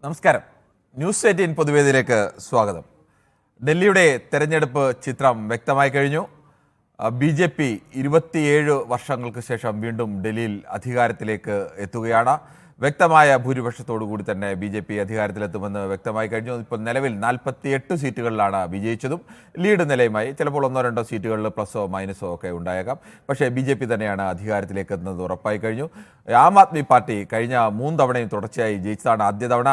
നമസ്കാരം. ന്യൂസ് 18 പൊതുവേദിയിലേക്ക് സ്വാഗതം. ഡൽഹിയുടെ തെരഞ്ഞെടുപ്പ് ചിത്രം വ്യക്തമായി കഴിഞ്ഞു. BJP 27 വർഷങ്ങൾക്ക് ശേഷം വീണ്ടും ഡൽഹിയിൽ അധികാരത്തിലേക്ക് എത്തുകയാണ്. വ്യക്തമായ ഭൂരിപക്ഷത്തോടു കൂടി തന്നെ BJP അധികാരത്തിലെത്തുമെന്ന് വ്യക്തമായി കഴിഞ്ഞു. ഇപ്പോൾ നിലവിൽ 48 സീറ്റുകളിലാണ് വിജയിച്ചതും ലീഡ് നിലയുമായി. ചിലപ്പോൾ 1-2 സീറ്റുകളിൽ പ്ലസോ മൈനസോ ഒക്കെ ഉണ്ടായേക്കാം. പക്ഷേ BJP തന്നെയാണ് അധികാരത്തിലേക്ക് എത്തുന്നത് ഉറപ്പായി കഴിഞ്ഞു. ആം ആദ്മി പാർട്ടി കഴിഞ്ഞ 3 തവണയും തുടർച്ചയായി ജയിച്ചതാണ്. ആദ്യ തവണ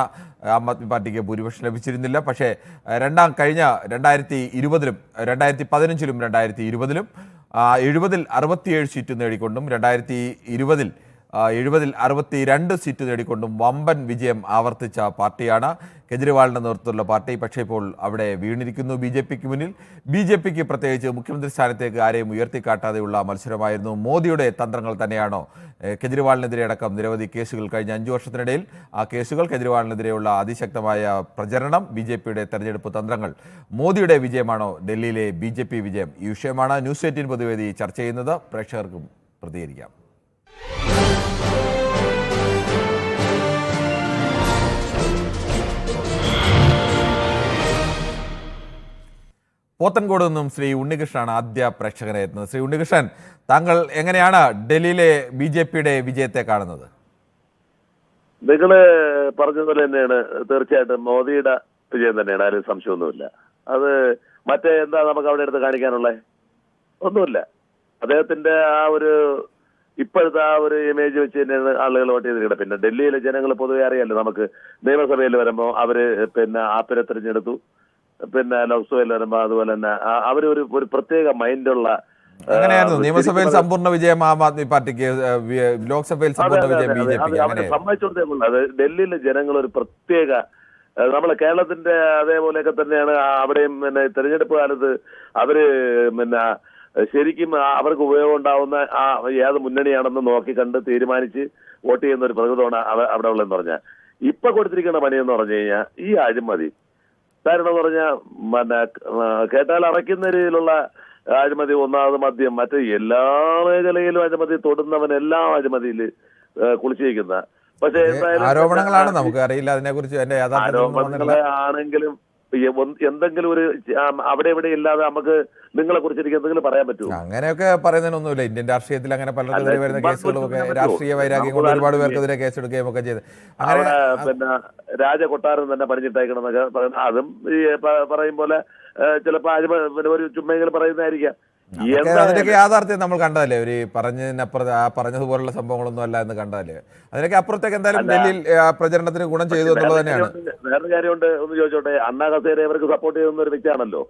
ആം ആദ്മി പാർട്ടിക്ക് ഭൂരിപക്ഷം ലഭിച്ചിരുന്നില്ല. പക്ഷേ കഴിഞ്ഞ 2020-ലും 2015-ലും 2020-ലും 70-ൽ 67 സീറ്റ് നേടിക്കൊണ്ടും 2020-ൽ 70-ൽ 62 സീറ്റ് നേടിക്കൊണ്ടും വമ്പൻ വിജയം ആവർത്തിച്ച പാർട്ടിയാണ് കെജ്രിവാളിൻ്റെ നേതൃത്വത്തിലുള്ള പാർട്ടി. പക്ഷേ ഇപ്പോൾ അവിടെ വീണിരിക്കുന്നു BJPക്ക് മുന്നിൽ. BJPക്ക് പ്രത്യേകിച്ച് മുഖ്യമന്ത്രി സ്ഥാനത്തേക്ക് ആരെയും ഉയർത്തിക്കാട്ടാതെയുള്ള മത്സരമായിരുന്നു. മോദിയുടെ തന്ത്രങ്ങൾ തന്നെയാണോ കെജ്രിവാളിനെതിരെ അടക്കം നിരവധി കേസുകൾ കഴിഞ്ഞ 5 വർഷത്തിനിടയിൽ ആ കേസുകൾ, കെജ്രിവാളിനെതിരെയുള്ള അതിശക്തമായ പ്രചരണം, BJPയുടെ തെരഞ്ഞെടുപ്പ് തന്ത്രങ്ങൾ, മോദിയുടെ വിജയമാണോ ഡൽഹിയിലെ BJP വിജയം? ഈ വിഷയമാണ് ന്യൂസ് 18 പൊതുവേദി ചർച്ച ചെയ്യുന്നത്. പ്രേക്ഷകർക്കും പ്രതികരിക്കാം. പോത്തൻകോട് നിന്നും ശ്രീ ഉണ്ണികൃഷ്ണനാണ് ആദ്യ പ്രേക്ഷകനെ എത്തുന്നത്. ശ്രീ ഉണ്ണികൃഷ്ണൻ, താങ്കൾ എങ്ങനെയാണ് ഡൽഹിയിലെ BJPയുടെ വിജയത്തെ കാണുന്നത്? നിങ്ങള് പറഞ്ഞതുപോലെ തന്നെയാണ്. തീർച്ചയായിട്ടും മോദിയുടെ വിജയം തന്നെയാണ്, ആരും സംശയമൊന്നുമില്ല. അത് മറ്റേ എന്താ നമുക്ക് അവിടെ എടുത്ത് കാണിക്കാനുള്ളത്? ഒന്നുമില്ല. അദ്ദേഹത്തിന്റെ ആ ഒരു ഇപ്പോഴത്തെ ആ ഒരു ഇമേജ് വെച്ച് തന്നെയാണ് ആളുകൾ വോട്ട് ചെയ്തിരിക്കുന്നത്. പിന്നെ ഡൽഹിയിലെ ജനങ്ങൾ പൊതുവെ അറിയാമല്ലോ, നമുക്ക് നിയമസഭയിൽ വരുമ്പോൾ അവര് ആപ്പിനെ തിരഞ്ഞെടുത്തു, പിന്നെ ലോക്സഭയിൽ വരുമ്പോൾ അതുപോലെ തന്നെ ഒരു പ്രത്യേക മൈൻഡുള്ള. അങ്ങനെയായിരുന്നു നിയമസഭയിൽ സമ്പൂർണ്ണ വിജയം ആം ആദ്മി പാർട്ടിക്ക്, ലോക്സഭയിൽ സമ്പൂർണ്ണ വിജയം BJP. സമ്മതിച്ചുകൊണ്ടേക്കുള്ളൂ. അത് ഡൽഹിയിലെ ജനങ്ങൾ ഒരു പ്രത്യേക, നമ്മളെ കേരളത്തിന്റെ അതേപോലെയൊക്കെ തന്നെയാണ് അവിടെയും. പിന്നെ തെരഞ്ഞെടുപ്പ് കാലത്ത് അവര് പിന്നെ ശരിക്കും അവർക്ക് ഉപയോഗം ഉണ്ടാവുന്ന ഏത് മുന്നണിയാണെന്ന് നോക്കിക്കണ്ട് തീരുമാനിച്ച് വോട്ട് ചെയ്യുന്ന ഒരു പ്രകൃതമാണ് അവിടെ ഉള്ളതെന്ന് പറഞ്ഞാൽ. ഇപ്പൊ കൊടുത്തിരിക്കുന്ന പണിയെന്ന് പറഞ്ഞു കഴിഞ്ഞാൽ ഈ അഴിമതി കാരണം എന്ന് പറഞ്ഞാൽ പിന്നെ കേട്ടാൽ അറയ്ക്കുന്ന രീതിയിലുള്ള അഴിമതി. ഒന്നാമത് മദ്യം, മറ്റേ എല്ലാ മേഖലയിലും അഴിമതി, തൊടുന്നവനെല്ലാം അഴിമതിയിൽ കുളിച്ചിരിക്കുന്ന. പക്ഷെ ആരോപണങ്ങളാണ്, നമുക്ക് അറിയില്ല അതിനെക്കുറിച്ച്. ആണെങ്കിലും എന്തെങ്കിലും ഒരു അവിടെ ഇവിടെ ഇല്ലാതെ നമുക്ക് നിങ്ങളെ കുറിച്ച് എനിക്ക് എന്തെങ്കിലും പറയാൻ പറ്റുമോ? അങ്ങനെയൊക്കെ പറയുന്നതിനൊന്നുമില്ല. ഇന്ത്യൻ രാഷ്ട്രീയത്തിൽ അങ്ങനെ പലർക്കെതിരെ വരുന്ന കേസുകളൊക്കെ രാഷ്ട്രീയ വൈരാഗ്യം കൊണ്ട് ഒരുപാട് പേർക്കെതിരെ കേസെടുക്കുകയും ഒക്കെ ചെയ്ത് അവിടെ പിന്നെ രാജകൊട്ടാരം തന്നെ പണിഞ്ഞിട്ടേക്കണമെന്നൊക്കെ പറയുന്നത്, അതും ഈ പറയും പോലെ ചിലപ്പോ ഒരു ചുമ്മെങ്കിലും പറയുന്നതായിരിക്കാം. അതിനൊക്കെ യാഥാർത്ഥ്യം നമ്മൾ കണ്ടതല്ലേ? ഒരു പറഞ്ഞതുപോലുള്ള സംഭവങ്ങളൊന്നും അല്ല എന്ന് കണ്ടതല്ലേ? അതിനൊക്കെ അപ്പുറത്തേക്ക് എന്തായാലും ഡൽഹിയിൽ പ്രചരണത്തിന് ഗുണം ചെയ്തു എന്നുള്ളത് തന്നെയാണ്. വേറൊരു കാര്യമുണ്ട്, ഒന്ന് ചോദിച്ചോട്ടെ. അണ്ണാ ഹസേരെ അവർക്ക് സപ്പോർട്ട് ചെയ്യുന്ന ഒരു വ്യക്തിയാണല്ലോ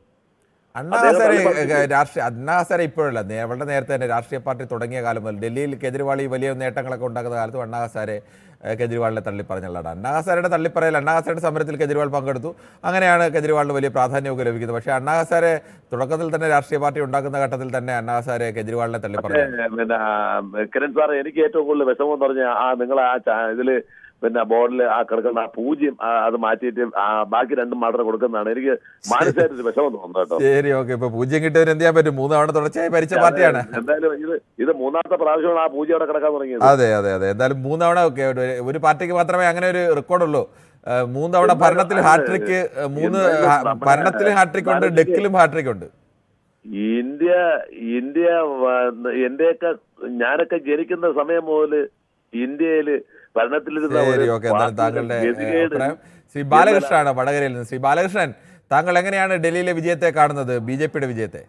അണ്ണാ ഹസാരെ. ഇപ്പോഴല്ല, വളരെ നേരത്തെ തന്നെ രാഷ്ട്രീയ പാർട്ടി തുടങ്ങിയ കാലം മുതൽ ഡൽഹിയിൽ കെജ്രിവാൾ ഈ വലിയ നേട്ടങ്ങളൊക്കെ ഉണ്ടാക്കുന്ന കാലത്തും അണ്ണാ ഹസാരെ കെജ്രിവാളിനെ തള്ളിപ്പറഞ്ഞുള്ളതാണ്. അണ്ണാ ഹസാരയുടെ തള്ളിപ്പറയൽ, അണ്ണാ ഹസാരയുടെ സമരത്തിൽ കെജ്രിവാൾ പങ്കെടുത്തു. അങ്ങനെയാണ് കെജ്രിവാളിന് വലിയ പ്രാധാന്യമൊക്കെ ലഭിക്കുന്നത്. പക്ഷേ അണ്ണാ ഹസാരെ തുടക്കത്തിൽ തന്നെ രാഷ്ട്രീയ പാർട്ടി ഉണ്ടാക്കുന്ന ഘട്ടത്തിൽ തന്നെ അണ്ണാ ഹസാരെ കെജ്രിവാളിനെ തള്ളിപ്പറഞ്ഞു. പിന്നെ കിരൺ സാർ, എനിക്ക് ഏറ്റവും കൂടുതൽ വിഷമം എന്ന് പറഞ്ഞാൽ നിങ്ങൾ ഇതില് പിന്നെ ബോർഡിൽ കിടക്കുന്ന 0 അത് മാറ്റിയിട്ട് ബാക്കി 2 മാത്രം കൊടുക്കുന്നതാണ് എനിക്ക് മാനസികമായിട്ട് വിഷമം തോന്നുന്നു കേട്ടോ. ശരി, ഓക്കെ. ഇപ്പൊ 0 കിട്ടിയവർ എന്ത് ചെയ്യാൻ പറ്റും? 3 തവണ തുടർച്ചയായി ഭരിച്ച പാർട്ടിയാണ്. എന്തായാലും ഇത് 3ാമത്തെ പ്രാവശ്യമാണ് 0 അവിടെ കിടക്കാൻ തുടങ്ങിയത്. അതെ. എന്തായാലും 3 തവണ ഒക്കെ ഒരു പാർട്ടിക്ക് മാത്രമേ അങ്ങനെ ഒരു റെക്കോർഡുള്ളൂ. 3 തവണ ഭരണത്തിൽ ഹാട്രിക്, 3 ഭരണത്തിലും ഹാട്രിക് ഉണ്ട്, ഡെക്കിലും ഹാട്രിക് ഉണ്ട്. എന്റെയൊക്കെ ഞാനൊക്കെ ജനിക്കുന്ന സമയം മുതൽ ഇന്ത്യയില് ഭരണത്തിലിരുന്ന താങ്കളുടെ ശ്രീ ബാലകൃഷ്ണനാണ് വടകരയിൽ നിന്ന്. ശ്രീ ബാലകൃഷ്ണൻ, താങ്കൾ എങ്ങനെയാണ് ഡൽഹിയിലെ വിജയത്തെ കാണുന്നത്, BJPയുടെ വിജയത്തെ?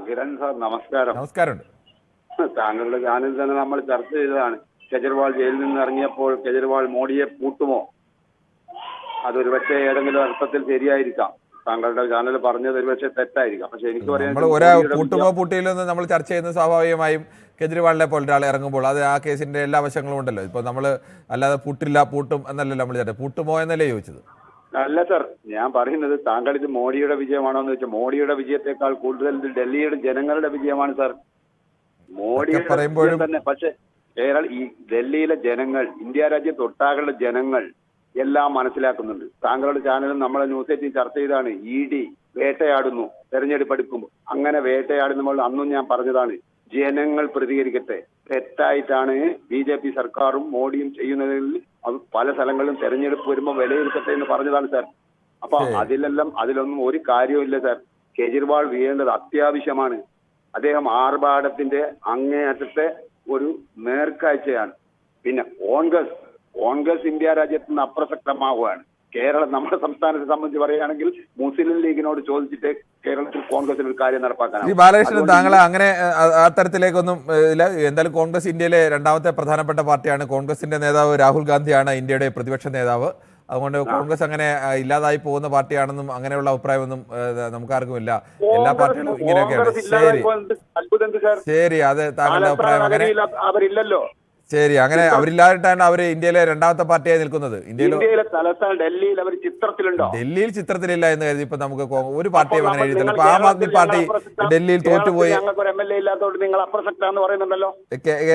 കിരൺ സാർ, നമസ്കാരം. നമസ്കാരമുണ്ട്. താങ്കളുടെ ചാനൽ തന്നെ നമ്മൾ ചർച്ച ചെയ്തതാണ്. കെജ്രിവാൾ ജയിലിൽ നിന്ന് ഇറങ്ങിയപ്പോൾ കെജ്രിവാൾ മോഡിയെ പൂട്ടുമോ? അതൊരു പക്ഷേ ഏതെങ്കിലും അർത്ഥത്തിൽ ശരിയായിരിക്കാം. താങ്കളുടെ ചാനൽ പറഞ്ഞത് ഒരുപക്ഷെ തെറ്റായിരിക്കാം. പക്ഷെ എനിക്ക് പറയാൻ പൂട്ടുമോ പൂട്ടിയില്ലെന്ന് നമ്മൾ ചർച്ച ചെയ്യുന്നത് സ്വാഭാവികമായും കെജ്രിവാളിനെ പോലെ ഒരാൾ ഇറങ്ങുമ്പോൾ അത് ആ കേസിന്റെ എല്ലാ വശങ്ങളും ഉണ്ടല്ലോ. ഇപ്പൊ നമ്മൾ അല്ലാതെ പൂട്ടും എന്നല്ലല്ലോ നമ്മൾ ചേട്ടൻ, പൂട്ടുമോ എന്നല്ലേ ചോദിച്ചത്? അല്ല സർ, ഞാൻ പറയുന്നത് താങ്കൾ ഇത് മോഡിയുടെ വിജയമാണോ എന്ന് വെച്ചാൽ മോഡിയുടെ വിജയത്തെക്കാൾ കൂടുതൽ ഡൽഹിയുടെ ജനങ്ങളുടെ വിജയമാണ് സർ. മോഡിയുടെ പറയുമ്പോഴും തന്നെ. പക്ഷെ ഈ ഡൽഹിയിലെ ജനങ്ങൾ, ഇന്ത്യ രാജ്യത്തൊട്ടാകുള്ള ജനങ്ങൾ എല്ലാം മനസ്സിലാക്കുന്നുണ്ട്. താങ്കളുടെ ചാനലും നമ്മളെ ന്യൂസ് 18 ചർച്ച ചെയ്താണ്. ED വേട്ടയാടുന്നു തെരഞ്ഞെടുപ്പ് എടുക്കുമ്പോൾ. അങ്ങനെ വേട്ടയാടുമ്പോൾ അന്നും ഞാൻ പറഞ്ഞതാണ്, ജനങ്ങൾ പ്രതികരിക്കട്ടെ. തെറ്റായിട്ടാണ് BJP സർക്കാരും മോഡിയും ചെയ്യുന്നതിൽ പല സ്ഥലങ്ങളിലും തെരഞ്ഞെടുപ്പ് വരുമ്പോൾ വിലയിരുത്തട്ടെ എന്ന് പറഞ്ഞതാണ് സാർ. അപ്പൊ അതിലൊന്നും ഒരു കാര്യമില്ല സാർ. കേജ്രിവാൾ വീഴേണ്ടത് അത്യാവശ്യമാണ്. അദ്ദേഹം ആർഭാടത്തിന്റെ അങ്ങേയറ്റത്തെ ഒരു നേർക്കാഴ്ചയാണ്. പിന്നെ കോൺഗ്രസ് ഇന്ത്യ രാജ്യത്ത് നിന്ന് അപ്രസക്തമാവുകയാണ്. നമ്മുടെ സംസ്ഥാനത്തെ സംബന്ധിച്ച് പറയുകയാണെങ്കിൽ മുസ്ലിം ലീഗിനോട് ചോദിച്ചിട്ട് കേരളത്തിൽ കോൺഗ്രസിന് ഒരു കാര്യം നടപ്പാക്കാനാണ്. ബാലകൃഷ്ണൻ, താങ്കൾ അങ്ങനെ ആ തരത്തിലേക്കൊന്നും ഇല്ല. എന്തായാലും കോൺഗ്രസ് ഇന്ത്യയിലെ രണ്ടാമത്തെ പ്രധാനപ്പെട്ട പാർട്ടിയാണ്. കോൺഗ്രസിന്റെ നേതാവ് രാഹുൽ ഗാന്ധിയാണ് ഇന്ത്യയുടെ പ്രതിപക്ഷ നേതാവ്. അതുകൊണ്ട് കോൺഗ്രസ് അങ്ങനെ ഇല്ലാതായി പോകുന്ന പാർട്ടിയാണെന്നും അങ്ങനെയുള്ള അഭിപ്രായമൊന്നും നമുക്കാർക്കുമില്ല. എല്ലാ പാർട്ടികളും ഇങ്ങനെയൊക്കെയാണ്. ശരി, അത് താങ്കളുടെ അഭിപ്രായം. അങ്ങനെ അവരില്ലല്ലോ. ശരി, അങ്ങനെ അവരില്ലാതിട്ടാണ് അവർ ഇന്ത്യയിലെ രണ്ടാമത്തെ പാർട്ടിയായി നിൽക്കുന്നത്. ഇന്ത്യയിലെ തലസ്ഥാനം ഡൽഹിയിൽ അവർ ചിത്രത്തിലുണ്ടോ? ഡൽഹിയിൽ ചിത്രത്തിലില്ല എന്ന് കരുതി ഇപ്പൊ നമുക്ക് ഒരു പാർട്ടിയും അങ്ങനെ എഴുതില്ല. ഇപ്പൊ ആം ആദ്മി പാർട്ടി ഡൽഹിയിൽ തോറ്റുപോയി. ഞങ്ങൾക്ക് ഒരു MLA ഇല്ലാത്തതുകൊണ്ട് നിങ്ങൾ അപ്രസക്താന്ന് പറയുന്നുണ്ടല്ലോ.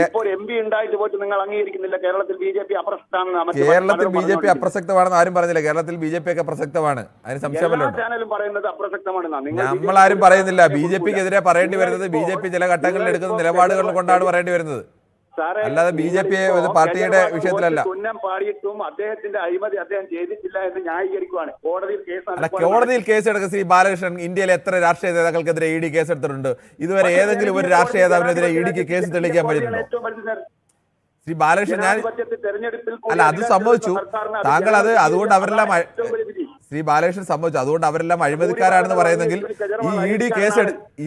ഇപ്പോൾ ഒരു MP ഉണ്ടായിട്ട് പോയിട്ട് നിങ്ങൾ അംഗീകരിക്കുന്നില്ല കേരളത്തിൽ BJP അപ്രസക്താണെന്ന്. കേരളത്തിൽ BJP അപ്രസക്തമാണെന്ന് ആരും പറഞ്ഞില്ല. കേരളത്തിൽ BJP ഒക്കെ പ്രസക്തമാണ്, അതിന് സംശയമല്ലോ. ചാനലും പറയുന്നത് അപ്രസക്തമാണെന്നാണ്. നമ്മളാരും പറയുന്നില്ല. BJPക്കെതിരെ പറയേണ്ടി വരുന്നത് BJP ചില ഘട്ടങ്ങളിൽ എടുക്കുന്ന നിലപാടുകൾ കൊണ്ടാണ് പറയേണ്ടി വരുന്നത്, അല്ലാതെ BJP പാർട്ടിയുടെ വിഷയത്തിലല്ല. പാടിയിട്ടും അദ്ദേഹത്തിന്റെ അഴിമതി അദ്ദേഹം ചെയ്തിട്ടില്ല എന്ന് ന്യായീകരിക്കുവാണ്. കോടതിയിൽ കേസെടുക്കുക. ശ്രീ ബാലകൃഷ്ണൻ, ഇന്ത്യയിലെ എത്ര രാഷ്ട്രീയ നേതാക്കൾക്കെതിരെ ED കേസെടുത്തിട്ടുണ്ട്? ഇതുവരെ ഏതെങ്കിലും ഒരു രാഷ്ട്രീയ നേതാവിനെതിരെ EDക്ക് കേസ് തെളിയിക്കാൻ പറ്റുന്നുണ്ടോ? ശ്രീ ബാലകൃഷ്ണൻ, അല്ല, അത് സംഭവിച്ചു. താങ്കൾ അതുകൊണ്ട് അവരെല്ലാം ശ്രീ ബാലകൃഷ്ണൻ സംഭവിച്ചു. അതുകൊണ്ട് അവരെല്ലാം അഴിമതിക്കാരാണെന്ന് പറയുന്നെങ്കിൽ ഈ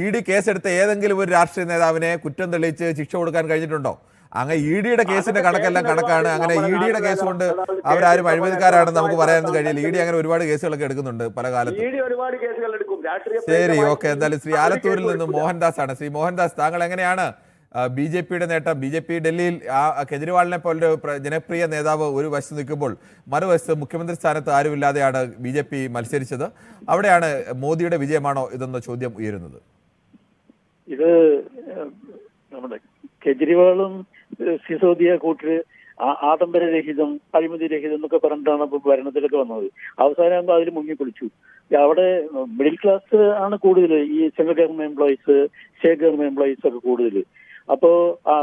ED കേസെടുത്ത ഏതെങ്കിലും ഒരു രാഷ്ട്രീയ നേതാവിനെ കുറ്റം തെളിയിച്ച് ശിക്ഷ കൊടുക്കാൻ കഴിഞ്ഞിട്ടുണ്ടോ? അങ്ങനെ EDയുടെ കേസിന്റെ കണക്കെല്ലാം കണക്കാണ്. അങ്ങനെ EDയുടെ കേസ് കൊണ്ട് അവരാരും അഴിമതിക്കാരാണെന്ന് നമുക്ക് പറയാനൊന്നും കഴിയില്ല. ED അങ്ങനെ ഒരുപാട് കേസുകളൊക്കെ എടുക്കുന്നുണ്ട് പല കാലത്തും. ശരി, ഓക്കെ. എന്തായാലും ശ്രീ ആലത്തൂരിൽ നിന്നും മോഹൻദാസ് ആണ്. ശ്രീ മോഹൻദാസ്, താങ്കൾ എങ്ങനെയാണ് BJPയുടെ നേട്ടം? BJP ഡൽഹിയിൽ കെജ്രിവാളിനെ പോലൊരു ജനപ്രിയ നേതാവ് ഒരു വശത്ത് നിൽക്കുമ്പോൾ മറുവശത്ത് മുഖ്യമന്ത്രി സ്ഥാനത്ത് ആരുമില്ലാതെയാണ് BJP മത്സരിച്ചത്. അവിടെയാണ് മോദിയുടെ വിജയമാണോ ഇതെന്ന ചോദ്യം ഉയരുന്നത്. ഇത് നമ്മുടെ കെജ്രിവാളും സിസോദിയ കൂട്ടര് ആഡംബരരഹിതം, അഴിമതിരഹിതം എന്നൊക്കെ പറഞ്ഞിട്ടാണ് ഇപ്പൊ ഭരണത്തിലൊക്കെ വന്നത്. അവസാനമാകുമ്പോൾ അതിൽ മുങ്ങിപ്പൊളിച്ചു. അവിടെ മിഡിൽ ക്ലാസ് ആണ് കൂടുതൽ, ഈ central government employees, state government employees ഒക്കെ കൂടുതൽ. അപ്പോ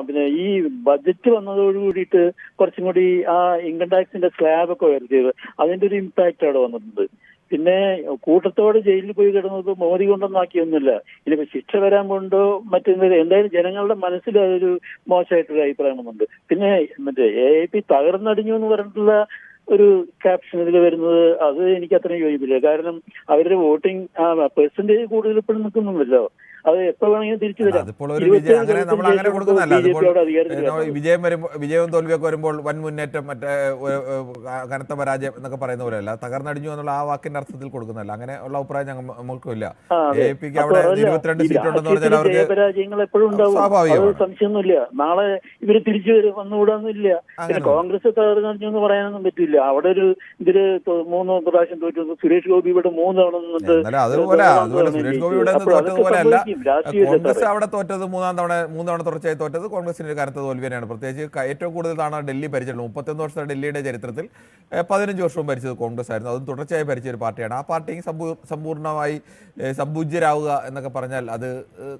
പിന്നെ ഈ ബജറ്റ് വന്നതോട് കൂടിയിട്ട് കുറച്ചും കൂടി ആ ഇൻകം ടാക്സിന്റെ സ്ലാബ് ഒക്കെ ഉയർത്തിയത്, അതിന്റെ ഒരു ഇമ്പാക്റ്റ് അവിടെ വന്നിട്ടുണ്ട്. പിന്നെ കൂട്ടത്തോടെ ജയിലിൽ പോയി കിടന്നത് മോദി കൊണ്ടൊന്നാക്കിയൊന്നുമില്ല. ഇനിയിപ്പോ ശിക്ഷ വരാൻ കൊണ്ടോ മറ്റെന്തെങ്കിലും, എന്തായാലും ജനങ്ങളുടെ മനസ്സിൽ അതൊരു മോശമായിട്ടൊരു അഭിപ്രായം വന്നുണ്ട്. പിന്നെ മറ്റേ AIP തകർന്നടിഞ്ഞു എന്ന് പറഞ്ഞിട്ടുള്ള ഒരു ക്യാപ്ഷൻ ഇതിൽ വരുന്നത്, അത് എനിക്ക് അത്രയും യോജിപ്പില്ല. കാരണം അവരുടെ വോട്ടിംഗ് പെർസെന്റേജ് കൂടുതൽ ഇപ്പോഴും നിൽക്കുന്നുണ്ടല്ലോ. അത് എപ്പോ വേണമെങ്കിലും തിരിച്ചു വരാം. വിജയവും തോൽവിയൊക്കെ വരുമ്പോൾ വൻ മുന്നേറ്റം, മറ്റേ കനത്ത പരാജയം എന്നൊക്കെ പറയുന്ന പോലെയല്ല, തകർന്നടിഞ്ഞു എന്നുള്ള ആ വാക്കിന്റെ അർത്ഥത്തിൽ കൊടുക്കുന്നതല്ല. അങ്ങനെ ഉള്ള അഭിപ്രായം നമുക്കില്ല. AIPക്ക് അവിടെ 22 സീറ്റ് ഉണ്ടെന്ന് പറഞ്ഞാൽ അവർക്ക് പരാജയങ്ങൾ എപ്പോഴും ഉണ്ടാവും, സംശയമൊന്നുമില്ല. നാളെ ഇവര് തിരിച്ചു വന്നുകൂടാന്നില്ല. പിന്നെ കോൺഗ്രസ് തകർന്നടിഞ്ഞു എന്ന് പറയാനൊന്നും പറ്റില്ല. അവിടെ ഒരു ഇതില് 3 പ്രാവശ്യം തോറ്റു. സുരേഷ് ഗോപി ഇവിടെ 3 തവണ നിന്നിട്ട്, സുരേഷ് ഗോപിയുടെ തോറ്റതുപോലെയല്ല. കോൺഗ്രസ് അവിടെ തോറ്റത് 3 തവണ തുടർച്ചയായി തോറ്റത് കോൺഗ്രസിന്റെ ഒരു കനത്ത തോൽവി തന്നെയാണ്. പ്രത്യേകിച്ച് ഏറ്റവും കൂടുതൽ തവണ ഡൽഹി ഭരിച്ചിട്ടുള്ളത്. 31 വർഷത്തെ ഡൽഹിയുടെ ചരിത്രത്തിൽ 15 വർഷവും ഭരിച്ചത് കോൺഗ്രസ് ആയിരുന്നു. അതും തുടർച്ചയായി ഭരിച്ച ഒരു പാർട്ടിയാണ്. ആ പാർട്ടി സമ്പൂർണ്ണമായി സമ്പൂജ്യരാവുക എന്നൊക്കെ പറഞ്ഞാൽ അത്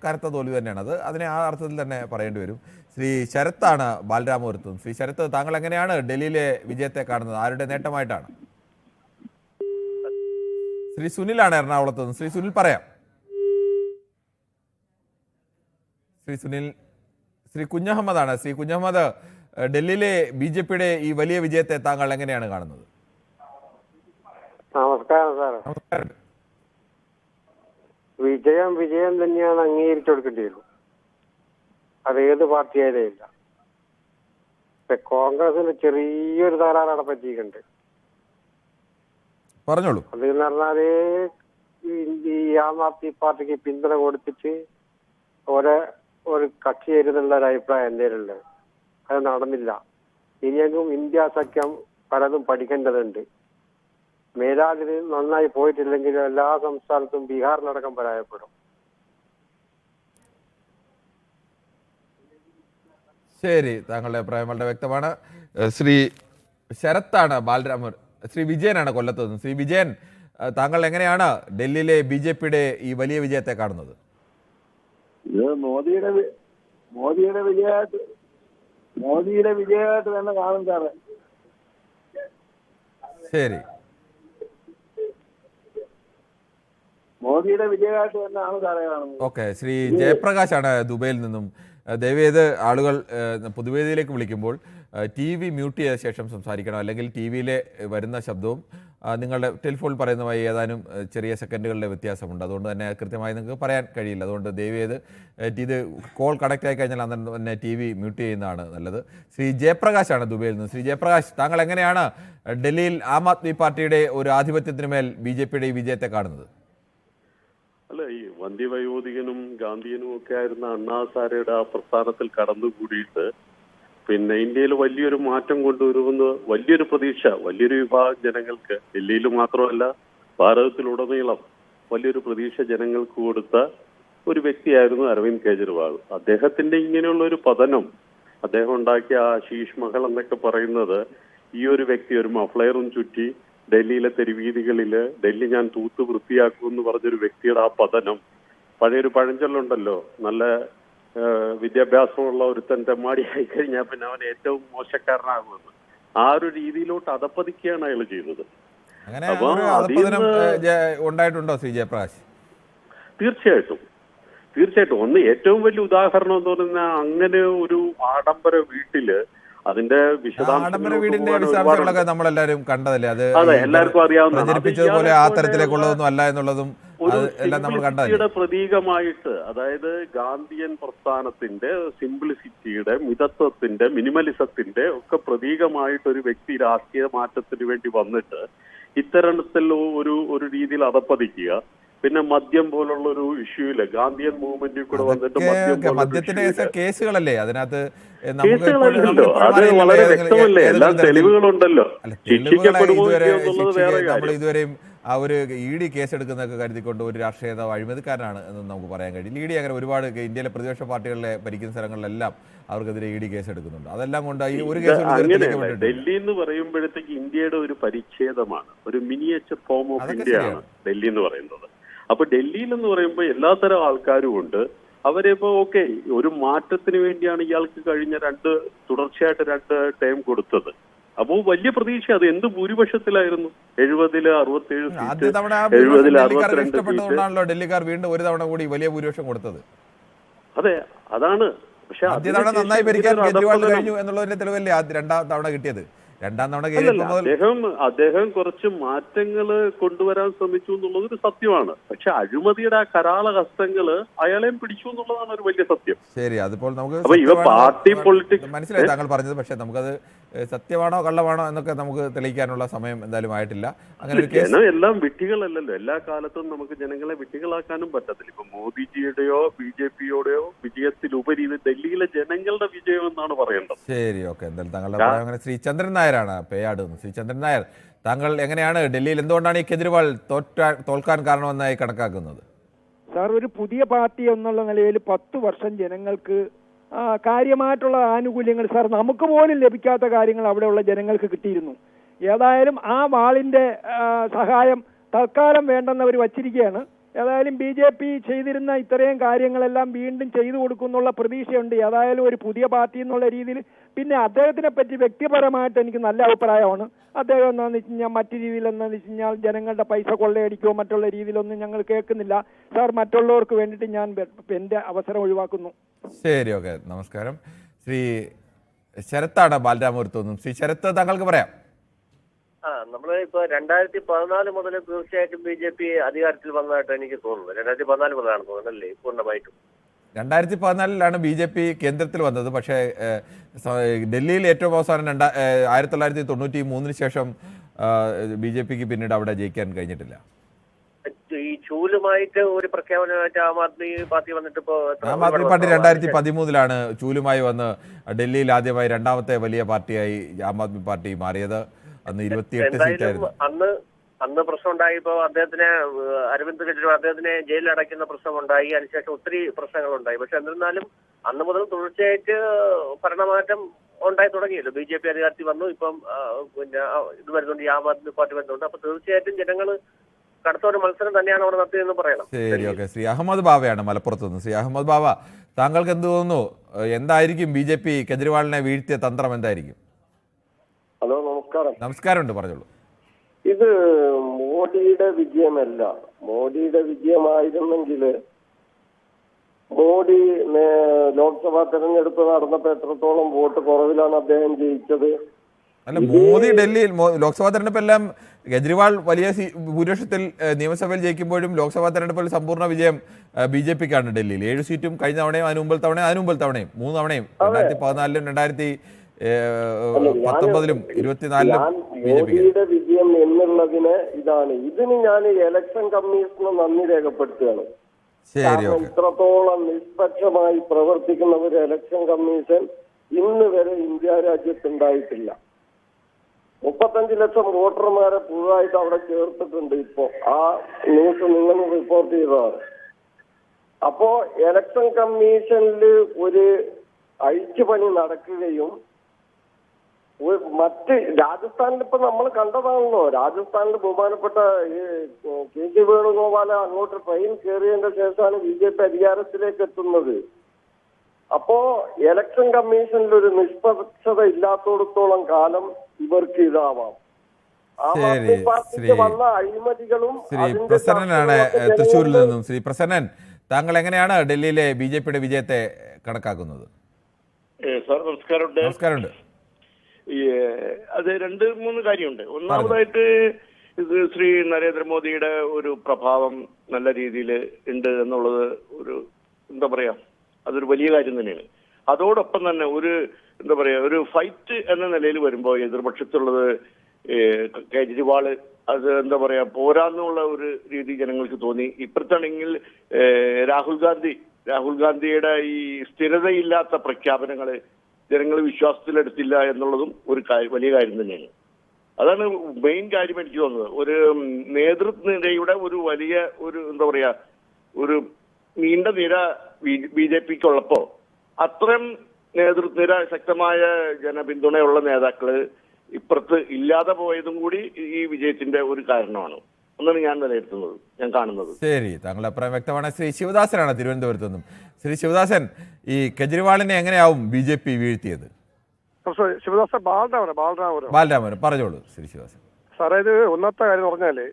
കനത്ത തോൽവി തന്നെയാണ്. അതിനെ ആ അർത്ഥത്തിൽ തന്നെ പറയേണ്ടി വരും. ശ്രീ ശരത്താണ് ബാലരാമപുരത്തും. ശ്രീ ശരത്ത്, താങ്കൾ എങ്ങനെയാണ് ഡൽഹിയിലെ വിജയത്തെ കാണുന്നത്? ആരുടെ നേട്ടമായിട്ടാണ്? ശ്രീ സുനിലാണ് എറണാകുളത്ത് നിന്ന്. ശ്രീ സുനിൽ പറയാം. ശ്രീ കുഞ്ഞഹമ്മദാണ്. ശ്രീ കുഞ്ഞഹമ്മദ്, ഡൽഹിയിലെ BJPയുടെ ഈ വലിയ വിജയത്തെ താങ്കൾ എങ്ങനെയാണ് കാണുന്നത്? നമസ്കാരം സാർ. നമസ്കാരം. വിജയം തന്നെയാണ് അംഗീകരിച്ചു കൊടുക്കേണ്ടി വരും. അത് ഏത് പാർട്ടിയായാലും ഇല്ല. കോൺഗ്രസിന് ചെറിയൊരു തകരാറ് അവിടെ പറ്റിയിട്ടുണ്ട്. പറഞ്ഞോളൂ. അതെന്ന് പറഞ്ഞാല് ഈ ആം ആദ്മി പാർട്ടിക്ക് പിന്തുണ കൊടുത്തിട്ട് ഒരു കക്ഷി ചേരുന്നുള്ള ഒരു അഭിപ്രായം എൻ്റെ ഉള്ളത്. അത് നടന്നില്ല. ഇനിയെങ്കിലും ഇന്ത്യ സഖ്യം പലതും പഠിക്കേണ്ടതുണ്ട്. മേലാതിന് നന്നായി പോയിട്ടില്ലെങ്കിൽ എല്ലാ സംസ്ഥാനത്തും ബീഹാറിലടക്കം പരാജയപ്പെടും. ശരി, താങ്കളുടെ അഭിപ്രായം വളരെ വ്യക്തമാണ്. ശ്രീ ശരത്താണ് ബാലരാമർ. ശ്രീ വിജയനാണ് കൊല്ലത്ത് നിന്ന്. ശ്രീ വിജയൻ, താങ്കൾ എങ്ങനെയാണ് ഡൽഹിയിലെ BJPയുടെ ഈ വലിയ വിജയത്തെ കാണുന്നത്? ഇത് മോദിയുടെ വിജയമായിട്ട് മോദിയുടെ വിജയമായിട്ട് തന്നെ കാണും സാറ്. ശരി, മോദിയുടെ വിജയമായിട്ട് തന്നെയാണ് സാറേ കാണുന്നത്. ഓക്കെ. ശ്രീ ജയപ്രകാശാണ് ദുബൈയിൽ നിന്നും. ദയവേത് ആളുകൾ പൊതുവേദിയിലേക്ക് വിളിക്കുമ്പോൾ ടി വി മ്യൂട്ട് ചെയ്ത ശേഷം സംസാരിക്കണം, അല്ലെങ്കിൽ ടി വിയിലെ വരുന്ന ശബ്ദവും നിങ്ങളുടെ ടെലിഫോണിൽ പറയുന്നതുമായി ഏതാനും ചെറിയ സെക്കൻഡുകളുടെ വ്യത്യാസമുണ്ട്. അതുകൊണ്ട് തന്നെ കൃത്യമായി നിങ്ങൾക്ക് പറയാൻ കഴിയില്ല. അതുകൊണ്ട് ദയവേത് ഇത് കോൾ കണക്റ്റ് ആയി കഴിഞ്ഞാൽ അന്നേരം തന്നെ ടി വി മ്യൂട്ട് ചെയ്യുന്നതാണ് നല്ലത്. ശ്രീ ജയപ്രകാശാണ് ദുബൈയിൽ നിന്ന്. ശ്രീ ജയപ്രകാശ്, താങ്കൾ എങ്ങനെയാണ് ഡൽഹിയിൽ ആം ആദ്മി പാർട്ടിയുടെ ഒരു ആധിപത്യത്തിന് മേൽ BJPയുടെ ഈ വിജയത്തെ കാണുന്നത്? അല്ല, ഈ വന്ധ്യവയോധികനും ഗാന്ധിയനും ഒക്കെ ആയിരുന്ന അണ്ണാ ഹസാരെയുടെ ആ പ്രസ്ഥാനത്തിൽ കടന്നുകൂടിയിട്ട് പിന്നെ ഇന്ത്യയിൽ വലിയൊരു മാറ്റം കൊണ്ടുവരുമെന്ന് വലിയൊരു പ്രതീക്ഷ വലിയൊരു വിഭാഗം ജനങ്ങൾക്ക്, ഡൽഹിയിൽ മാത്രമല്ല ഭാരതത്തിലുടനീളം വലിയൊരു പ്രതീക്ഷ ജനങ്ങൾക്ക് കൊടുത്ത ഒരു വ്യക്തിയായിരുന്നു അരവിന്ദ് കെജ്രിവാൾ. അദ്ദേഹത്തിന്റെ ഇങ്ങനെയുള്ള ഒരു പതനം, അദ്ദേഹം ഉണ്ടാക്കിയ ആ ശീഷ് മഹൽ എന്നൊക്കെ പറയുന്നത്, ഈ ഒരു വ്യക്തി ഒരു മഫ്ലയറും ചുറ്റി ഡൽഹിയിലെ തെരുവീതികളില് ഡൽഹി ഞാൻ തൂത്ത് വൃത്തിയാക്കും എന്ന് പറഞ്ഞൊരു വ്യക്തിയുടെ ആ പതനം, പഴയൊരു പഴഞ്ചൊല്ലുണ്ടല്ലോ, നല്ല വിദ്യാഭ്യാസമുള്ള ഒരുത്തൻ തെമ്മാടിയായി കഴിഞ്ഞാൽ പിന്നെ അവൻ ഏറ്റവും മോശക്കാരനാകുമെന്ന്, ആ ഒരു രീതിയിലോട്ട് അധപ്പതിക്കുകയാണ് അയാൾ ചെയ്തത്. അങ്ങനെ അപ്പൊ ഒരു അധപ്പതനം ഉണ്ടായിട്ടുണ്ടോ ശ്രീ ജയപ്രകാശ്? തീർച്ചയായിട്ടും. ഒന്ന് ഏറ്റവും വലിയ ഉദാഹരണം എന്ന് പറഞ്ഞാൽ, അങ്ങനെ ഒരു ആഡംബര വീട്ടില് അതിന്റെ ആഡംബര വീടിന്റെ വിശദാംശങ്ങളൊക്കെ നമ്മളെല്ലാരും കണ്ടതല്ലേ? അത് എല്ലാവർക്കും അറിയാവുന്ന പ്രചരിപ്പിച്ചതുപോലെ ആ തരത്തിലേക്കുള്ളതൊന്നും അല്ല എന്നുള്ളതും എല്ലാം നമ്മൾ കണ്ടതല്ലേ? പ്രതീകമായിട്ട്, അതായത് ഗാന്ധിയൻ പ്രസ്ഥാനത്തിന്റെ സിംപ്ലിസിറ്റിയുടെ, മിതത്വത്തിന്റെ, മിനിമലിസത്തിന്റെ ഒക്കെ പ്രതീകമായിട്ട് ഒരു വ്യക്തി രാഷ്ട്രീയ മാറ്റത്തിന് വേണ്ടി വന്നിട്ട് ഇത്തരത്തിൽ ഒരു രീതിയിൽ അധപ്പതിക്കുക. പിന്നെ മദ്യം പോലുള്ള ഒരു ഇഷ്യൂയില് ഗാന്ധിയൻ മൂവ്മെന്റിൽ കൂടെ വന്നിട്ട് മദ്യത്തിന്റെ കേസുകളല്ലേ അതിനകത്ത്? കേസുകളല്ലല്ലോ, അത് വളരെ വ്യക്തമല്ലേ, എല്ലാ തെളിവുകളുണ്ടല്ലോ. ശിക്ഷിക്കപ്പെടുമോ എന്നുള്ളത് വേറെ നമ്മൾ കാര്യം. ഇതുവരെയും ആ ഒരു ED കേസ് എടുക്കുന്നതൊക്കെ കരുതിക്കൊണ്ട് ഒരു രാഷ്ട്രീയ നേതാവ് അഴിമതിക്കാരനാണ് എന്ന് നമുക്ക് പറയാൻ കഴിയും. ED അങ്ങനെ ഒരുപാട് ഇന്ത്യയിലെ പ്രതിപക്ഷ പാർട്ടികളിലെ ഭരിക്കുന്ന സ്ഥലങ്ങളിലെല്ലാം അവർക്കെതിരെ ED കേസ് എടുക്കുന്നുണ്ട്. അതെല്ലാം കൊണ്ട് ഈ ഒരു കേസ് ഡൽഹി എന്ന് പറയുമ്പോഴത്തേക്ക് ഇന്ത്യയുടെ ഒരു പരിച്ഛേദമാണ്, ഒരു മിനിയേച്ചർ ഫോം ഓഫ് ഇന്ത്യയാണ് ഡൽഹി എന്ന് പറയുന്നത്. അപ്പൊ ഡൽഹിയിൽ എന്ന് പറയുമ്പോൾ എല്ലാത്തരം ആൾക്കാരും ഉണ്ട്. അവരിപ്പോ ഓക്കെ, ഒരു മാറ്റത്തിന് വേണ്ടിയാണ് ഇയാൾക്ക് കഴിഞ്ഞ തുടർച്ചയായിട്ട് 2 ടേം കൊടുത്തത്. അപ്പോ വലിയ പ്രതീക്ഷ, അത് എന്ത് ഭൂരിപക്ഷത്തിലായിരുന്നു? 70-ൽ 67 സീറ്റ്, 70-ൽ 62 സീറ്റ്. ഡൽഹിക്കാർ വീണ്ടും ഒരു തവണ കൂടി വലിയ ഭൂരിപക്ഷം കൊടുത്തത്. അതെ, അതാണ്. പക്ഷെ നന്നായി ഭരിക്കാൻ കെജ്രിവാളിന് കഴിഞ്ഞു എന്നുള്ളതിന്റെ തെളിവല്ലേ രണ്ടാം തവണ കിട്ടിയത്? രണ്ടാം തവണ അദ്ദേഹം കുറച്ച് മാറ്റങ്ങൾ കൊണ്ടുവരാൻ ശ്രമിച്ചു എന്നുള്ളത് ഒരു സത്യമാണ്. പക്ഷെ അഴിമതിയുടെ ആ കരാള ഹസ്തങ്ങള് അയാളെയും പിടിച്ചു എന്നുള്ളതാണ് ഒരു വലിയ സത്യം. ശരി, അതിപ്പോൾ നമുക്ക് പാർട്ടി പൊളിറ്റിക്സ് മനസ്സിലായി താങ്കൾ പറഞ്ഞത്. പക്ഷെ നമുക്കത് സത്യമാണോ കള്ളമാണോ എന്നൊക്കെ നമുക്ക് തെളിയിക്കാനുള്ള സമയം എന്തായാലും ആയിട്ടില്ല. അങ്ങനെ ജനം എല്ലാം വിഡ്ഢികളല്ലല്ലോ. എല്ലാ കാലത്തും നമുക്ക് ജനങ്ങളെ വിഡ്ഢികളാക്കാനും പറ്റത്തില്ല. ഇപ്പൊ മോദിജിയുടെയോ BJPയുടെയോ വിജയത്തിലുപരി ഇത് ഡൽഹിയിലെ ജനങ്ങളുടെ വിജയം എന്നാണ് പറയേണ്ടത്. ശരി, ഓക്കെ. എന്തായാലും താങ്കളുടെ അങ്ങനെ ശ്രീ ചന്ദ്രൻ നായരാണ് പേയാട്. ശ്രീ ചന്ദ്രൻ നായർ, താങ്കൾ എങ്ങനെയാണ് ഡൽഹിയിൽ എന്തുകൊണ്ടാണ് ഈ കെജ്രിവാൾ തോൽക്കാൻ കാരണമെന്നായി കണക്കാക്കുന്നത്? സാർ, ഒരു പുതിയ പാർട്ടി എന്നുള്ള നിലയിൽ 10 വർഷം ജനങ്ങൾക്ക് കാര്യമായിട്ടുള്ള ആനുകൂല്യങ്ങൾ, സാർ, നമുക്ക് പോലും ലഭിക്കാത്ത കാര്യങ്ങൾ അവിടെയുള്ള ജനങ്ങൾക്ക് കിട്ടിയിരുന്നു. ഏതായാലും ആ വാളിന്റെ സഹായം തൽക്കാലം വേണ്ടെന്നവർ വച്ചിരിക്കുകയാണ്. ഏതായാലും BJP ചെയ്തിരുന്ന ഇത്രയും കാര്യങ്ങളെല്ലാം വീണ്ടും ചെയ്തു കൊടുക്കുന്നുള്ള പ്രതീക്ഷയുണ്ട്. ഏതായാലും ഒരു പുതിയ പാർട്ടി എന്നുള്ള രീതിയിൽ. പിന്നെ അദ്ദേഹത്തിനെ പറ്റി വ്യക്തിപരമായിട്ട് എനിക്ക് നല്ല അഭിപ്രായമാണ്. അദ്ദേഹം എന്താണെന്ന് വെച്ച് കഴിഞ്ഞാൽ മറ്റു രീതിയിൽ എന്താണെന്ന് വെച്ച് കഴിഞ്ഞാൽ ജനങ്ങളുടെ പൈസ കൊള്ളയടിക്കുകയോ മറ്റുള്ള രീതിയിലൊന്നും ഞങ്ങൾ കേൾക്കുന്നില്ല. സാർ, മറ്റുള്ളവർക്ക് വേണ്ടിയിട്ട് ഞാൻ എൻ്റെ അവസരം ഒഴിവാക്കുന്നു. ശരി, ഓക്കെ. നമസ്കാരം. ശ്രീ ശരത്താണ് ബാലരാമപുരത്ത് നിന്നും. ശ്രീ ശരത്ത്, താങ്കൾക്ക് പറയാം. നമ്മള് ഇപ്പൊ 2014 മുതൽ തീർച്ചയായിട്ടും BJP അധികാരത്തിൽ വന്നതായിട്ട് എനിക്ക് തോന്നുന്നു. 2014 മുതലാണ് തോന്നുന്നല്ലേ പൂർണ്ണമായിട്ടും? 2014 BJP കേന്ദ്രത്തിൽ വന്നത്. പക്ഷേ ഡൽഹിയിൽ ഏറ്റവും അവസാനം 1993 ശേഷം BJPക്ക് പിന്നീട് അവിടെ ജയിക്കാൻ കഴിഞ്ഞിട്ടില്ല. ഈ ചൂലുമായിട്ട് ഒരു പ്രഖ്യാപനമായിട്ട് ആം ആദ്മി പാർട്ടി വന്നിട്ട് ആം ആദ്മി പാർട്ടി 2013 ചൂലുമായി വന്ന് ഡൽഹിയിൽ ആദ്യമായി രണ്ടാമത്തെ വലിയ പാർട്ടിയായി ആം ആദ്മി പാർട്ടി മാറിയത്. അന്ന് 28 സീറ്റായിരുന്നു. അന്ന് പ്രശ്നം ഉണ്ടായിപ്പോ അദ്ദേഹത്തിനെ അരവിന്ദ് കെജ്രിവാൾ അദ്ദേഹത്തിനെ ജയിലിൽ അടയ്ക്കുന്ന പ്രശ്നമുണ്ടായി. അതിനുശേഷം ഒത്തിരി പ്രശ്നങ്ങളുണ്ടായി. പക്ഷെ എന്നിരുന്നാലും അന്ന് മുതൽ തുടർച്ചയായിട്ട് ഭരണമാറ്റം ഉണ്ടായി തുടങ്ങിയല്ലോ. BJP അധികാരത്തിൽ വന്നു. ഇപ്പം പിന്നെ ഇത് വരുന്നുണ്ട്, ആം ആദ്മി പാർട്ടി വരുന്നുണ്ട്. അപ്പൊ തീർച്ചയായിട്ടും ജനങ്ങൾ കടുത്ത ഒരു മത്സരം തന്നെയാണ് അവിടെ നടത്തിയതെന്ന് പറയണം. ശരി, ഓക്കെ. ശ്രീ അഹമ്മദ് ബാവയാണ് മലപ്പുറത്ത് നിന്ന്. ശ്രീ അഹമ്മദ് ബാവ, താങ്കൾക്ക് എന്ത് തോന്നുന്നു? എന്തായിരിക്കും BJP കെജ്രിവാളിനെ വീഴ്ത്തിയ തന്ത്രം എന്തായിരിക്കും? ഹലോ, നമസ്കാരം. നമസ്കാരമുണ്ട്, പറഞ്ഞോളൂ. ഇത് മോഡിയുടെ വിജയമല്ല. മോഡിയുടെ വിജയമായിരുന്നെങ്കിൽ മോഡി ലോക്സഭാ തെരഞ്ഞെടുപ്പ് നടന്നപ്പോൾ എത്രത്തോളം വോട്ട് കുറവിലാണ് അദ്ദേഹം ജയിച്ചത്? അല്ല, മോദി ഡൽഹിയിൽ ലോക്സഭാ തെരഞ്ഞെടുപ്പ് എല്ലാം കെജ്രിവാൾ വലിയ ഭൂരിപക്ഷത്തിൽ നിയമസഭയിൽ ജയിക്കുമ്പോഴും ലോക്സഭാ തെരഞ്ഞെടുപ്പിൽ സമ്പൂർണ്ണ വിജയം BJPക്കാണ് ഡൽഹിയിൽ. 7 സീറ്റും കഴിഞ്ഞ തവണയും അതിനുമുമ്പൽ തവണയും 3 തവണയും 2014-ലും 2019-ലും 24-ലും മോദിയുടെ വിജയം എന്നുള്ളതിന് ഇതാണ്. ഇതിന് ഞാൻ ഇലക്ഷൻ കമ്മീഷന് നന്ദി രേഖപ്പെടുത്തുകയാണ്. കാരണം ഇത്രത്തോളം നിഷ്പക്ഷമായി പ്രവർത്തിക്കുന്ന ഒരു ഇലക്ഷൻ കമ്മീഷൻ ഇന്ന് വരെ ഇന്ത്യ രാജ്യത്തുണ്ടായിട്ടില്ല. 35 ലക്ഷം വോട്ടർമാരെ പുതുതായിട്ട് അവിടെ ചേർത്തിട്ടുണ്ട്. ഇപ്പോ ആ ന്യൂസ് നിങ്ങൾ റിപ്പോർട്ട് ചെയ്തതാണ്. അപ്പോ ഇലക്ഷൻ കമ്മീഷനിൽ ഒരു അഴിച്ചുപണി നടക്കുകയും മറ്റ് രാജസ്ഥാനിൽ ഇപ്പൊ നമ്മൾ കണ്ടതാണല്ലോ. രാജസ്ഥാനിൽ ബഹുമാനപ്പെട്ട KC വേണുഗോപാല അങ്ങോട്ട് ട്രെയിൻ കയറിയതിന്റെ ശേഷമാണ് BJP അധികാരത്തിലേക്ക് എത്തുന്നത്. അപ്പോ ഇലക്ഷൻ കമ്മീഷനിൽ ഒരു നിഷ്പക്ഷത ഇല്ലാത്തോടത്തോളം കാലം ഇവർക്ക് ഇതാവാം. വന്ന അഴിമതികളും പ്രസന്നനാണ് തൃശ്ശൂരിൽ നിന്നും. ശ്രീ പ്രസന്നൻ, താങ്കൾ എങ്ങനെയാണ് ഡൽഹിയിലെ BJPയുടെ വിജയത്തെ കണക്കാക്കുന്നത്? സാർ നമസ്കാരമുണ്ട്. നമസ്കാരമുണ്ട്. അത് 2-3 കാര്യമുണ്ട്. ഒന്നാമതായിട്ട് ഇത് ശ്രീ നരേന്ദ്രമോദിയുടെ ഒരു പ്രഭാവം നല്ല രീതിയിൽ ഉണ്ട് എന്നുള്ളത് ഒരു എന്താ പറയാ, അതൊരു വലിയ കാര്യം തന്നെയാണ്. അതോടൊപ്പം തന്നെ ഒരു എന്താ പറയാ, ഒരു ഫൈറ്റ് എന്ന നിലയിൽ വരുമ്പോൾ എതിർപക്ഷത്തുള്ളത് കേജ്രിവാള് അത് എന്താ പറയാ പോരാന്നുള്ള ഒരു രീതി ജനങ്ങൾക്ക് തോന്നി. ഇപ്പുറത്താണെങ്കിൽ രാഹുൽ ഗാന്ധിയുടെ ഈ സ്ഥിരതയില്ലാത്ത പ്രഖ്യാപനങ്ങള് ജനങ്ങൾ വിശ്വാസത്തിലെടുത്തില്ല എന്നുള്ളതും ഒരു വലിയ കാര്യം തന്നെയാണ്. അതാണ് മെയിൻ കാര്യം എനിക്ക് തോന്നുന്നത്. ഒരു നേതൃനിരയുടെ ഒരു വലിയ ഒരു എന്താ പറയാ ഒരു നീണ്ട നിര BJPക്കുള്ളപ്പോ അത്രയും നേതൃനിര ശക്തമായ ജനപിന്തുണയുള്ള നേതാക്കള് ഇപ്പുറത്ത് ഇല്ലാതെ പോയതും കൂടി ഈ വിജയത്തിന്റെ ഒരു കാരണമാണ് എന്നാണ് ഞാൻ വിലയിരുത്തുന്നത്, ഞാൻ കാണുന്നത്. ശരി, താങ്കളുടെ അഭിപ്രായം വ്യക്തമാണ്. ശ്രീ ശിവദാസനാണ് തിരുവനന്തപുരത്ത് നിന്നും. ശ്രീ ശിവദാസൻ, ഈ കെജ്രിവാളിനെ എങ്ങനെയാവും BJP വീഴ്ത്തിയത്? ശിവദാസൻ ബാലരാമപുരം പറഞ്ഞോളൂ ശ്രീ ശിവദാസൻ. സാറേ, ഇത് ഒന്നാമത്തെ കാര്യം പറഞ്ഞാല്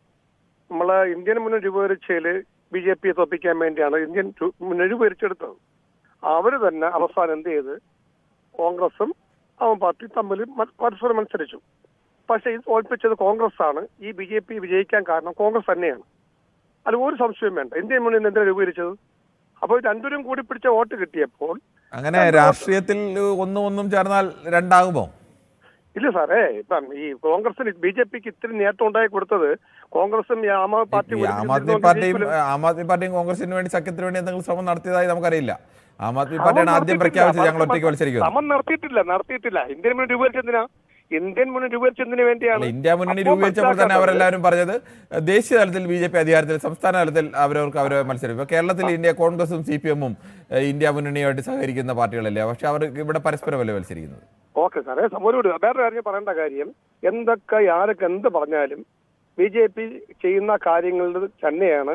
നമ്മളെ ഇന്ത്യൻ മുന്നണി രൂപീകരിച്ചതില് BJP തോപ്പിക്കാൻ വേണ്ടിയാണ് ഇന്ത്യൻ മുന്നണി രൂപീകരിച്ചെടുത്തത്. അവര് തന്നെ അവസാനം എന്ത് ചെയ്ത് കോൺഗ്രസും ആം പാർട്ടി തമ്മിൽ പരസ്പരം മത്സരിച്ചു. പക്ഷെ ഇത് തോൽപ്പിച്ചത് കോൺഗ്രസ് ആണ്. ഈ BJP വിജയിക്കാൻ കാരണം കോൺഗ്രസ് തന്നെയാണ്. അത് ഒരു സംശയം വേണ്ട. ഇന്ത്യൻ മുന്നണി എന്തിനാണ് രൂപീകരിച്ചത്? അപ്പോൾ രണ്ടുപേരും കൂടി പിടിച്ച വോട്ട് കിട്ടിയപ്പോൾ അങ്ങനെ രാഷ്ട്രീയത്തിൽ ഒന്നും ചേർന്നാൽ രണ്ടാകുമോ? ഇല്ല സാറേ, ഇപ്പം ഈ കോൺഗ്രസിന് BJPക്ക് ഇത്തിരി നേട്ടം ഉണ്ടായി കൊടുത്തത് കോൺഗ്രസും ആം ആദ്മി പാർട്ടിയും കോൺഗ്രസിന് വേണ്ടി സഖ്യത്തിന് വേണ്ടി എന്തെങ്കിലും ശ്രമം നടത്തിയതായി നമുക്കറിയില്ല. ആം ആദ്മി പാർട്ടിയാണ് ആദ്യം പ്രഖ്യാപിച്ചത് ഞങ്ങൾ ഒറ്റയ്ക്ക് മത്സരിക്കും. ശ്രമം നടത്തിയിട്ടില്ല. ഇന്ത്യൻ മുന്നണി രൂപീകരിച്ചതിനാ? ഇന്ത്യൻ മുന്നണി രൂപീകരിച്ചതിന് വേണ്ടിയാണ്. ഇന്ത്യ മുന്നണി രൂപീകരിച്ചപ്പോൾ തന്നെ അവരെല്ലാവരും പറഞ്ഞത് ദേശീയ തലത്തിൽ BJP അധികാരത്തിൽ, സംസ്ഥാന തലത്തിൽ അവരെ മത്സരിക്കും. കേരളത്തിൽ കോൺഗ്രസും CPM-ഉം ഇന്ത്യ മുന്നണിയുമായിട്ട് സഹകരിക്കുന്ന പാർട്ടികളല്ലേ, പക്ഷെ അവർ ഇവിടെ പരസ്പരമല്ലേ മത്സരിക്കുന്നത്. ഓക്കെ സാറേ, വേറെ കാര്യം പറയേണ്ട കാര്യം, എന്തൊക്കെ ആരൊക്കെ എന്ത് പറഞ്ഞാലും BJP ചെയ്യുന്ന കാര്യങ്ങളിൽ തന്നെയാണ്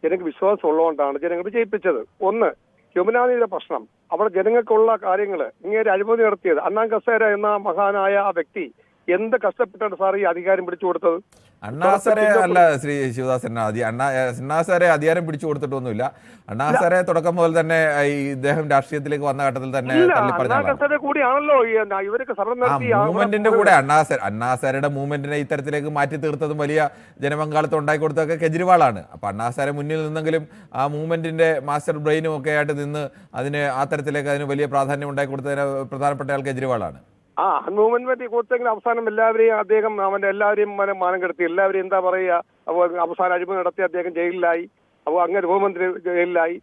ജനങ്ങൾക്ക് വിശ്വാസം ഉള്ളതുകൊണ്ടാണ് ജനങ്ങൾ വിജയിപ്പിച്ചത്. ഒന്ന്, യമുനാനദിയുടെ പ്രശ്നം, അവിടെ ജനങ്ങൾക്കുള്ള കാര്യങ്ങൾ ഇങ്ങനെ അഴിമതി നടത്തിയത് അണ്ണാ കസേര എന്ന മഹാനായ ആ വ്യക്തി എന്ത് കഷ്ടപ്പെട്ടാണ് സാർ ഈ അധികാരം പിടിച്ചു കൊടുത്തത്? അണ്ണാസരെ അല്ല ശ്രീ ശിവദാസൻ, അണ്ണാസരെ അധികാരം പിടിച്ചു കൊടുത്തിട്ടൊന്നുമില്ല. അണ്ണാസരെ തുടക്കം മുതൽ തന്നെ ഇദ്ദേഹം രാഷ്ട്രീയത്തിലേക്ക് വന്ന ഘട്ടത്തിൽ തന്നെ മൂവ്മെന്റിന്റെ കൂടെ അണ്ണാസരയുടെ മൂവ്മെന്റിനെ ഇത്തരത്തിലേക്ക് മാറ്റി തീർത്തതും വലിയ ജനപങ്കാളിത്തം ഉണ്ടാക്കി കൊടുത്തതൊക്കെ കെജ്രിവാളാണ്. അപ്പൊ അണ്ണാസരെ മുന്നിൽ നിന്നെങ്കിലും ആ മൂവ്മെന്റിന്റെ മാസ്റ്റർ ബ്രെയിനും ഒക്കെ ആയിട്ട് നിന്ന് അതിന് ആ തരത്തിലേക്ക് അതിന് വലിയ പ്രാധാന്യം ഉണ്ടാക്കി കൊടുത്തതിന് പ്രധാനപ്പെട്ട ആൾ കെജ്രിവാളാണ്. മൂവ്മെന്റ് കൊടുത്തെങ്കിൽ അവസാനം എല്ലാവരെയും അദ്ദേഹം എല്ലാവരെയും മാനം കെടുത്തി, എല്ലാവരെയും എന്താ പറയുക, അവസാനം അഴിമതി നടത്തി അദ്ദേഹം ജയിലിലായി. അപ്പോൾ അങ്ങനെ ഗവൺമെന്റ് ജയിലിലായി.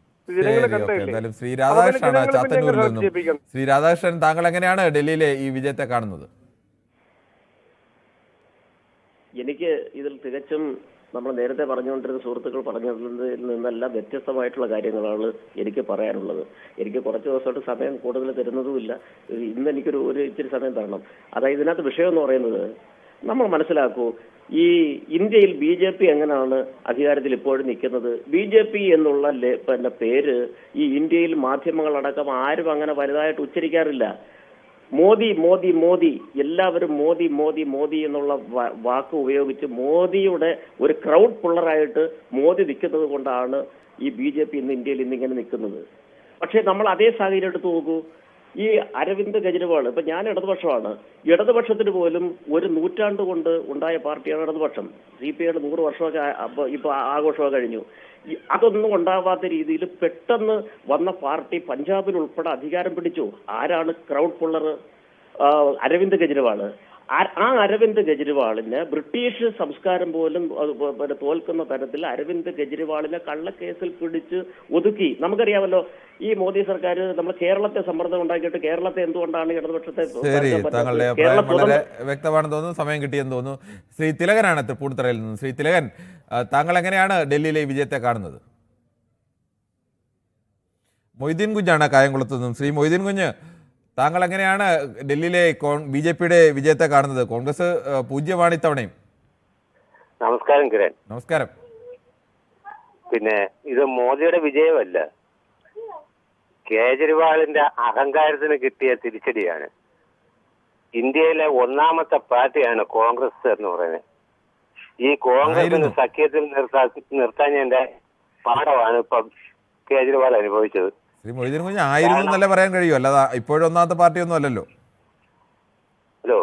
ശ്രീ രാധാകൃഷ്ണനാണ് ചാത്തന്നൂരിൽ നിന്നും. ശ്രീ രാധാകൃഷ്ണൻ, താങ്കൾ എങ്ങനെയാണ് ഡൽഹിയിലെ ഈ വിജയത്തെ കാണുന്നത്? എനിക്ക് ഇതിൽ തികച്ചും നമ്മൾ നേരത്തെ പറഞ്ഞുകൊണ്ടിരുന്ന സുഹൃത്തുക്കൾ പറഞ്ഞതിൽ നിന്നെല്ലാം വ്യത്യസ്തമായിട്ടുള്ള കാര്യങ്ങളാണ് എനിക്ക് പറയാനുള്ളത്. എനിക്ക് കുറച്ച് ദിവസമായിട്ട് സമയം കൂടുതൽ തരുന്നതുമില്ല. ഇന്ന് എനിക്കൊരു ഇച്ചിരി സമയം തരണം. അതായത് ഇതിനകത്ത് വിഷയം എന്ന് പറയുന്നത്, നമ്മൾ മനസ്സിലാക്കൂ, ഈ ഇന്ത്യയിൽ BJP എങ്ങനെയാണ് അധികാരത്തിൽ ഇപ്പോഴും നിൽക്കുന്നത്? BJP എന്നുള്ള പിന്നെ പേര് ഈ ഇന്ത്യയിൽ മാധ്യമങ്ങളടക്കം ആരും അങ്ങനെ വലുതായിട്ട് ഉച്ചരിക്കാറില്ല. മോദി മോദി മോദി, എല്ലാവരും മോദി മോദി മോദി എന്നുള്ള വാക്ക് ഉപയോഗിച്ച് മോദിയുടെ ഒരു ക്രൗഡ് പുള്ളറായിട്ട് മോദി നിൽക്കുന്നത് കൊണ്ടാണ് ഈ BJP ഇന്ന് ഇന്ത്യയിൽ ഇന്നിങ്ങനെ നിൽക്കുന്നത്. പക്ഷേ നമ്മൾ അതേ സാഹചര്യം എടുത്ത് നോക്കൂ. ഈ അരവിന്ദ് കെജ്രിവാൾ, ഇപ്പൊ ഞാൻ ഇടതുപക്ഷമാണ്, ഇടതുപക്ഷത്തിന് പോലും ഒരു നൂറ്റാണ്ട് കൊണ്ട് ഉണ്ടായ പാർട്ടിയാണ് ഇടതുപക്ഷം. CPIയുടെ 100 വർഷമൊക്കെ ഇപ്പൊ ആഘോഷമൊക്കെ കഴിഞ്ഞു. അതൊന്നും ഉണ്ടാവാത്ത രീതിയിൽ പെട്ടെന്ന് വന്ന പാർട്ടി പഞ്ചാബിൽ ഉൾപ്പെടെ അധികാരം പിടിച്ചു. ആരാണ് ക്രൗഡ് പുള്ളർ? അരവിന്ദ് കെജ്രിവാള്. ആ അരവിന്ദ് കെജ്രിവാളിന് ബ്രിട്ടീഷ് സംസ്കാരം പോലും തോൽക്കുന്ന തരത്തിൽ അരവിന്ദ് കെജ്രിവാളിനെ കള്ളക്കേസിൽ പിടിച്ച് ഒതുക്കി. നമുക്കറിയാമല്ലോ, ഈ മോദി സർക്കാർ നമ്മുടെ കേരളത്തെ സമ്മർദ്ദം ഉണ്ടാക്കിയിട്ട് കേരളത്തെ എന്തുകൊണ്ടാണ് ഇടതുപക്ഷത്തെ താങ്കളുടെ അഭിപ്രായം വളരെ വ്യക്തമാണെന്ന് തോന്നുന്നു. സമയം കിട്ടിയെന്ന് തോന്നുന്നു. ശ്രീ തിലകനാണ് തൃപ്പൂണിത്തുറയിൽ നിന്ന്. ശ്രീ തിലകൻ, താങ്കൾ എങ്ങനെയാണ് ഡൽഹിയിലെ വിജയത്തെ കാണുന്നത്? മൊയ്തീൻ കുഞ്ഞാണ് കായംകുളത്ത് നിന്നും. ശ്രീ മൊയ്തീൻ കുഞ്ഞ്, താങ്കൾ എങ്ങനെയാണ് ഡൽഹിയിലെ BJPയുടെ വിജയത്തെ കാണുന്നത്? കോൺഗ്രസ് പൂജ്യമാണ് ഇത്തവണയും. നമസ്കാരം കിരൺ. നമസ്കാരം. പിന്നെ ഇത് മോദിയുടെ വിജയമല്ല, കേജ്രിവാളിന്റെ അഹങ്കാരത്തിന് കിട്ടിയ തിരിച്ചടിയാണ്. ഇന്ത്യയിലെ ഒന്നാമത്തെ പാർട്ടിയാണ് കോൺഗ്രസ് എന്ന് പറയുന്നത്. ഈ കോൺഗ്രസിന് സഖ്യത്തിൽ നിർത്താഞ്ഞതിന്റെ പാഠമാണ് ഇപ്പൊ കേജ്രിവാൾ അനുഭവിച്ചത്. ശ്രീ മൊയ്തീൻ കുഞ്ഞ്, ആയിരുന്നു എന്നല്ലേ പറയാൻ കഴിയൂ, അല്ലാതെ ഇപ്പോഴും ഒന്നാമത്തെ പാർട്ടി ഒന്നും അല്ലല്ലോ. ഹലോ,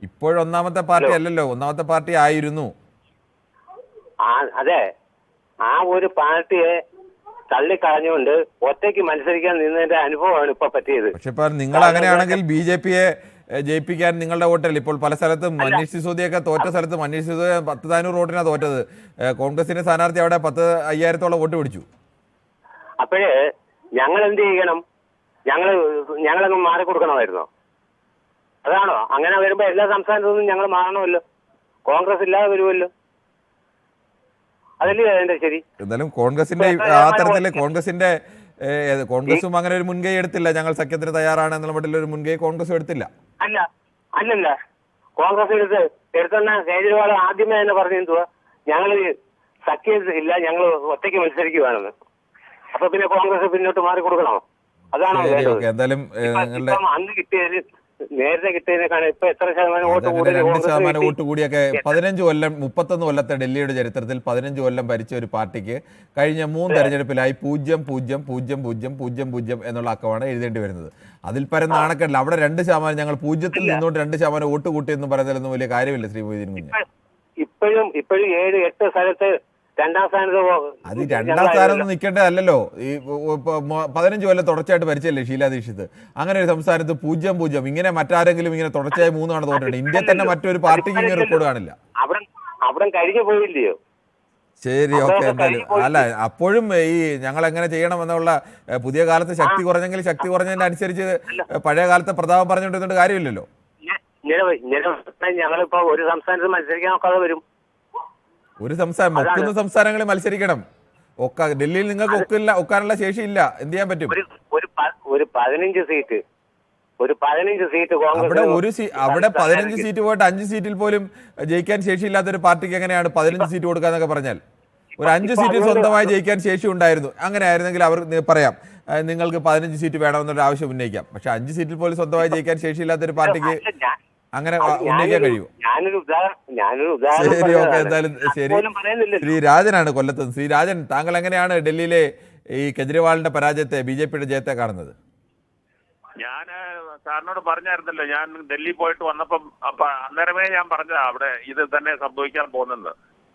ഇപ്പോഴും ഒന്നാമത്തെ പാർട്ടി അല്ലല്ലോ, ഒന്നാമത്തെ പാർട്ടി ആയിരുന്നു. അതെ, ആ ഒരു പാർട്ടിയെ തള്ളിക്കളഞ്ഞുകൊണ്ട് ഒറ്റയ്ക്ക് മത്സരിക്കാൻ നിന്നതിന്റെ അനുഭവമാണ് ഇപ്പൊ പറ്റിയത്. പക്ഷെ ഇപ്പൊ നിങ്ങൾ അങ്ങനെയാണെങ്കിൽ BJPയെ ജയിപ്പിക്കാൻ നിങ്ങളുടെ വോട്ടല്ല. ഇപ്പോൾ പല സ്ഥലത്തും മനീഷ് സിസോദിയൊക്കെ തോറ്റ സ്ഥലത്ത് മനീഷ് സിസോദിയ 10,400 വോട്ടിനാണ് തോറ്റത്. കോൺഗ്രസിന്റെ സ്ഥാനാർത്ഥി അവിടെ 10,500 വോട്ട് പിടിച്ചു. അപ്പോഴേ ഞങ്ങൾ എന്ത് ചെയ്യണം? ഞങ്ങളങ്ങ് മാറിക്കൊടുക്കണമായിരുന്നോ? അതാണോ? അങ്ങനെ വരുമ്പോ എല്ലാ സംസ്ഥാനത്തു നിന്നും ഞങ്ങൾ മാറണമല്ലോ, കോൺഗ്രസ് ഇല്ലാതെ വരുമല്ലോ. അതല്ലേ അതിന്റെ ശരി. എന്തായാലും കോൺഗ്രസിന്റെ ആ തരത്തില് കോൺഗ്രസും അങ്ങനെ ഒരു മുൻകൈ എടുത്തില്ല. ഞങ്ങൾ സഖ്യത്തിന് തയ്യാറാണ് എന്നുള്ള മട്ടിൽ ഒരു മുൻകൈ കോൺഗ്രസും എടുത്തില്ല. അല്ലല്ല കോൺഗ്രസ് എടുത്തെന്ന കേജ്രിവാൾ ആദ്യമേ തന്നെ പറഞ്ഞു എന്തുവാ, ഞങ്ങൾ സഖ്യം ഇല്ല, ഞങ്ങൾ ഒറ്റയ്ക്ക് മത്സരിക്കുകയാണെന്ന്. അപ്പൊ പിന്നെ കോൺഗ്രസ് പിന്നോട്ട് മാറി കൊടുക്കണോ? അതാണോ എന്തായാലും അന്ന് കിട്ടിയത്? നേരത്തെ കിട്ടിയതിനേക്കാണ് ഇപ്പൊ എത്ര ശതമാനം വോട്ട് കൂടി? 2% വോട്ട് കൂടിയൊക്കെ 15 കൊല്ലം 31 കൊല്ലത്തെ ഡൽഹിയുടെ ചരിത്രത്തിൽ 15 കൊല്ലം ഭരിച്ച ഒരു പാർട്ടിക്ക് കഴിഞ്ഞ 3 തെരഞ്ഞെടുപ്പിലായി 0-0-0-0-0 എന്നുള്ള അക്കമാണ് എഴുതേണ്ടി വരുന്നത്. അതിൽ പരം നാണക്കേടില്ല. അവിടെ 2% ഞങ്ങൾ 0-ൽ നിന്നുകൊണ്ട് 2% വോട്ട് കൂട്ടിയെന്ന് പറയുന്നതിലൊന്നും വലിയ കാര്യമില്ല. ശ്രീ മൊയ്തീൻ കുഞ്ഞ്, ഇപ്പോഴും 7-8 സ്ഥലത്ത് രണ്ടാം സ്ഥാനത്ത്. അത് രണ്ടാം സ്ഥാനത്ത് നിൽക്കേണ്ടതല്ലോ. ഈ 15 കൊല്ലം തുടർച്ചയായിട്ട് ഭരിച്ചല്ലേ ഷീലാ ദീക്ഷിത്. അങ്ങനെ ഒരു സംസ്ഥാനത്ത് 0-0 ഇങ്ങനെ മറ്റാരെങ്കിലും ഇങ്ങനെ തുടർച്ചയായി 3 തവണ തോറ്റിട്ടുണ്ട്. ഇന്ത്യയിൽ തന്നെ മറ്റൊരു പാർട്ടിക്ക് ഇങ്ങനെ റെക്കോർഡ് കാണില്ല. അവിടെ കഴിഞ്ഞു പോയില്ലയോ? ശരി, ഓക്കെ. എന്തായാലും അല്ല, അപ്പോഴും ഈ ഞങ്ങൾ എങ്ങനെ ചെയ്യണം എന്നുള്ള പുതിയ കാലത്ത് ശക്തി കുറഞ്ഞെങ്കിൽ ശക്തി കുറഞ്ഞതിന്റെ അനുസരിച്ച് പഴയ കാലത്തെ പ്രതാപം പറഞ്ഞുകൊണ്ടിരുന്നിട്ട് കാര്യമില്ലല്ലോ. ഞങ്ങളിപ്പോ ഒരു സംസ്ഥാനത്ത് മത്സരിക്കാൻ നോക്കാതെ വരും. ഒരു സംസ്ഥാനം ഒക്കുന്ന സംസ്ഥാനങ്ങളിൽ മത്സരിക്കണം. ഡൽഹിയിൽ നിങ്ങൾക്ക് ഒക്കാനുള്ള ശേഷിയില്ല. എന്ത് ചെയ്യാൻ പറ്റും? ഒരു 15 സീറ്റ് അവിടെ 15 സീറ്റ് പോയിട്ട് 5 സീറ്റിൽ പോലും ജയിക്കാൻ ശേഷിയില്ലാത്ത ഒരു പാർട്ടിക്ക് എങ്ങനെയാണ് 15 സീറ്റ് കൊടുക്കാന്നൊക്കെ പറഞ്ഞാൽ? ഒരു 5 സീറ്റിൽ സ്വന്തമായി ജയിക്കാൻ ശേഷി ഉണ്ടായിരുന്നു. അങ്ങനെ ആയിരുന്നെങ്കിൽ അവർ പറയാം നിങ്ങൾക്ക് 15 സീറ്റ് വേണമെന്നൊരു ആവശ്യം ഉന്നയിക്കാം. പക്ഷെ 5 സീറ്റിൽ പോലും സ്വന്തമായി ജയിക്കാൻ ശേഷിയില്ലാത്ത ഒരു പാർട്ടിക്ക് അങ്ങനെ ഉന്നയിക്കാൻ കഴിയുമോ? ശരി, ഓക്കെ. എന്തായാലും ശരി. ശ്രീ രാജനാണ് കൊല്ലത്ത്. ശ്രീ രാജൻ, താങ്കൾ എങ്ങനെയാണ് ഡൽഹിയിലെ ഈ കെജ്രിവാളിന്റെ പരാജയത്തെ BJPയുടെ ജയത്തെ കാണുന്നത്? ഞാൻ സാറിനോട് പറഞ്ഞായിരുന്നല്ലോ, ഞാൻ ഡൽഹി പോയിട്ട് വന്നപ്പം അന്നേരമേ ഞാൻ പറഞ്ഞതാ അവിടെ ഇത് തന്നെ സംഭവിക്കാൻ പോകുന്നത്.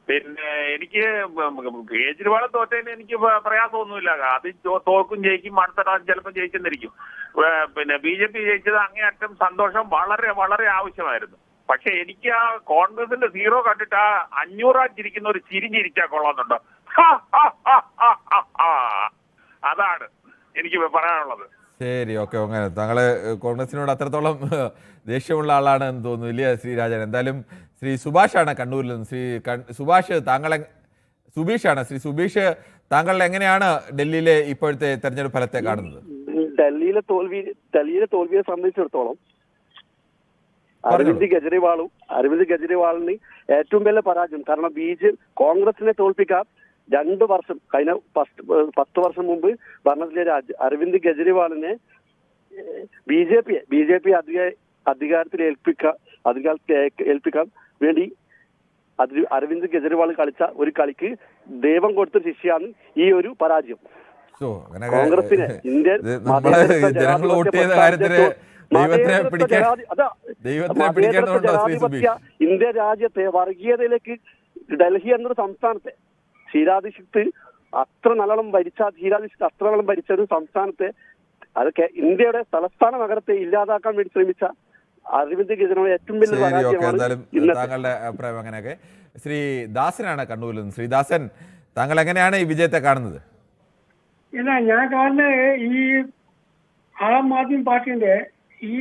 പിന്നെ എനിക്ക് കേജ്രിവാൾ തോറ്റതിന് എനിക്ക് പ്രയാസമൊന്നുമില്ല. അത് തോക്കും ജയിക്കും, അടുത്ത പ്രാവശ്യം ചിലപ്പോൾ ജയിച്ചെന്നിരിക്കും. പിന്നെ BJP ജയിച്ചത് അങ്ങേയറ്റം സന്തോഷം, വളരെ വളരെ ആവശ്യമായിരുന്നു. പക്ഷെ എനിക്ക് ആ കോൺഗ്രസിന്റെ 0 കണ്ടിട്ട് ആ 500 ചിരിക്കുന്ന ഒരു ചിരിഞ്ഞിരിച്ചാ കൊള്ളാന്നുണ്ടോ? അതാണ് എനിക്ക് പറയാനുള്ളത്. ശരി, ഓക്കെ. അങ്ങനെ താങ്കള് കോൺഗ്രസിനോട് അത്രത്തോളം ദേഷ്യമുള്ള ആളാണ് എന്ന് തോന്നുന്നു, ഇല്ലേ ശ്രീ രാജൻ? എന്തായാലും ശ്രീ സുഭാഷാണ് കണ്ണൂരിൽ നിന്ന്. ശ്രീ സുഭാഷ്, സുബീഷാണ്. ശ്രീ സുബീഷ്, താങ്കൾ എങ്ങനെയാണ് ഡൽഹിയിലെ ഇപ്പോഴത്തെ തെരഞ്ഞെടുപ്പ് ഫലത്തെ കാണുന്നത്? ഡൽഹിയിലെ തോൽവിയെ സംബന്ധിച്ചിടത്തോളം അരവിന്ദ് കെജ്രിവാളിന് ഏറ്റവും വലിയ പരാജയം. കാരണം കോൺഗ്രസിനെ തോൽപ്പിക്കാൻ 2 വർഷം കഴിഞ്ഞ 10 വർഷം മുമ്പ് ഭരണത്തിലെ അരവിന്ദ് കെജ്രിവാളിനെ ബി ജെ പി അധികാരത്തിൽ ഏൽപ്പിക്കാൻ വേണ്ടി അരവിന്ദ് കെജ്രിവാൾ കളിച്ച ഒരു കളിക്ക് ദൈവം കൊടുത്ത ശിക്ഷയാണ് ഈ ഒരു പരാജയം. കോൺഗ്രസിനെ ഇന്ത്യൻ ഇന്ത്യ രാജ്യത്തെ വർഗീയതയിലേക്ക് ഡൽഹി എന്നൊരു സംസ്ഥാനത്തെ ഷീലാദീക്ഷിത് അത്ര നല്ലോണം ഭരിച്ച ഒരു സംസ്ഥാനത്തെ അതൊക്കെ ഇന്ത്യയുടെ തലസ്ഥാന നഗരത്തെ ഇല്ലാതാക്കാൻ വേണ്ടി ശ്രമിച്ച അരവിന്ദ് കെജ്രിവാൾ ഏറ്റവും വലിയ താങ്കളുടെ അഭിപ്രായം അങ്ങനെയൊക്കെ. ശ്രീ ദാസനാണ് കണ്ണൂരിൽ നിന്ന്. ശ്രീദാസൻ, താങ്കൾ എങ്ങനെയാണ് ഈ വിജയത്തെ കാണുന്നത്? ഇല്ല, ഞാൻ കാണുന്നത് ഈ ആം ആദ്മി പാർട്ടിന്റെ ഈ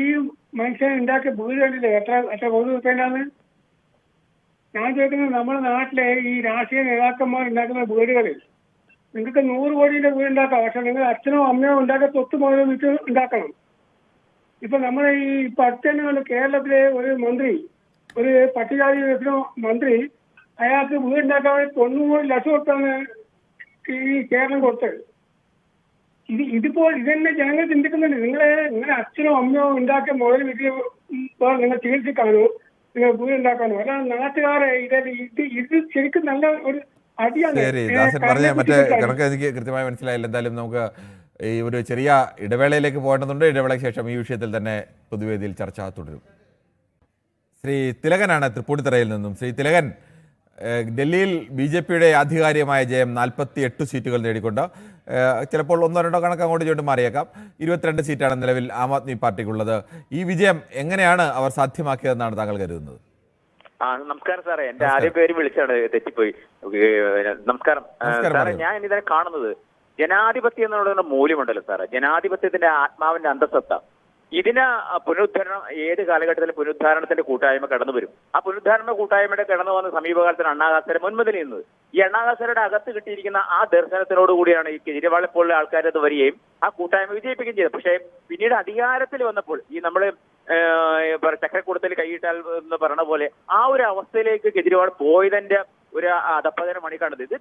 മനുഷ്യൻ ഉണ്ടാക്കിയ വീട് കണ്ടില്ലേ എത്ര കോടി രൂപയിലാണ്. ഞാൻ ചോദിക്കുന്നത് നമ്മുടെ നാട്ടിലെ ഈ രാഷ്ട്രീയ നേതാക്കന്മാർ ഉണ്ടാക്കുന്ന വീടുകളിൽ നിങ്ങൾക്ക് 100 കോടിയുടെ വീട് ഉണ്ടാക്കാം. പക്ഷെ നിങ്ങൾ അച്ഛനോ അമ്മയോ ഉണ്ടാക്കിയ സ്വത്ത് മുതൽ വിറ്റ് ഉണ്ടാക്കണം. ഇപ്പൊ നമ്മുടെ ഈ അടുത്തന്നെ കേരളത്തിലെ ഒരു മന്ത്രി, ഒരു പട്ടികജാതി മന്ത്രി, അയാൾക്ക് വീടുണ്ടാക്കാൻ 90 ലക്ഷം കൊടുത്താണ് ഈ കേരളം കൊടുത്തത്. ഇതന്നെ ജനങ്ങൾ ചിന്തിക്കുന്നുണ്ട്. നിങ്ങളെ അച്ഛനോ അമ്മയോ ഉണ്ടാക്കിയ മുതൽ വിറ്റ് നിങ്ങൾ ചികിത്സിക്കാനോ നിങ്ങൾ വീടുണ്ടാക്കാനോ അല്ല നാട്ടുകാരെ ഇത് ശരിക്കും നല്ല ഒരു അടിയാണ്. ശരി, ദാസൻ പറഞ്ഞ മറ്റേ കണക്ക് എനിക്ക് കൃത്യമായി മനസ്സിലായില്ല. എന്തായാലും നമുക്ക് ഈ ഒരു ചെറിയ ഇടവേളയിലേക്ക് പോകേണ്ടതുണ്ട്. ഇടവേളയ്ക്ക് ശേഷം ഈ വിഷയത്തിൽ തന്നെ പൊതുവേദിയിൽ ചർച്ച തുടരും. ശ്രീ തിലകനാണ് തൃപ്പൂണിത്തറയിൽ നിന്നും. ശ്രീ തിലകൻ, ഡൽഹിയിൽ BJPയുടെ ആധികാരികമായ ജയം 48 സീറ്റുകൾ നേടിക്കൊണ്ട് ചിലപ്പോൾ 1-2 കണക്ക് അങ്ങോട്ട് ചുവട്ട് മാറിയേക്കാം. 22 സീറ്റാണ് നിലവിൽ ആം ആദ്മി പാർട്ടിക്കുള്ളത്. ഈ വിജയം എങ്ങനെയാണ് അവർ സാധ്യമാക്കിയതെന്നാണ് താങ്കൾ കരുതുന്നത്? നമസ്കാരം സാറേ, എന്റെ ആദ്യ പേര് വിളിച്ചാണ് തെറ്റിപ്പോയി. നമസ്കാരം സാറേ. ഞാൻ ഇതിനെ കാണുന്നത് ജനാധിപത്യം എന്നുള്ള മൂല്യമുണ്ടല്ലോ സാറേ, ജനാധിപത്യത്തിന്റെ ആത്മാവിന്റെ അന്തസത്ത. ഇതിന് പുനരുദ്ധാരണം ഏത് കാലഘട്ടത്തിലും പുനരുദ്ധാരണത്തിന്റെ കൂട്ടായ്മ കടന്നു വരും. ആ പുനരുദ്ധാരണ കൂട്ടായ്മയുടെ കടന്നു വന്ന സമീപകാലത്തിന് അണ്ണാഹാസരെ മുൻപതിൽ നിന്നത്. ഈ അണ്ണാഹാസരുടെ അകത്ത് കിട്ടിയിരിക്കുന്ന ആ ദർശനത്തിനോട് കൂടിയാണ് ഈ കെജ്രിവാളെ പോലുള്ള ആൾക്കാരത് വരികയും ആ കൂട്ടായ്മ വിജയിപ്പിക്കുകയും ചെയ്തത്. പക്ഷേ പിന്നീട് അധികാരത്തിൽ വന്നപ്പോൾ ഈ നമ്മള് ചക്രക്കൂടത്തിൽ കൈയിട്ടാൽ എന്ന് പറഞ്ഞ പോലെ ആ ഒരു അവസ്ഥയിലേക്ക് കെജ്രിവാൾ പോയതിന്റെ ഒരു അധപ്പതന മണി കണ്ടത്. ഇത്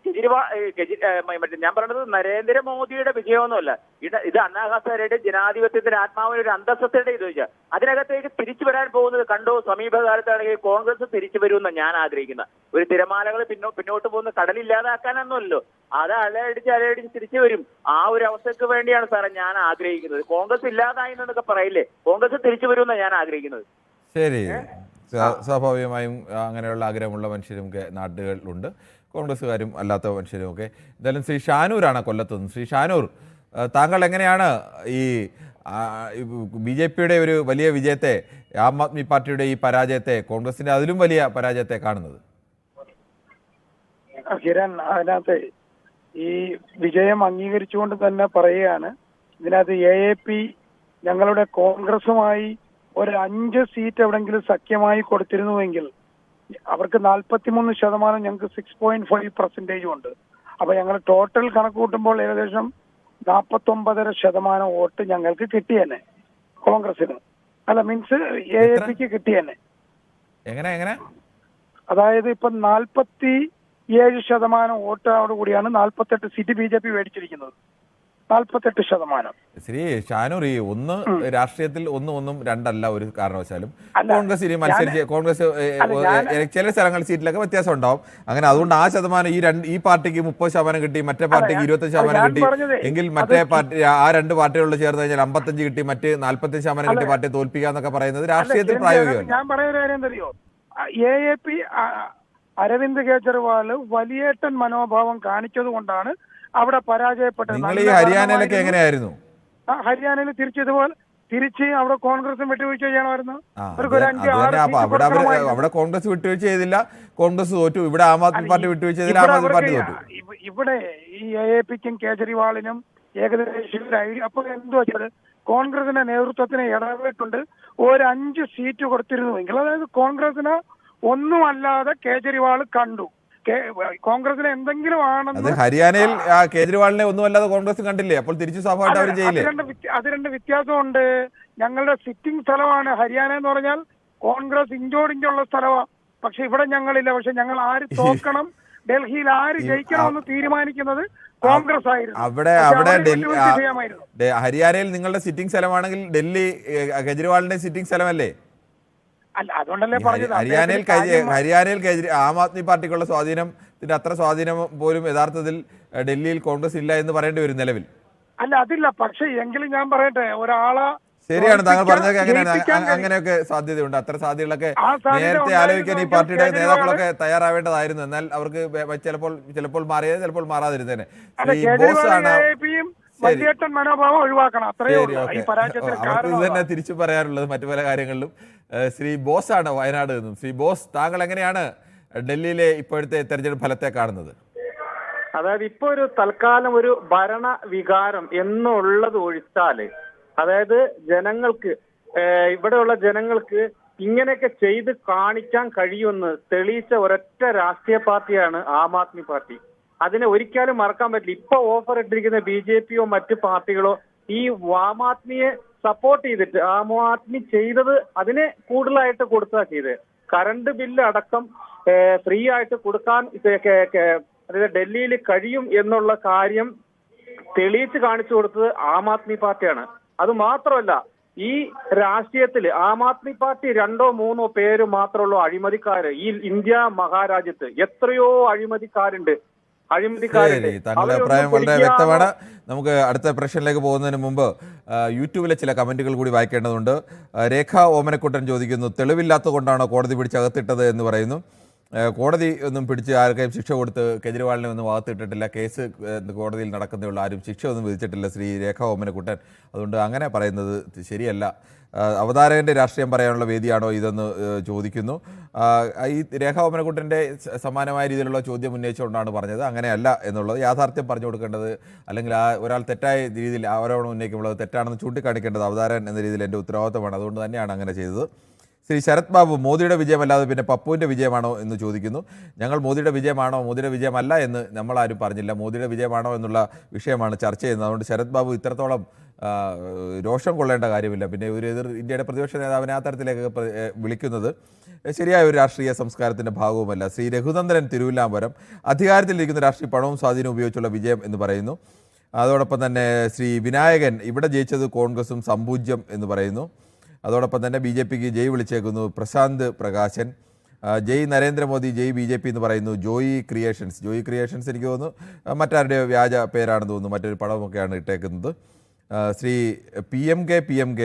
ഞാൻ പറഞ്ഞത് നരേന്ദ്രമോദിയുടെ വിജയമൊന്നുമല്ല. ഇത് അണ്ണാഹാസരുടെ ജനാധിപത്യത്തിന്റെ ആത്മാവിന്റെ ഒരു അന്തസ്സത്തിന്റെ ഇത് വെച്ചാൽ അതിനകത്തേക്ക് തിരിച്ചു വരാൻ പോകുന്നത് കണ്ടോ. സമീപകാലത്താണെങ്കിൽ കോൺഗ്രസ് തിരിച്ചു വരുമെന്ന് ഞാൻ ആഗ്രഹിക്കുന്ന ഒരു തിരമാലകൾ പിന്നോട്ട് പോകുന്ന കടലില്ലാതാക്കാനൊന്നുമല്ലോ. അത് അലയടിച്ച് തിരിച്ചു വരും. ആ ഒരു അവസ്ഥയ്ക്ക് വേണ്ടിയാണ് സാറേ ഞാൻ ആഗ്രഹിക്കുന്നത്. കോൺഗ്രസ് ഇല്ലാതായി എന്നൊക്കെ പറയില്ലേ, കോൺഗ്രസ് തിരിച്ചു വരുമെന്നാണ് ഞാൻ ആഗ്രഹിക്കുന്നത്. ശരി, സ്വാഭാവികമായും അങ്ങനെയുള്ള ആഗ്രഹമുള്ള മനുഷ്യരും നാട്ടുകളിലുണ്ട്, കോൺഗ്രസ്സുകാരും അല്ലാത്ത മനുഷ്യരും ഒക്കെ. എന്തായാലും ശ്രീ ഷാനൂരാണ് കൊല്ലത്തുനിന്ന്. ശ്രീ ഷാനൂർ, താങ്കൾ എങ്ങനെയാണ് ഈ BJPയുടെ ഒരു വലിയ വിജയത്തെ, ആം ആദ്മി പാർട്ടിയുടെ ഈ പരാജയത്തെ, കോൺഗ്രസിന്റെ അതിലും വലിയ പരാജയത്തെ കാണുന്നത്? കിരൺ, അതിനകത്ത് ഈ വിജയം അംഗീകരിച്ചുകൊണ്ട് തന്നെ പറയുകയാണ്, ഇതിനകത്ത് AAP ഞങ്ങളുടെ കോൺഗ്രസുമായി ഒരു 5 സീറ്റ് എവിടെങ്കിലും സഖ്യമായി കൊടുത്തിരുന്നുവെങ്കിൽ അവർക്ക് 43%, ഞങ്ങൾക്ക് 6.5% ഉണ്ട്. അപ്പൊ ഞങ്ങൾ ടോട്ടൽ കണക്ക് കൂട്ടുമ്പോൾ ഏകദേശം 49.5% വോട്ട് ഞങ്ങൾക്ക് കിട്ടിയെന്നെ, കോൺഗ്രസിന് അല്ല മീൻസ് AAPക്ക് കിട്ടിയെന്നെ. എങ്ങനെ അതായത് ഇപ്പൊ 47% വോട്ടോട് കൂടിയാണ് 48 സീറ്റ് BJP മേടിച്ചിരിക്കുന്നത്. 48%. ശ്രീ ഷാനൂർ, ഈ രാഷ്ട്രീയത്തിൽ ഒന്നും രണ്ടല്ല ഒരു കാരണവശാലും. കോൺഗ്രസ് ഇനി മത്സരിച്ച് കോൺഗ്രസ് ചില സ്ഥലങ്ങളിൽ സീറ്റിലൊക്കെ വ്യത്യാസം ഉണ്ടാവും. അങ്ങനെ അതുകൊണ്ട് ആ ശതമാനം ഈ പാർട്ടിക്ക് 30% കിട്ടി, മറ്റേ പാർട്ടിക്ക് 25% കിട്ടി എങ്കിൽ മറ്റേ പാർട്ടി ആ 2 പാർട്ടികളിൽ ചേർന്ന് കഴിഞ്ഞാൽ 55 കിട്ടി, മറ്റ് 45% കിട്ടി പാർട്ടിയെ തോൽപ്പിക്കുക എന്നൊക്കെ പറയുന്നത് രാഷ്ട്രീയത്തിൽ പ്രായോഗികമാണ്. ഞാൻ പറയുന്ന കാര്യം എന്തറിയോ, AAP അരവിന്ദ് കെജ്രിവാൾ വലിയേട്ടൻ മനോഭാവം കാണിച്ചത് കൊണ്ടാണ് അവിടെ പരാജയപ്പെട്ടത്. നിങ്ങൾ ഈ ഹരിയാനയിലൊക്കെ എങ്ങനെയായിരുന്നു? ഹരിയാനയിൽ തിരിച്ച് അവിടെ കോൺഗ്രസും വിട്ടുവീഴ്ച ചെയ്യണമായിരുന്നു. അവിടെ കോൺഗ്രസ് വിട്ടുവീഴ്ച ചെയ്തില്ല, കോൺഗ്രസ് തോറ്റു. ഇവിടെ ആം ആദ്മി പാർട്ടി വിട്ടുവീഴ്ച ചെയ്തില്ല, ആം ആദ്മി പാർട്ടി തോറ്റു. ഇവിടെ ഈ AAPക്കും കേജ്രിവാളിനും ഏകദേശം ഒരു ഐഡിയ. അപ്പൊ എന്തു വെച്ചാൽ കോൺഗ്രസിന്റെ നേതൃത്വത്തിന് ഇടപെട്ടുണ്ട്. ഒരു 5 സീറ്റ് കൊടുത്തിരുന്നുവെങ്കിൽ, അതായത് കോൺഗ്രസിന് ഒന്നുമല്ലാതെ കേജ്രിവാൾ കണ്ടു, കോൺഗ്രസിന് എന്തെങ്കിലും ആണെന്ന്. ഹരിയാനയിൽ കേജ്രിവാളിനെ ഒന്നുമല്ലാതെ കോൺഗ്രസ് കണ്ടില്ലേ, അപ്പോൾ തിരിച്ചു സ്വാഭാവികമായിട്ട് അവർ ചെയ്യില്ലേ? അത് രണ്ട് വ്യത്യാസമുണ്ട്. ഞങ്ങളുടെ സിറ്റിംഗ് സ്ഥലമാണ് ഹരിയാന എന്ന് പറഞ്ഞാൽ കോൺഗ്രസ് ഇഞ്ചോടിഞ്ചുള്ള സ്ഥലമാണ്. പക്ഷെ ഇവിടെ ഞങ്ങളില്ല. പക്ഷെ ഞങ്ങൾ ആര് തോക്കണം, ഡൽഹിയിൽ ആര് ജയിക്കണമെന്ന് തീരുമാനിക്കുന്നത് കോൺഗ്രസ് ആയിരുന്നു. അവിടെ ഹരിയാനയിൽ നിങ്ങളുടെ സിറ്റിംഗ് സ്ഥലമാണെങ്കിൽ ഡൽഹി കെജ്രിവാളിന്റെ സിറ്റിംഗ് സ്ഥലമല്ലേ? അല്ല, അതുകൊണ്ടല്ലേ പറഞ്ഞത് ഹരിയാനയിൽ ആം ആദ്മി പാർട്ടിക്കുള്ള സ്വാധീനത്തിന്റെ അത്ര സ്വാധീനം പോലും യഥാർത്ഥത്തിൽ ഡൽഹിയിൽ കോൺഗ്രസ് ഇല്ല എന്ന് പറയേണ്ടി വരും നിലവിൽ. അല്ല, അതില്ല. പക്ഷെ എങ്കിലും ഞാൻ പറയട്ടെ, ഒരാളെ ശരിയാണ് താങ്കൾ പറഞ്ഞതൊക്കെ അങ്ങനെയൊക്കെ സാധ്യതയുണ്ട്. അത്ര സാധ്യതകളൊക്കെ നേരത്തെ ആലോചിക്കാൻ ഈ പാർട്ടിയുടെ നേതാക്കളൊക്കെ തയ്യാറാവേണ്ടതായിരുന്നു. എന്നാൽ അവർക്ക് ചിലപ്പോൾ മാറിയത് ചിലപ്പോൾ മാറാതിരുന്നേനെ. അവർക്ക് തന്നെ തിരിച്ചു പറയാറുള്ളത് മറ്റു പല കാര്യങ്ങളിലും. ശ്രീ ബോസാണ് വയനാട് നിന്നും. ശ്രീ ബോസ്, താങ്കൾ എങ്ങനെയാണ് ഡൽഹിയിലെ ഇപ്പോഴത്തെ തെരഞ്ഞെടുപ്പ് ഫലത്തെ കാണുന്നത്? അതായത് ഇപ്പൊ ഒരു തൽക്കാലം ഒരു ഭരണ വികാരം എന്നുള്ളത് ഒഴിച്ചാല്, അതായത് ജനങ്ങൾക്ക് ഇവിടെയുള്ള ജനങ്ങൾക്ക് ഇങ്ങനെയൊക്കെ ചെയ്ത് കാണിക്കാൻ കഴിയുമെന്ന് തെളിയിച്ച ഒരൊറ്റ രാഷ്ട്രീയ പാർട്ടിയാണ് ആം ആദ്മി പാർട്ടി. അതിനെ ഒരിക്കലും മറക്കാൻ പറ്റില്ല. ഇപ്പൊ ഓഫർ ഇട്ടിരിക്കുന്ന BJPയോ മറ്റു പാർട്ടികളോ ഈ ആം ആദ്മിയെ സപ്പോർട്ട് ചെയ്തിട്ട് ആം ആദ്മി ചെയ്തത് അതിനെ കൂടുതലായിട്ട് കൊടുത്താ ചെയ്തത്. കറണ്ട് ബില്ല് അടക്കം ഫ്രീ ആയിട്ട് കൊടുക്കാൻ അതായത് ഡൽഹിയിൽ കഴിയും എന്നുള്ള കാര്യം തെളിയിച്ച് കാണിച്ചു കൊടുത്തത് ആം ആദ്മി പാർട്ടിയാണ്. അത് മാത്രമല്ല, ഈ രാഷ്ട്രീയത്തിൽ ആം ആദ്മി പാർട്ടി 2 or 3 പേര് മാത്രമുള്ള അഴിമതിക്കാര് ഈ ഇന്ത്യ മഹാരാജ്യത്ത് എത്രയോ അഴിമതിക്കാരുണ്ട്. താങ്കളുടെ അഭിപ്രായം വളരെ വ്യക്തമാണ്. നമുക്ക് അടുത്ത പ്രശ്നത്തിലേക്ക് പോകുന്നതിന് മുമ്പ് യൂട്യൂബിലെ ചില കമന്റുകൾ കൂടി വായിക്കേണ്ടതുണ്ട്. രേഖ ഓമനക്കുട്ടൻ ചോദിക്കുന്നു, തെളിവില്ലാത്തത് കൊണ്ടാണോ കോടതി പിടിച്ചകത്തിട്ടത് എന്ന് പറയുന്നു. കോടതി ഒന്നും പിടിച്ച് ആർക്കെയും ശിക്ഷ കൊടുത്ത് കെജ്രിവാളിനെ ഒന്നും അകത്തിട്ടിട്ടില്ല. കേസ് കോടതിയിൽ നടക്കുന്നേ ആരും ശിക്ഷ ഒന്നും വിധിച്ചിട്ടില്ല ശ്രീ രേഖ ഓമനക്കുട്ടൻ. അതുകൊണ്ട് അങ്ങനെ പറയുന്നത് ശരിയല്ല. അവതാരകന്റെ രാഷ്ട്രീയം പറയാനുള്ള വേദിയാണോ ഇതെന്ന് ചോദിക്കുന്നു. ഈ രേഖ ഓമനക്കുട്ടൻ്റെ സമാനമായ രീതിയിലുള്ള ചോദ്യം ഉന്നയിച്ചുകൊണ്ടാണ് പറഞ്ഞത്. അങ്ങനെയല്ല എന്നുള്ളത് യാഥാർത്ഥ്യം പറഞ്ഞു കൊടുക്കേണ്ടത്, അല്ലെങ്കിൽ ഒരാൾ തെറ്റായ രീതിയിൽ ആരോപണം ഉന്നയിക്കുമ്പോൾ തെറ്റാണെന്ന് ചൂണ്ടിക്കാണിക്കേണ്ടത് അവതാരകൻ എന്ന രീതിയിൽ എൻ്റെ ഉത്തരവാദിത്തമാണ്. അതുകൊണ്ട് തന്നെയാണ് അങ്ങനെ ചെയ്തത്. ശ്രീ ശരത് ബാബു, മോദിയുടെ വിജയമല്ലാതെ പിന്നെ പപ്പുവിൻ്റെ വിജയമാണോ എന്ന് ചോദിക്കുന്നു. ഞങ്ങൾ മോദിയുടെ വിജയമാണോ മോദിയുടെ വിജയമല്ല എന്ന് നമ്മളാരും പറഞ്ഞില്ല. മോദിയുടെ വിജയമാണോ എന്നുള്ള വിഷയമാണ് ചർച്ച ചെയ്യുന്നത്. അതുകൊണ്ട് ശരത് ബാബു ഇത്രത്തോളം രോഷം കൊള്ളേണ്ട കാര്യമില്ല. പിന്നെ ഒരു ഇന്ത്യയുടെ പ്രതിപക്ഷ നേതാവിനെ ആ തരത്തിലേക്ക് വിളിക്കുന്നത് ശരിയായ ഒരു രാഷ്ട്രീയ സംസ്കാരത്തിൻ്റെ ഭാഗവുമല്ല. ശ്രീ രഘുനന്ദനൻ തിരുവില്ലാംബരം, അധികാരത്തിലിരിക്കുന്ന രാഷ്ട്രീയ പണവും സ്വാധീനവും ഉപയോഗിച്ചുള്ള വിജയം എന്ന് പറയുന്നു. അതോടൊപ്പം തന്നെ ശ്രീ വിനായകൻ, ഇവിടെ ജയിച്ചത് കോൺഗ്രസും സംപൂജ്യം എന്ന് പറയുന്നു. അതോടൊപ്പം തന്നെ BJPക്ക് ജയ് വിളിച്ചേക്കുന്നു പ്രശാന്ത് പ്രകാശൻ. ജയ് നരേന്ദ്രമോദി, ജയ് BJP എന്ന് പറയുന്നു ജോയി ക്രിയേഷൻസ് എനിക്ക് തോന്നുന്നു മറ്റാരുടെ വ്യാജ പേരാണെന്ന് തോന്നുന്നു, മറ്റൊരു പടമൊക്കെയാണ് ഇട്ടേക്കുന്നത്. ശ്രീ PMK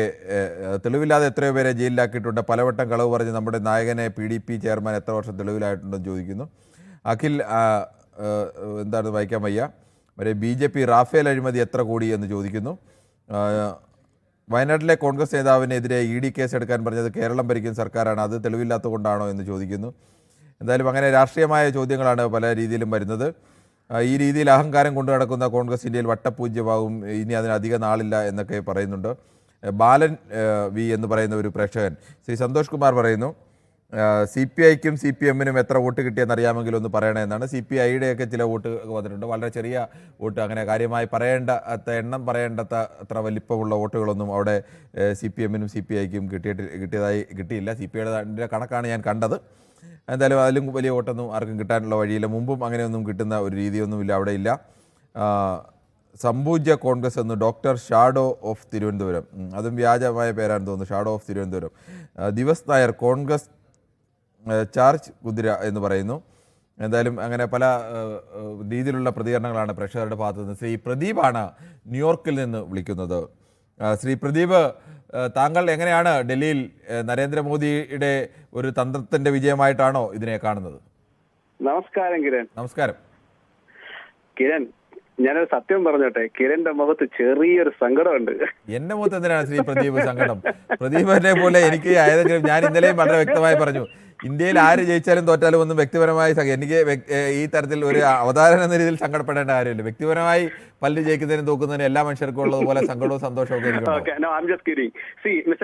തെളിവില്ലാതെ എത്രയോ പേരെ ജയിലിലാക്കിയിട്ടുണ്ട്. പലവട്ടം കളവ് പറഞ്ഞ് നമ്മുടെ നായകനെ PDP ചെയർമാൻ എത്ര വർഷം തെളിവിലായിട്ടുണ്ടെന്ന് ചോദിക്കുന്നു. അഖിൽ, എന്താണ് വായിക്കാൻ വയ്യ. BJP റാഫേൽ അഴിമതി എത്ര കോടി എന്ന് ചോദിക്കുന്നു. വയനാട്ടിലെ കോൺഗ്രസ് നേതാവിനെതിരെ ED കേസെടുക്കാൻ പറഞ്ഞത് കേരളം ഭരിക്കുന്ന സർക്കാരാണ്, അത് തെളിവില്ലാത്തത് കൊണ്ടാണോ എന്ന് ചോദിക്കുന്നു. എന്തായാലും അങ്ങനെ രാഷ്ട്രീയമായ ചോദ്യങ്ങളാണ് പല രീതിയിലും വരുന്നത്. ഈ രീതിയിൽ അഹങ്കാരം കൊണ്ടു നടക്കുന്ന കോൺഗ്രസ് ഇന്ത്യയിൽ വട്ടപൂജ്യമാകും, ഇനി അതിനധികം നാളില്ല എന്നൊക്കെ പറയുന്നുണ്ട്. ബാലൻ വി എന്ന് പറയുന്ന ഒരു പ്രേക്ഷകൻ, ശ്രീ സന്തോഷ് കുമാർ പറയുന്നു, CPIക്കും CPMനും എത്ര വോട്ട് കിട്ടിയെന്നറിയാമെങ്കിൽ ഒന്ന് പറയണമെന്നാണ്. CPIയുടെയൊക്കെ ചില വോട്ട് വന്നിട്ടുണ്ട്, വളരെ ചെറിയ വോട്ട്, അങ്ങനെ കാര്യമായി എണ്ണം പറയേണ്ടത്ത അത്ര വലിപ്പമുള്ള വോട്ടുകളൊന്നും അവിടെ CPMനും CPIക്കും കിട്ടിയില്ല. CPIയുടെ കണക്കാണ് ഞാൻ കണ്ടത്. എന്തായാലും അതിലും വലിയ വോട്ടൊന്നും ആർക്കും കിട്ടാനുള്ള വഴിയില്ല. മുമ്പും അങ്ങനെയൊന്നും കിട്ടുന്ന ഒരു രീതിയൊന്നുമില്ല, അവിടെ ഇല്ല. സംപൂജ്യ കോൺഗ്രസ് എന്ന് ഡോക്ടർ ഷാഡോ ഓഫ് തിരുവനന്തപുരം, അതും വ്യാജമായ പേരാണെന്ന് തോന്നുന്നു, shadow of Thiruvananthapuram. Divas Nair, Congress charge കുതിര എന്ന് പറയുന്നു. എന്തായാലും അങ്ങനെ പല രീതിയിലുള്ള പ്രതികരണങ്ങളാണ് പ്രേക്ഷകരുടെ ഭാഗത്തു നിന്ന്. ശ്രീ പ്രദീപാണ് ന്യൂയോർക്കിൽ നിന്ന് വിളിക്കുന്നത്. ശ്രീ പ്രദീപ്, താങ്കൾ എങ്ങനെയാണ് ഡൽഹിയിൽ നരേന്ദ്രമോദിയുടെ ഒരു തന്ത്രത്തിന്റെ വിജയമായിട്ടാണോ ഇതിനെ കാണുന്നത്? നമസ്കാരം കിരൺ. നമസ്കാരം കിരൺ, ഞാനൊരു സത്യം പറഞ്ഞോട്ടെ, കിരണിന്റെ മുഖത്ത് ചെറിയൊരു സങ്കടമുണ്ട്. എന്റെ മുഖത്ത് എന്തിനാണ് ശ്രീ പ്രദീപ് സങ്കടം? പ്രദീപിനെ പോലെ എനിക്ക് ഏതെങ്കിലും, ഞാൻ ഇന്നലെയും വളരെ വ്യക്തമായി പറഞ്ഞു, ഇന്ത്യയിൽ ആര് ജയിച്ചാലും തോറ്റാലും ഒന്നും വ്യക്തിപരമായി എനിക്ക് ഈ തരത്തിൽ ഒരു അവതാരം എന്ന രീതിയിൽ സങ്കടപ്പെടേണ്ട കാര്യമില്ല. വ്യക്തിപരമായി പല്ല് ജയിക്കുന്നതിനും തോക്കുന്നതിനും എല്ലാ മനുഷ്യർക്കും ഉള്ളതുപോലെ സങ്കടവും സന്തോഷവും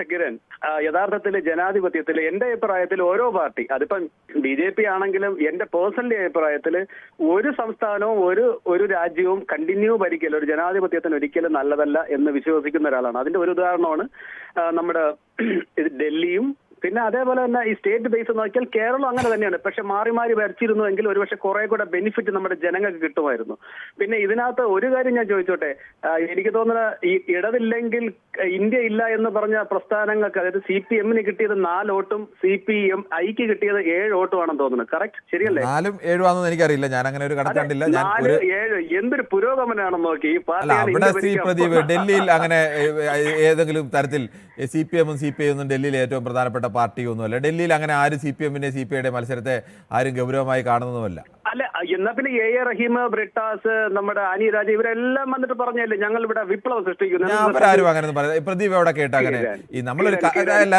കിരൺ, യഥാർത്ഥത്തിൽ ജനാധിപത്യത്തിൽ എന്റെ അഭിപ്രായത്തിൽ ഓരോ പാർട്ടി, അതിപ്പം BJP ആണെങ്കിലും എന്റെ പേഴ്സണലി അഭിപ്രായത്തിൽ ഒരു സംസ്ഥാനവും ഒരു രാജ്യവും കണ്ടിന്യൂ ഭരിക്കൽ ഒരു ജനാധിപത്യത്തിന് ഒരിക്കലും നല്ലതല്ല എന്ന് വിശ്വസിക്കുന്ന ഒരാളാണ്. അതിന്റെ ഒരു ഉദാഹരണമാണ് നമ്മുടെ ഡൽഹിയും പിന്നെ അതേപോലെ തന്നെ ഈ സ്റ്റേറ്റ് ബേസ് നോക്കിയാൽ കേരളം അങ്ങനെ തന്നെയാണ്. പക്ഷെ മാറി മാറി ഭരിച്ചിരുന്നുവെങ്കിൽ ഒരുപക്ഷെ കുറെ കൂടെ ബെനിഫിറ്റ് നമ്മുടെ ജനങ്ങൾക്ക് കിട്ടുമായിരുന്നു. പിന്നെ ഇതിനകത്ത് ഒരു കാര്യം ഞാൻ ചോദിച്ചോട്ടെ, എനിക്ക് തോന്നുന്നത് ഈ ഇടതില്ലെങ്കിൽ ഇന്ത്യ ഇല്ല എന്ന് പറഞ്ഞ പ്രസ്ഥാനങ്ങൾക്ക്, അതായത് CPM കിട്ടിയത് 4 വോട്ടും CPI-ക്ക് കിട്ടിയത് 7 വോട്ടുമാണെന്ന് തോന്നുന്നു. കറക്റ്റ്? ശരിയല്ലേ? 4ഉം 7ഉം ആണെന്ന് എനിക്കറിയില്ല, ഞാൻ അങ്ങനെ ഒരു കണക്കണ്ടില്ല. 4, 7 എന്തൊരു പുരോഗമനാണെന്ന് നോക്കി. ഈ അവിടെ ശ്രീ പ്രദീപ്, ഡൽഹിയിൽ അങ്ങനെ ഏതെങ്കിലും തരത്തിൽ CPM-ഉം CPI ഒന്നും ഡൽഹിയിൽ ഏറ്റവും പ്രധാനപ്പെട്ട പാർട്ടിയൊന്നുമല്ല. ഡൽഹിയിൽ അങ്ങനെ ആരും CPM-ന്റെ CPI-യുടെ മത്സരത്തെ ആരും ഗൗരവമായി കാണുന്നതുമല്ല. അല്ല, എന്നാ പിന്നെ A റഹീം, ബ്രിട്ടാസ്, നമ്മുടെ അനി രാജ ഇവരെല്ലാം വന്നിട്ട് പറഞ്ഞല്ലേ ഞങ്ങൾ ഇവിടെ വിപ്ലവം സൃഷ്ടിക്കുന്നു. അവരാരും അങ്ങനെ പറയാം. പ്രദീപ് എവിടെ കേട്ട അങ്ങനെ? ഈ നമ്മളൊരു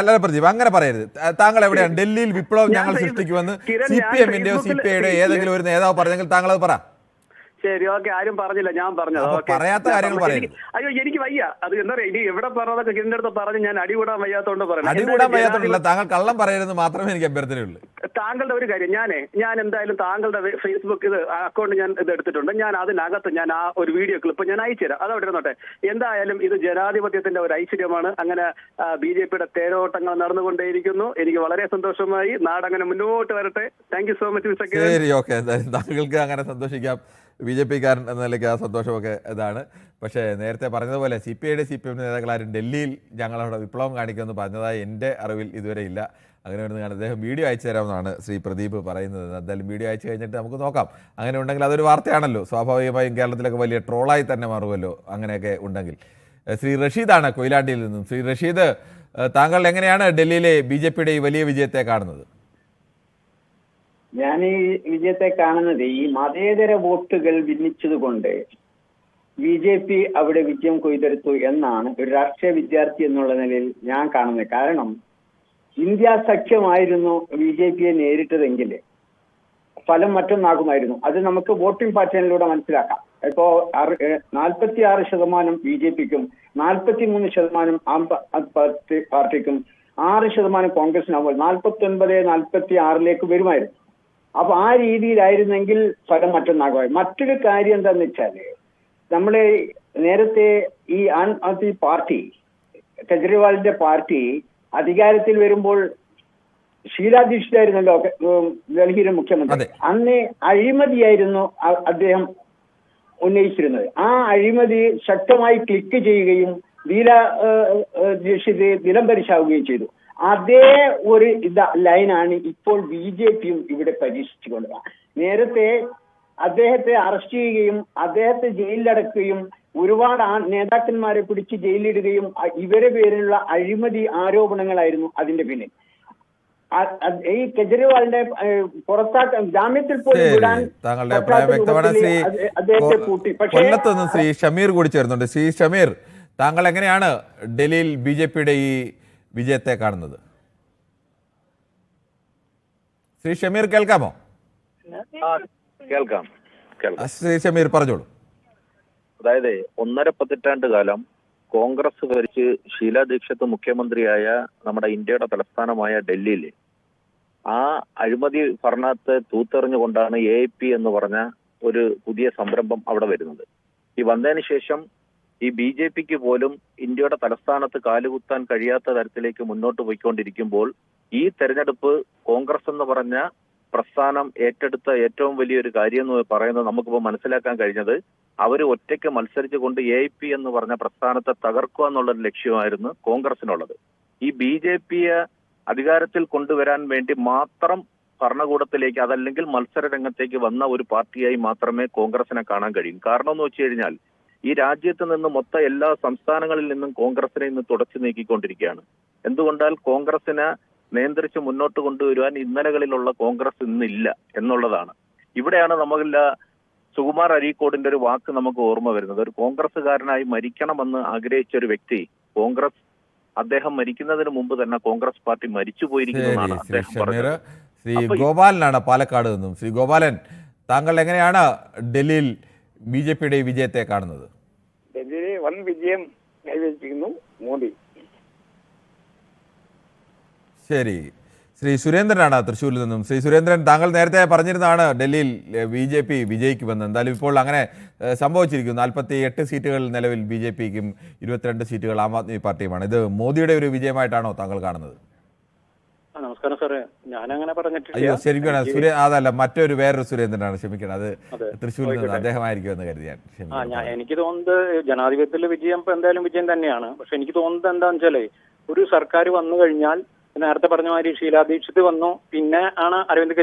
അല്ല പ്രദീപ്, അങ്ങനെ പറയരുത്. താങ്കൾ എവിടെയാണ്? ഡൽഹിയിൽ വിപ്ലവം ഞങ്ങൾ സൃഷ്ടിക്കുമെന്ന് CPM-ന്റെയോ CPI-യുടെയോ ഏതെങ്കിലും ഒരു നേതാവ് പറഞ്ഞെങ്കിൽ താങ്കൾ അത് പറ. ശരി, ഓക്കെ. ആരും പറഞ്ഞില്ല, ഞാൻ പറഞ്ഞത്. പറയാത്ത കാര്യങ്ങൾ പറയരുത്. അയ്യോ, എനിക്ക് വയ്യ. അത് എന്താ പറയാ, ഇനി എവിടെ പറഞ്ഞതൊക്കെ കിരണിന്റെ അടുത്ത് പറഞ്ഞ് ഞാൻ അടികൂടാൻ വയ്യാത്തോണ്ട് പറയാം. അടികൂടാൻ വയ്യാത്തോണ്ടില്ല, താങ്കൾ കള്ളം പറയരുത് മാത്രമേ എനിക്ക് അഭ്യർത്ഥനയുള്ളൂ. താങ്കളുടെ ഒരു കാര്യം, ഞാൻ എന്തായാലും താങ്കളുടെ ഫേസ്ബുക്ക് അക്കൗണ്ട് ഞാൻ ഇത് എടുത്തിട്ടുണ്ട്. ഞാൻ അതിനകത്ത് ഞാൻ ആ ഒരു വീഡിയോ ക്ലിപ്പ് ഞാൻ അയച്ചുതരാം. അത് അവിടെ ഇരുന്നോട്ടെ. എന്തായാലും ഇത് ജനാധിപത്യത്തിന്റെ ഒരു ഐശ്വര്യമാണ്. അങ്ങനെ BJP-യുടെ തേരോട്ടങ്ങൾ നടന്നുകൊണ്ടേയിരിക്കുന്നു. എനിക്ക് വളരെ സന്തോഷമായി. നാടങ്ങനെ മുന്നോട്ട് വരട്ടെ. Thank you so much mister Kiran. ശരി, ഓക്കെ. എന്തായാലും താങ്കൾക്ക് അങ്ങനെ സന്തോഷിക്കാം. BJP-കാരൻ എന്ന നിലയ്ക്ക് ആ സന്തോഷമൊക്കെ ഇതാണ്. പക്ഷേ നേരത്തെ പറഞ്ഞതുപോലെ CPI-യുടെ CPM നേതാക്കളാരും ഡൽഹിയിൽ ഞങ്ങളവിടെ വിപ്ലവം കാണിക്കുമെന്ന് പറഞ്ഞതായി എൻ്റെ അറിവിൽ ഇതുവരെ ഇല്ല. അങ്ങനെ വരുന്ന കാണാൻ അദ്ദേഹം വീഡിയോ അയച്ചു തരാമെന്നാണ് ശ്രീ പ്രദീപ് പറയുന്നത്. എന്തായാലും വീഡിയോ അയച്ചു കഴിഞ്ഞിട്ട് നമുക്ക് നോക്കാം. അങ്ങനെ ഉണ്ടെങ്കിൽ അതൊരു വാർത്തയാണല്ലോ. സ്വാഭാവികമായും കേരളത്തിലൊക്കെ വലിയ ട്രോളായി തന്നെ മാറുമല്ലോ അങ്ങനെയൊക്കെ ഉണ്ടെങ്കിൽ. ശ്രീ റഷീദാണ് കൊയിലാണ്ടിയിൽ നിന്നും. ശ്രീ റഷീദ്, താങ്കൾ എങ്ങനെയാണ് ഡൽഹിയിലെ BJP-യുടെ ഈ വലിയ വിജയത്തെ കാണുന്നത്? ഞാൻ ഈ വിജയത്തെ കാണുന്നത് ഈ മതേതര വോട്ടുകൾ ഭിന്നിച്ചതുകൊണ്ട് BJP അവിടെ വിജയം കൊയ്തെടുത്തു എന്നാണ് ഒരു രാഷ്ട്രീയ വിദ്യാർത്ഥി എന്നുള്ള നിലയിൽ ഞാൻ കാണുന്നത്. കാരണം ഇന്ത്യ സഖ്യമായിരുന്നു BJP-യെ നേരിട്ടതെങ്കിൽ ഫലം മറ്റൊന്നാകുമായിരുന്നു. അത് നമുക്ക് വോട്ടിംഗ് പാറ്റേണിലൂടെ മനസ്സിലാക്കാം. ഇപ്പോ 46% BJP-ക്കും 43% ആം പാർട്ടിക്കും 6% കോൺഗ്രസിനാകുമ്പോൾ 49-46 വരുമായിരുന്നു. അപ്പൊ ആ രീതിയിലായിരുന്നെങ്കിൽ ഫലം മറ്റൊന്നാകുമായിരുന്നു. മറ്റൊരു കാര്യം എന്താന്ന് വെച്ചാല്, നമ്മളെ നേരത്തെ ഈ ആം ആദ്മി പാർട്ടി, കെജ്രിവാളിന്റെ പാർട്ടി അധികാരത്തിൽ വരുമ്പോൾ ഷീലാ ദീക്ഷിതായിരുന്നല്ലോ ഡൽഹിയിലെ മുഖ്യമന്ത്രി. അന്ന് അഴിമതിയായിരുന്നു അദ്ദേഹം ഉന്നയിച്ചിരുന്നത്. ആ അഴിമതി ശക്തമായി ക്ലിക്ക് ചെയ്യുകയും ദീക്ഷിത് നിലംപരിശാവുകയും ചെയ്തു. അതേ ഒരു ലൈനാണ് ഇപ്പോൾ BJP-യും ഇവിടെ പരീക്ഷിച്ചുകൊണ്ടത്. നേരത്തെ അദ്ദേഹത്തെ അറസ്റ്റ് ചെയ്യുകയും അദ്ദേഹത്തെ ജയിലിലടക്കുകയും ഒരുപാട് നേതാക്കന്മാരെ പിടിച്ച് ജയിലിടുകയും ഇവരെ പേരിലുള്ള അഴിമതി ആരോപണങ്ങളായിരുന്നു അതിന്റെ പിന്നിൽ. ഈ കെജ്രിവാളിന്റെ പുറത്താക്കാൻ ജാമ്യത്തിൽ പോലും വിടാൻ താങ്കളുടെ അഭിപ്രായം വ്യക്തമാണ്. അദ്ദേഹത്തെ കൂട്ടി. പക്ഷേ കൊല്ലത്തുനിന്ന് ശ്രീ ഷമീർ കൂടി ചേർന്നുണ്ട്. ശ്രീ ഷമീർ, താങ്കൾ എങ്ങനെയാണ് ഡൽഹിയിൽ BJP-യുടെ ഈ വിജയത്തെ കാണുന്നത്? ശ്രീ ഷമീർ കേൾക്കാമോ? കേൾക്കാം. ശ്രീ ഷമീർ പറഞ്ഞോളൂ. അതായത് 1.5 പതിറ്റാണ്ട് കാലം കോൺഗ്രസ് ഭരിച്ച് ഷീലാ ദീക്ഷിത് മുഖ്യമന്ത്രിയായ നമ്മുടെ ഇന്ത്യയുടെ തലസ്ഥാനമായ ഡൽഹിയിൽ ആ അഴിമതി ഭരണത്തെ തൂത്തെറിഞ്ഞുകൊണ്ടാണ് AIP എന്ന് പറഞ്ഞ ഒരു പുതിയ സംരംഭം അവിടെ വരുന്നത്. ഈ വന്നതിന് ശേഷം ഈ BJP-ക്ക് പോലും ഇന്ത്യയുടെ തലസ്ഥാനത്ത് കാലുകുത്താൻ കഴിയാത്ത തരത്തിലേക്ക് മുന്നോട്ട് പോയിക്കൊണ്ടിരിക്കുമ്പോൾ ഈ തെരഞ്ഞെടുപ്പ് കോൺഗ്രസ് എന്ന് പറഞ്ഞ പ്രസ്ഥാനം ഏറ്റെടുത്ത ഏറ്റവും വലിയൊരു കാര്യം എന്ന് പറയുന്നത് നമുക്കിപ്പോൾ മനസ്സിലാക്കാൻ കഴിഞ്ഞത്, അവർ ഒറ്റയ്ക്ക് മത്സരിച്ചുകൊണ്ട് AIP എന്ന് പറഞ്ഞ പ്രസ്ഥാനത്തെ തകർക്കുക എന്നുള്ളൊരു ലക്ഷ്യമായിരുന്നു കോൺഗ്രസിനുള്ളത്. ഈ BJP-യെ അധികാരത്തിൽ കൊണ്ടുവരാൻ വേണ്ടി മാത്രം ഭരണകൂടത്തിലേക്ക് അതല്ലെങ്കിൽ മത്സര രംഗത്തേക്ക് വന്ന ഒരു പാർട്ടിയായി മാത്രമേ കോൺഗ്രസിനെ കാണാൻ കഴിയും. കാരണം എന്ന് വെച്ച് കഴിഞ്ഞാൽ ഈ രാജ്യത്ത് നിന്ന് മൊത്തം എല്ലാ സംസ്ഥാനങ്ങളിൽ നിന്നും കോൺഗ്രസിനെ ഇന്ന് തുടച്ചു നീക്കിക്കൊണ്ടിരിക്കുകയാണ്. എന്തുകൊണ്ടാൽ കോൺഗ്രസിനെ നിയന്ത്രിച്ച് മുന്നോട്ട് കൊണ്ടുവരുവാൻ ഇന്നലകളിലുള്ള കോൺഗ്രസ് ഇന്നില്ല എന്നുള്ളതാണ്. ഇവിടെയാണ് നമുക്കില്ല സുകുമാർ അരീക്കോടിന്റെ ഒരു വാക്ക് നമുക്ക് ഓർമ്മ വരുന്നത്. ഒരു കോൺഗ്രസ്സുകാരനായി മരിക്കണമെന്ന് ആഗ്രഹിച്ച ഒരു വ്യക്തി അദ്ദേഹം മരിക്കുന്നതിന് മുമ്പ് തന്നെ കോൺഗ്രസ് പാർട്ടി മരിച്ചു പോയിരിക്കുന്നതാണ് അദ്ദേഹം പറഞ്ഞത്. ശ്രീ ഗോപാലനാണ് പാലക്കാട് നിന്നും. ശ്രീ ഗോപാലൻ, താങ്കൾ എങ്ങനെയാണ് ഡൽഹിയിൽ BJP-യുടെ വിജയത്തെ കാണുന്നത്? ഡൽഹിയിൽ വൻ വിജയം കൈവരിച്ചിരിക്കുന്നു മോദി. ശരി, ശ്രീ സുരേന്ദ്രനാണ് തൃശ്ശൂരിൽ നിന്നും. ശ്രീ സുരേന്ദ്രൻ, താങ്കൾ നേരത്തെ പറഞ്ഞിരുന്നതാണ് ഡൽഹിയിൽ BJP വിജയിക്കുമെന്ന്. എന്തായാലും ഇപ്പോൾ അങ്ങനെ സംഭവിച്ചിരിക്കുന്നു. 48 സീറ്റുകൾ നിലവിൽ BJP-ക്കും 22 സീറ്റുകൾ ആം ആദ്മി പാർട്ടിയുമാണ്. ഇത് മോദിയുടെ ഒരു വിജയമായിട്ടാണോ താങ്കൾ കാണുന്നത്? നമസ്കാരം സാറേ, ഞാനങ്ങനെ പറഞ്ഞിട്ടില്ല. അയ്യോ ശരിക്കും അതല്ല, വേറൊരു സുരേന്ദ്രനാണ്, ക്ഷമിക്കണം, അത് തൃശ്ശൂരിൽ നിന്ന് അദ്ദേഹമായിരിക്കും എന്ന് കരുതിയാൻ. എനിക്ക് തോന്നുന്നത് ജനാധിപത്യത്തിലെ വിജയം ഇപ്പൊ എന്തായാലും വിജയം തന്നെയാണ്. പക്ഷെ എനിക്ക് തോന്നുന്നത് എന്താണെന്ന് വെച്ചാലേ, ഒരു സർക്കാർ വന്നു കഴിഞ്ഞാൽ നേരത്തെ പറഞ്ഞ മാതിരി ഷീലാ ദീക്ഷിത് വന്നു, പിന്നെ ആണ് അരവിന്ദ്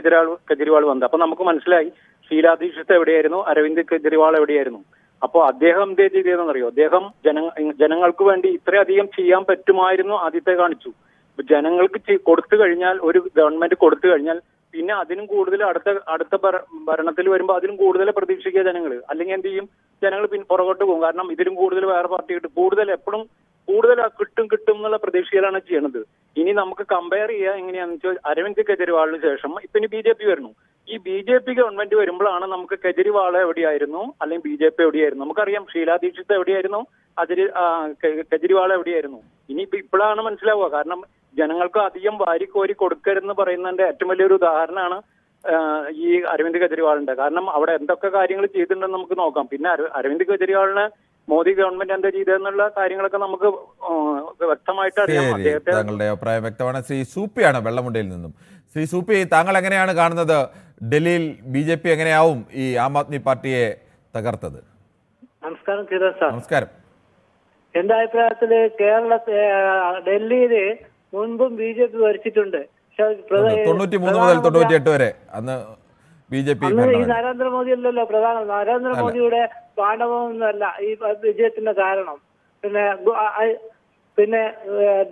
കെജ്രിവാൾ വന്നത്. അപ്പൊ നമുക്ക് മനസ്സിലായി ഷീലാ ദീക്ഷിത് എവിടെയായിരുന്നു, അരവിന്ദ് കെജ്രിവാൾ എവിടെയായിരുന്നു. അപ്പോൾ അദ്ദേഹം എന്തേ ചെയ്തതെന്നറിയോ? അദ്ദേഹം ജനങ്ങൾക്ക് വേണ്ടി ഇത്രയധികം ചെയ്യാൻ പറ്റുമായിരുന്നു ആദ്യത്തെ കാണിച്ചു. ജനങ്ങൾക്ക് കൊടുത്തു കഴിഞ്ഞാൽ, ഒരു ഗവൺമെന്റ് കൊടുത്തു കഴിഞ്ഞാൽ പിന്നെ അതിനും കൂടുതൽ അടുത്ത ഭരണത്തിൽ വരുമ്പോൾ അതിലും കൂടുതൽ പ്രതീക്ഷിക്കുക ജനങ്ങൾ. അല്ലെങ്കിൽ എന്ത് ചെയ്യും, ജനങ്ങൾ പിന്നെ പുറകോട്ട് പോകും. കാരണം ഇതിലും കൂടുതൽ വേറെ പാർട്ടി കിട്ടും, എപ്പോഴും കൂടുതൽ കിട്ടും എന്നുള്ള പ്രതീക്ഷയിലാണ് ചെയ്യണത്. ഇനി നമുക്ക് കമ്പയർ ചെയ്യുക എങ്ങനെയാണെന്ന് വെച്ചാൽ, അരവിന്ദ് കെജ്രിവാളിന് ശേഷം ഇപ്പൊ ഇനി BJP വരുന്നു. ഈ BJP ഗവൺമെന്റ് വരുമ്പോഴാണ് നമുക്ക് കെജ്രിവാൾ എവിടെയായിരുന്നു അല്ലെങ്കിൽ BJP എവിടെയായിരുന്നു നമുക്കറിയാം. ഷീലാ ദീക്ഷിത് എവിടെയായിരുന്നു, കെജ്രിവാൾ എവിടെയായിരുന്നു. ഇനിയിപ്പോ ഇപ്പോഴാണ് മനസ്സിലാവുക. കാരണം ജനങ്ങൾക്ക് അധികം വാരിക്കോരി കൊടുക്കരുതെന്ന് പറയുന്നതിന്റെ ഏറ്റവും വലിയൊരു ഉദാഹരണമാണ് ഈ അരവിന്ദ് കെജ്രിവാളിന്റെ. കാരണം അവിടെ എന്തൊക്കെ കാര്യങ്ങൾ ചെയ്തിട്ടുണ്ടെന്ന് നമുക്ക് നോക്കാം. പിന്നെ അരവിന്ദ് കെജ്രിവാളിന് മോദി ഗവൺമെന്റ് എന്താ ചെയ്തെന്നുള്ള കാര്യങ്ങളൊക്കെ നമുക്ക് വ്യക്തമായിട്ട് അറിയാം. താങ്കളുടെ അഭിപ്രായം വ്യക്തമാണ്. ശ്രീ സൂപ്പിയാണ് വെള്ളമുണ്ടയിൽ നിന്നും. ശ്രീ സൂപ്പി, താങ്കൾ എങ്ങനെയാണ് കാണുന്നത്? ഡൽഹിയിൽ BJP എങ്ങനെയാവും ഈ ആം ആദ്മി പാർട്ടിയെ തകർത്തത്? നമസ്കാരം സാർ. നമസ്കാരം. എന്റെ അഭിപ്രായത്തില് ഡൽഹിയില് മുൻപും BJP ഭരിച്ചിട്ടുണ്ട്. 93 മുതൽ 98 വരെ അന്ന് BJP ഈ നരേന്ദ്രമോദി അല്ലല്ലോ പ്രധാനം. നരേന്ദ്രമോദിയുടെ പാണ്ഡവമൊന്നുമല്ല ഈ വിജയത്തിന്റെ കാരണം. പിന്നെ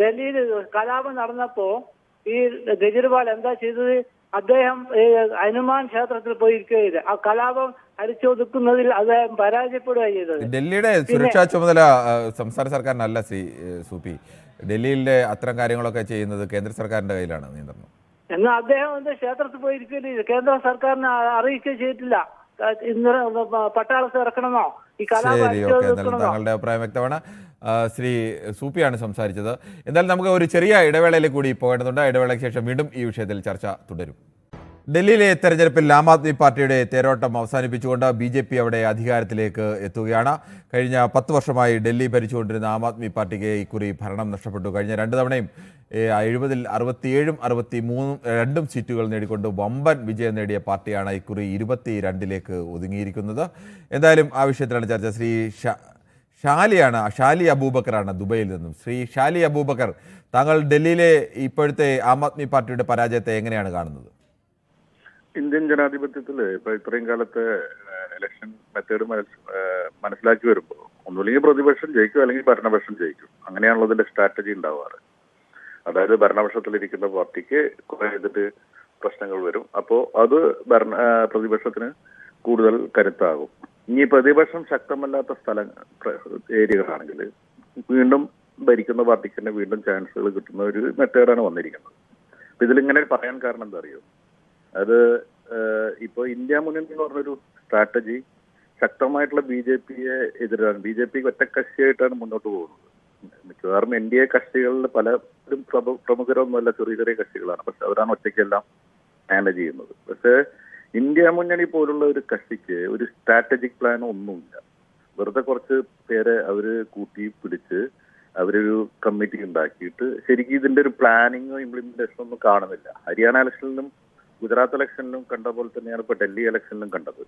ഡൽഹിയിൽ കലാപം നടന്നപ്പോ ഈ കെജ്രിവാൾ എന്താ ചെയ്തത്? അദ്ദേഹം ഹനുമാൻ ക്ഷേത്രത്തിൽ പോയിരിക്കുകയില്ല. ആ കലാപം അടിച്ചൊതുക്കുന്നതിൽ അദ്ദേഹം പരാജയപ്പെടുകയാണ് ചെയ്തത്. ഡൽഹിയുടെ സുരക്ഷാ ചുമതല സംസ്ഥാന സർക്കാരിനല്ല ശ്രീ സൂപ്പി. ഡൽഹിയിലെ അത്തരം കാര്യങ്ങളൊക്കെ ചെയ്യുന്നത് കേന്ദ്ര സർക്കാരിന്റെ കയ്യിലാണ് നിയന്ത്രണം. എന്നാൽ അദ്ദേഹം ക്ഷേത്രത്തിൽ പോയിരിക്കില്ല, കേന്ദ്ര സർക്കാരിനെ അറിയിക്കുകയും ചെയ്തിട്ടില്ല. ഇന്ന് പട്ടാളത്ത് ഇറക്കണമെന്നോ ഈ കലാപം. താങ്കളുടെ അഭിപ്രായം വ്യക്തമാണ്. ശ്രീ സൂപ്പിയാണ് സംസാരിച്ചത്. എന്തായാലും നമുക്ക് ഒരു ചെറിയ ഇടവേളയിലേക്ക് കൂടി പോകേണ്ടതുണ്ട്. ഇടവേളയ്ക്ക് ശേഷം വീണ്ടും ഈ വിഷയത്തിൽ ചർച്ച തുടരും. ഡൽഹിയിലെ തെരഞ്ഞെടുപ്പിൽ ആം ആദ്മി പാർട്ടിയുടെ തേരോട്ടം അവസാനിപ്പിച്ചുകൊണ്ട് BJP അവിടെ അധികാരത്തിലേക്ക് എത്തുകയാണ്. കഴിഞ്ഞ 10 വർഷമായി ഡൽഹി ഭരിച്ചുകൊണ്ടിരുന്ന ആം ആദ്മി പാർട്ടിക്ക് ഇക്കുറി ഭരണം നഷ്ടപ്പെട്ടു. കഴിഞ്ഞ 2 തവണയും 70-ൽ 67-ഉം 63-2 സീറ്റുകൾ നേടിക്കൊണ്ട് വമ്പൻ വിജയം നേടിയ പാർട്ടിയാണ് ഇക്കുറി 22-ലേക്ക് ഒതുങ്ങിയിരിക്കുന്നത്. എന്തായാലും ആ വിഷയത്തിലാണ് ചർച്ച. ശ്രീ ഷാലി അബൂബക്കറാണ് ദുബൈയിൽ നിന്നും. ശ്രീ ഷാലി അബൂബക്കർ, താങ്കൾ ഡൽഹിയിലെ ഇപ്പോഴത്തെ ആം ആദ്മി പാർട്ടിയുടെ പരാജയത്തെ എങ്ങനെയാണ് കാണുന്നത്? ഇന്ത്യൻ ജനാധിപത്യത്തിൽ ഇപ്പൊ ഇത്രയും കാലത്തെ ഇലക്ഷൻ മെത്തേഡ് മനസ്സിലാക്കി വരുമ്പോൾ ഒന്നുമില്ലെങ്കിൽ പ്രതിപക്ഷം ജയിക്കും, അല്ലെങ്കിൽ ഭരണപക്ഷം ജയിക്കും. അങ്ങനെയാണല്ലോ ഇതിന്റെ സ്ട്രാറ്റജി ഉണ്ടാവാറ്. അതായത് ഭരണപക്ഷത്തിലിരിക്കുന്ന പാർട്ടിക്ക് കുറെ ഇതിട്ട് പ്രശ്നങ്ങൾ വരും. അപ്പോൾ അത് പ്രതിപക്ഷത്തിന് കൂടുതൽ കരുത്താകും. ഇനി പ്രതിപക്ഷം ശക്തമല്ലാത്ത ഏരിയകളാണെങ്കിൽ വീണ്ടും ഭരിക്കുന്ന പാർട്ടിക്ക് തന്നെ വീണ്ടും ചാൻസുകൾ കിട്ടുന്ന ഒരു മെത്തേഡാണ് വന്നിരിക്കുന്നത്. അപ്പൊ ഇതിലിങ്ങനെ പറയാൻ കാരണം എന്താ അറിയോ? അത് ഇപ്പൊ ഇന്ത്യ മുന്നണി എന്ന് പറഞ്ഞൊരു സ്ട്രാറ്റജി ശക്തമായിട്ടുള്ള BJPയെ എതിരാണ്. BJP ഒറ്റക്കക്ഷിയായിട്ടാണ് മുന്നോട്ട് പോകുന്നത്. മിക്കവാറും NDA കക്ഷികളിൽ പലരും പ്രമുഖരൊന്നുമല്ല, ചെറിയ ചെറിയ കക്ഷികളാണ്. പക്ഷെ അവരാണ് ഒറ്റയ്ക്കെല്ലാം മാനേജ് ചെയ്യുന്നത്. പക്ഷേ ഇന്ത്യ മുന്നണി പോലുള്ള ഒരു കക്ഷിക്ക് ഒരു സ്ട്രാറ്റജിക് പ്ലാൻ ഒന്നുമില്ല. വെറുതെ കുറച്ച് പേരെ അവര് കൂട്ടി പിടിച്ച് അവരൊരു കമ്മിറ്റി ഉണ്ടാക്കിയിട്ട് ശരിക്കും ഇതിന്റെ ഒരു പ്ലാനിങ്ങോ ഇംപ്ലിമെന്റേഷനോ ഒന്നും കാണുന്നില്ല. ഹരിയാന ഇലക്ഷനിലും ഗുജറാത്ത് ഇലക്ഷനിലും കണ്ട പോലെ തന്നെയാണ് ഇപ്പൊ ഡൽഹി ഇലക്ഷനിലും കണ്ടത്.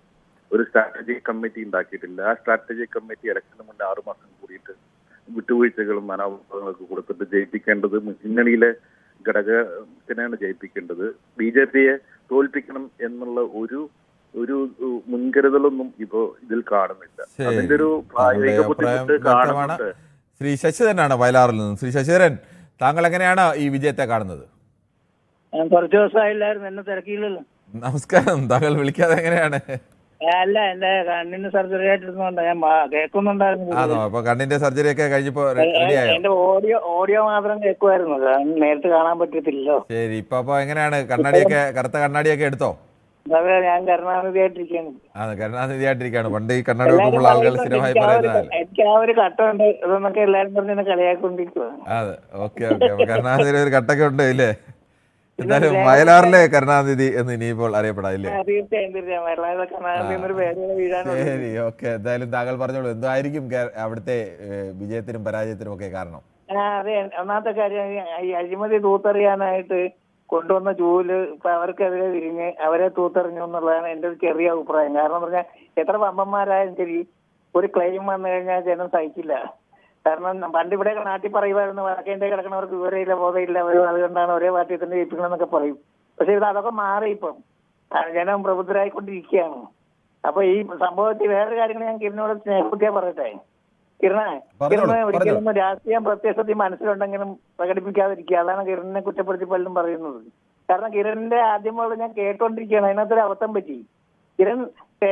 ഒരു സ്ട്രാറ്റജിക് കമ്മിറ്റി ഉണ്ടാക്കിയിട്ടില്ല. ആ സ്ട്രാറ്റജിക് കമ്മിറ്റി ഇലക്ഷന് മുന്നേ 6 മാസം കൂടിയിട്ട് വിട്ടുവീഴ്ചകളും മനോഭാവങ്ങളൊക്കെ കൊടുത്തിട്ട് ജയിപ്പിക്കേണ്ടത് മുന്നണിയിലെ ഘടകത്തിനാണ് ജയിപ്പിക്കേണ്ടത്. BJPയെ തോൽപ്പിക്കണം എന്നുള്ള ഒരു മുൻകരുതലൊന്നും ഇപ്പോ ഇതിൽ കാണുന്നില്ല. അതിന്റെ ഒരു പ്രായോഗിക ബുദ്ധിമുട്ട് കാണുന്നുണ്ട്. ശ്രീ ശശിധരനാണ് വയലാറിൽ നിന്നും. ശ്രീ ശശിധരൻ, താങ്കൾ എങ്ങനെയാണ് ഈ വിജയത്തെ കാണുന്നത്? ഞാൻ കുറച്ച് ദിവസമായില്ലായിരുന്നു, എന്നെ തിരക്കിയില്ലല്ലോ. നമസ്കാരം. താങ്കൾ വിളിക്കാതെ എങ്ങനെയാണ്? അല്ല, എന്റെ കണ്ണിന് സർജറി ആയിട്ടിരുന്നോണ്ടാ ഞാൻ കേൾക്കുന്നുണ്ടായിരുന്നു. അപ്പൊ കണ്ണിന്റെ സർജറി ഒക്കെ കഴിഞ്ഞപ്പോ റെഡിയായോ? എന്റെ ഓഡിയോ മാത്രം കേൾക്കുമായിരുന്നു, നേരിട്ട് കാണാൻ പറ്റത്തില്ലല്ലോ. ശരി. ഇപ്പൊ എങ്ങനെയാണ്? കറുത്ത കണ്ണാടിയൊക്കെ എടുത്തോ? അതെ, ഞാൻ കരുണാനിധിയായിട്ടിരിക്കുകയാണ്. കരുണാനിധിയായിട്ടിരിക്കുകയാണ്. പണ്ട് ഈ കണ്ണാടി വെക്കുമ്പോൾ ആളുകൾ സ്ഥിരമായി പറയുന്നത് എനിക്ക് ആ ഒരു കട്ടുണ്ട് ഇതെന്നൊക്കെ എല്ലാരും പറഞ്ഞ് കളിയാക്കൊണ്ടിരിക്കുക. അതെ, ഓക്കെ. കരുണാനിധി ഒരു കട്ടൊക്കെ ഉണ്ട് ഇല്ലേ? എന്തായാലും വയലാറിലെ കരുണാനിധി എന്ന് ഇനിയിപ്പോൾ അറിയപ്പെടാതില്ലേ? ശരി, ഓക്കെ. എന്തായാലും താങ്കൾ പറഞ്ഞോളൂ, എന്തായിരിക്കും അവിടുത്തെ വിജയത്തിനും പരാജയത്തിനും ഒക്കെ കാരണം? അതെ, ഒന്നാമത്തെ കാര്യം ഈ അഴിമതി തൂത്തെറിയാനായിട്ട് കൊണ്ടുവന്ന ചൂല് ഇപ്പൊ അവർക്കെതിരെ തിരിഞ്ഞ് അവരെ തൂത്തെറിഞ്ഞു എന്നുള്ളതാണ് എന്റെ ഒരു ചെറിയ അഭിപ്രായം. കാരണം എന്ന് പറഞ്ഞാൽ എത്ര വമ്പന്മാരായാലും ശരി ഒരു ക്ലെയിം വന്നു കഴിഞ്ഞാൽ ജനം സഹിക്കില്ല. കാരണം പണ്ട് ഇവിടെ നാട്ടിൽ പറയുമായിരുന്നു വടക്കേന്റെ കിടക്കുന്നവർക്ക് വിവരമില്ല ബോധമില്ല അതുകൊണ്ടാണ് ഒരേ പാർട്ടിയിൽ തന്നെ ജയിപ്പിക്കണമെന്നൊക്കെ പറയും. പക്ഷെ ഇത് അതൊക്കെ മാറി ഇപ്പം ജനം പ്രബുദ്ധരായിക്കൊണ്ടിരിക്കുകയാണ്. അപ്പൊ ഈ സംഭവത്തിൽ വേറെ കാര്യങ്ങൾ ഞാൻ കിരണിനോട് സ്നേഹക്കുട്ടിയാ പറയട്ടെ. കിരണ് ഒരിക്കലും രാഷ്ട്രീയം പ്രത്യക്ഷത്തിൽ മനസ്സിലുണ്ടെങ്കിലും പ്രകടിപ്പിക്കാതിരിക്കുക. അതാണ് കിരണിനെ കുറ്റപ്പെടുത്തി പലരും പറയുന്നത്. കാരണം കിരണിന്റെ ആദ്യമുള്ള ഞാൻ കേട്ടോണ്ടിരിക്കുകയാണ്, അതിനകത്തൊരു അബദ്ധം പറ്റി. കിരൺ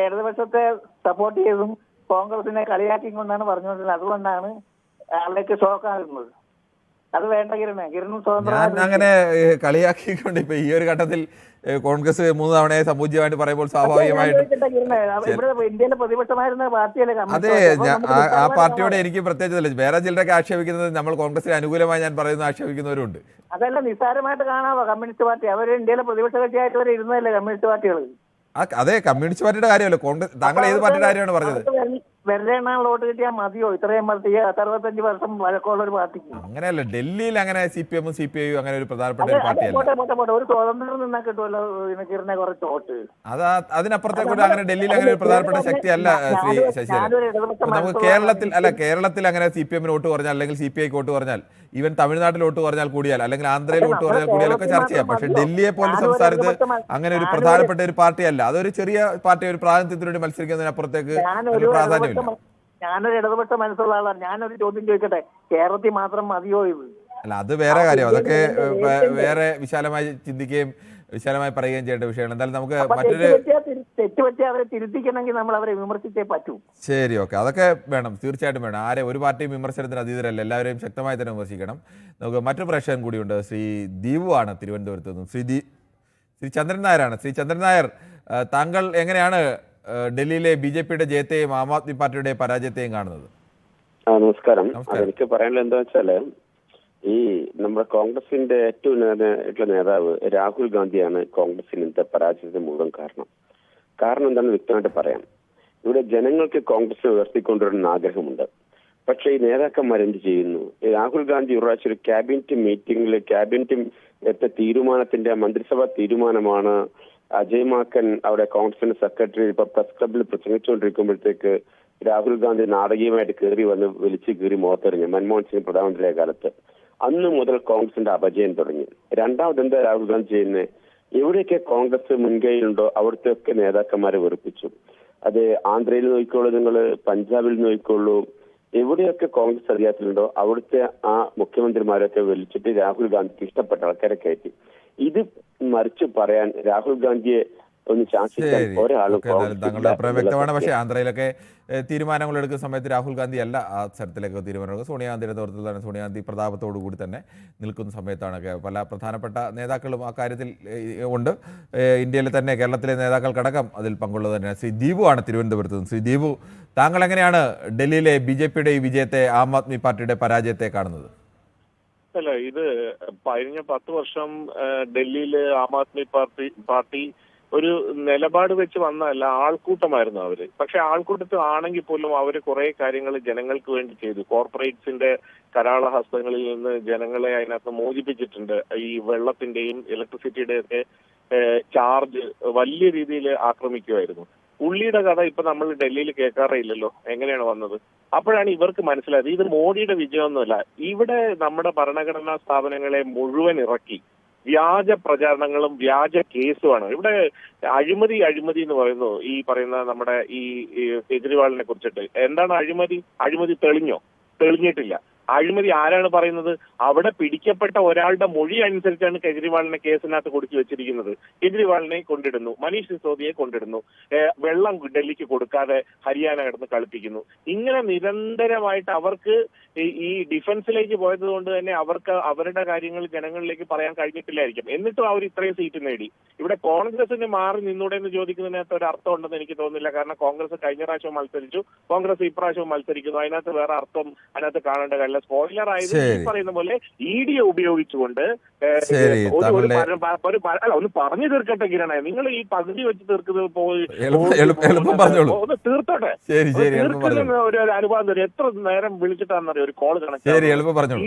ഇടതുപക്ഷത്തെ സപ്പോർട്ട് ചെയ്തും കോൺഗ്രസിനെ കളിയാക്കിയും കൊണ്ടാണ് പറഞ്ഞുകൊണ്ടിരുന്നത്. അതുകൊണ്ടാണ് ആളിലേക്ക് ഷോക്കാകുന്നത്. അത് വേണ്ട കിരണ് ഞാൻ അങ്ങനെ കളിയാക്കിക്കൊണ്ട് ഇപ്പൊ ഈ ഒരു ഘട്ടത്തിൽ കോൺഗ്രസ് 3 തവണയെ സമ്പൂജ്യമായിട്ട് പറയുമ്പോൾ സ്വാഭാവികമായിട്ടും ഇന്ത്യയിലെ പ്രതിപക്ഷമായിരുന്ന പാർട്ടിയല്ലേ. അതെ, ആ പാർട്ടിയോട് എനിക്ക് പ്രത്യേകിച്ച് വേറെ ചിലരൊക്കെ ആക്ഷേപിക്കുന്നത് നമ്മൾ കോൺഗ്രസിന് അനുകൂലമായി ഞാൻ പറയുന്നത് ആക്ഷേപിക്കുന്നവരുണ്ട്. അതല്ല നിസ്സാരമായിട്ട് കാണാവോ കമ്മ്യൂണിസ്റ്റ് പാർട്ടി? അവർ ഇന്ത്യയിലെ പ്രതിപക്ഷ കക്ഷിയായിട്ട് വരെ ഇരുന്നതല്ലേ കമ്മ്യൂണിസ്റ്റ് പാർട്ടികൾ. അതെ, കമ്മ്യൂണിസ്റ്റ് പാർട്ടിയുടെ കാര്യമല്ലോ. കോൺഗ്രസ് താങ്കൾ ഏത് പാർട്ടിയുടെ കാര്യമാണ് പറഞ്ഞത്? വെറുതെ എണ്ണാനുള്ള വോട്ട് കിട്ടിയാൽ മതിയോ ഇത്രയും 65 വർഷം വഴക്കമുള്ള ഒരു പാർട്ടിക്ക്? അങ്ങനെയല്ല, ഡൽഹിയിൽ അങ്ങനെ CPM ഉം CPI അങ്ങനെ ഒരു പ്രധാനപ്പെട്ട ഒരു പാർട്ടിയല്ല. ഒരു സ്വതന്ത്രം നിന്നാ കിട്ടുമല്ലോ കിരണെ കുറച്ച് വോട്ട്. അതിനപ്പുറത്തേക്കൂടെ അങ്ങനെ ഡൽഹിയിൽ അങ്ങനെ ഒരു പ്രധാനപ്പെട്ട ശക്തിയല്ല ശ്രീ ശശിധരൻ. നമുക്ക് കേരളത്തിൽ അങ്ങനെ CPM വോട്ട് കുറഞ്ഞാൽ അല്ലെങ്കിൽ CPIക്ക് വോട്ട് കുറഞ്ഞാൽ, ഈവൻ തമിഴ്നാട്ടിൽ വോട്ട് കുറഞ്ഞാൽ കൂടിയാൽ അല്ലെങ്കിൽ ആന്ധ്രയിൽ വോട്ട് കുറഞ്ഞാൽ കൂടിയാലൊക്കെ ചർച്ച ചെയ്യാം. പക്ഷെ ഡൽഹിയെ പോലെ സംസ്ഥാനത്ത് അങ്ങനെ ഒരു പ്രധാനപ്പെട്ട ഒരു പാർട്ടിയല്ല. അതൊരു ചെറിയ പാർട്ടി, ഒരു പ്രാതിനിധ്യത്തിന് വേണ്ടി മത്സരിക്കുന്നതിനപ്പുറത്തേക്ക് പ്രാധാന്യമില്ല. ഞാനൊരു ഇടതുപക്ഷ മനസ്സുള്ള ആളാണ്. ഞാനൊരു ചോദ്യം ചോദിക്കട്ടെ, കേരളത്തിൽ മാത്രം മതിയോ ഇത്? അല്ല, അത് വേറെ കാര്യം. അതൊക്കെ വേറെ വിശാലമായി ചിന്തിക്കുകയും വിശാലമായി പറയുകയും ചെയ്യേണ്ട വിഷയമാണ്. എന്തായാലും നമുക്ക് മറ്റൊരു തെറ്റുപറ്റി അവരെ തിരുത്തിക്കണമെങ്കിൽ നമ്മൾ അവരെ വിമർശിച്ചേ പറ്റൂ. ശരി, ഓക്കെ, അതൊക്കെ വേണം, തീർച്ചയായിട്ടും വേണം. ഒരു പാർട്ടിയും വിമർശനത്തിന് അതീതരല്ല, എല്ലാവരെയും ശക്തമായി തന്നെ വിമർശിക്കണം. നമുക്ക് മറ്റൊരു പ്രേക്ഷകൻ കൂടിയുണ്ട്. ശ്രീ ദീപു ആണ് തിരുവനന്തപുരത്ത് നിന്നും. ശ്രീ ചന്ദ്രൻ നായരാണ്. ശ്രീ ചന്ദ്രൻ നായർ, താങ്കൾ എങ്ങനെയാണ് ഡൽഹിയിലെ BJPയുടെ ജയത്തെയും ആം ആദ്മി പാർട്ടിയുടെ പരാജയത്തെയും കാണുന്നത്? നമസ്കാരം. എനിക്ക് പറയാനുള്ളത് എന്താ വെച്ചാല്, ഈ നമ്മുടെ കോൺഗ്രസിന്റെ ഏറ്റവും നേതാവ് രാഹുൽ ഗാന്ധിയാണ് കോൺഗ്രസിന് ഇന്നത്തെ പരാജയത്തിന് മുഴുവൻ കാരണം എന്താണെന്ന് വ്യക്തമായിട്ട് പറയാം. ഇവിടെ ജനങ്ങൾക്ക് കോൺഗ്രസിനെ ഉയർത്തിക്കൊണ്ടുവരുന്ന ആഗ്രഹമുണ്ട്. പക്ഷെ ഈ നേതാക്കന്മാർ എന്ത് ചെയ്യുന്നു? രാഹുൽ ഗാന്ധി ഒരു പ്രാവശ്യം ഒരു ക്യാബിനറ്റ് മീറ്റിംഗിൽ ക്യാബിനറ്റ് തീരുമാനത്തിന്റെ മന്ത്രിസഭാ തീരുമാനമാണ് അജയ് മാക്കൻ അവിടെ കോൺഗ്രസിന്റെ സെക്രട്ടറി ഇപ്പൊ പ്രസ് ക്ലബിൽ പ്രസംഗിച്ചുകൊണ്ടിരിക്കുമ്പോഴത്തേക്ക് രാഹുൽ ഗാന്ധി നാടകീയമായിട്ട് കയറി വന്ന് വലിച്ചു കീറി മുഖത്തെറിഞ്ഞു. മൻമോഹൻ സിംഗ് പ്രധാനമന്ത്രിയായ കാലത്ത്. അന്ന് മുതൽ കോൺഗ്രസിന്റെ അപജയം തുടങ്ങി. രണ്ടാമത് എന്താ രാഹുൽ ഗാന്ധി ചെയ്യുന്നത്? എവിടെയൊക്കെ കോൺഗ്രസ് മുൻകൈയിലുണ്ടോ അവിടുത്തെ നേതാക്കന്മാരെ വെറുപ്പിച്ചു. അത് ആന്ധ്രയിൽ നോക്കിക്കോളൂ, നിങ്ങൾ പഞ്ചാബിൽ നോക്കിക്കോളൂ, എവിടെയൊക്കെ കോൺഗ്രസ് അധികാരത്തിലുണ്ടോ അവിടുത്തെ ആ മുഖ്യമന്ത്രിമാരൊക്കെ വലിച്ചിട്ട് രാഹുൽ ഗാന്ധിക്ക് ഇഷ്ടപ്പെട്ട ആൾക്കാരെ കയറ്റി. ഇത് മറിച്ച് പറയാൻ രാഹുൽ ഗാന്ധിയെ ഒന്ന് ശാസിക്കാൻ ഒരാളും. താങ്കളുടെ അഭിപ്രായം വ്യക്തമാണ്. പക്ഷേ ആന്ധ്രയിലൊക്കെ തീരുമാനങ്ങൾ എടുക്കുന്ന സമയത്ത് രാഹുൽ ഗാന്ധി അല്ല ആ സ്ഥലത്തിലേക്ക് തീരുമാനങ്ങൾ. സോണിയാഗാന്ധിയുടെ നേതൃത്വത്തിലാണ്. സോണിയാഗാന്ധി പ്രതാപത്തോടു കൂടി തന്നെ നിൽക്കുന്ന സമയത്താണ് പല പ്രധാനപ്പെട്ട നേതാക്കളും ആ കാര്യത്തിൽ ഉണ്ട്. ഇന്ത്യയിലെ തന്നെ കേരളത്തിലെ നേതാക്കൾക്കടക്കം അതിൽ പങ്കുള്ളത് തന്നെയാണ്. ശ്രീ ദീപു ആണ് തിരുവനന്തപുരത്ത് നിന്ന്. ശ്രീ ദീപു, താങ്കൾ എങ്ങനെയാണ് ഡൽഹിയിലെ BJPയുടെ ഈ വിജയത്തെ, ആം ആദ്മി പാർട്ടിയുടെ പരാജയത്തെ കാണുന്നത്? അല്ല, ഇത് കഴിഞ്ഞ 10 വർഷം ഡൽഹിയിലെ ആം ആദ്മി പാർട്ടി ഒരു നിലപാട് വെച്ച് വന്നതല്ല, ആൾക്കൂട്ടമായിരുന്നു അവര്. പക്ഷെ ആൾക്കൂട്ടത്തിൽ ആണെങ്കിൽ പോലും അവര് കുറെ കാര്യങ്ങൾ ജനങ്ങൾക്ക് വേണ്ടി ചെയ്തു. കോർപ്പറേറ്റ്സിന്റെ കരാള ഹസ്തങ്ങളിൽ നിന്ന് ജനങ്ങളെ അതിനകത്ത് മോചിപ്പിച്ചിട്ടുണ്ട്. ഈ വെള്ളത്തിന്റെയും ഇലക്ട്രിസിറ്റിയുടെ ഒക്കെ ചാർജ് വലിയ രീതിയിൽ ആക്രമിക്കുമായിരുന്നു. പുള്ളിയുടെ കഥ ഇപ്പൊ നമ്മൾ ഡൽഹിയിൽ കേൾക്കാറില്ലല്ലോ. എങ്ങനെയാണ് വന്നത്? അപ്പോഴാണ് ഇവർക്ക് മനസ്സിലായത് ഇത് മോഡിയുടെ വിജയമൊന്നുമല്ല. ഇവിടെ നമ്മുടെ ഭരണഘടനാ സ്ഥാപനങ്ങളെ മുഴുവൻ ഇറക്കി വ്യാജ പ്രചാരണങ്ങളും വ്യാജ കേസുമാണ്. ഇവിടെ അഴിമതി എന്ന് പറയുന്നു. ഈ പറയുന്ന നമ്മുടെ ഈ കെജ്രിവാളിനെ കുറിച്ചിട്ട് എന്താണ് അഴിമതി തെളിഞ്ഞിട്ടില്ല. അഴിമതി ആരാണ് പറയുന്നത്? അവിടെ പിടിക്കപ്പെട്ട ഒരാളുടെ മൊഴി അനുസരിച്ചാണ് കെജ്രിവാളിനെ കേസിനകത്ത് കൊടുത്തു വെച്ചിരിക്കുന്നത്. കെജ്രിവാളിനെ കൊണ്ടിടുന്നു, മനീഷ് സിസോദിയെ കൊണ്ടിടുന്നു, വെള്ളം ഡൽഹിക്ക് കൊടുക്കാതെ ഹരിയാന കിടന്ന് കളിപ്പിക്കുന്നു. ഇങ്ങനെ നിരന്തരമായിട്ട് അവർക്ക് ഈ ഡിഫൻസിലേക്ക് പോയത് കൊണ്ട് തന്നെ അവർക്ക് അവരുടെ കാര്യങ്ങൾ ജനങ്ങളിലേക്ക് പറയാൻ കഴിഞ്ഞിട്ടില്ലായിരിക്കും. എന്നിട്ടും അവർ ഇത്രയും സീറ്റ് നേടി. ഇവിടെ കോൺഗ്രസിന് മാറി നിന്നൂടെ എന്ന് ചോദിക്കുന്നതിനകത്ത് ഒരു അർത്ഥം ഉണ്ടെന്ന് എനിക്ക് തോന്നുന്നില്ല. കാരണം കോൺഗ്രസ് കഴിഞ്ഞ പ്രാവശ്യം മത്സരിച്ചു, കോൺഗ്രസ് ഇപ്രാവശ്യവും മത്സരിക്കുന്നു. അതിനകത്ത് വേറെ അർത്ഥം അതിനകത്ത് കാണേണ്ട കാര്യമില്ല. സ്പോയിലറല്ല. സ്പോയിലർ ആയത് ഈ പറയുന്ന പോലെ ED ഉപയോഗിച്ചുകൊണ്ട് ഒന്ന് പറഞ്ഞു തീർക്കട്ടെ കിരണേ. നിങ്ങൾ ഈ പകുതി വെച്ച് തീർക്കുന്നത് ഒന്ന് തീർത്തോട്ടെ. തീർക്കുന്ന ഒരു അനുവാദം തരും. എത്ര നേരം വിളിച്ചിട്ടാണെന്നറിയോ ഒരു കോള് കണക്ട്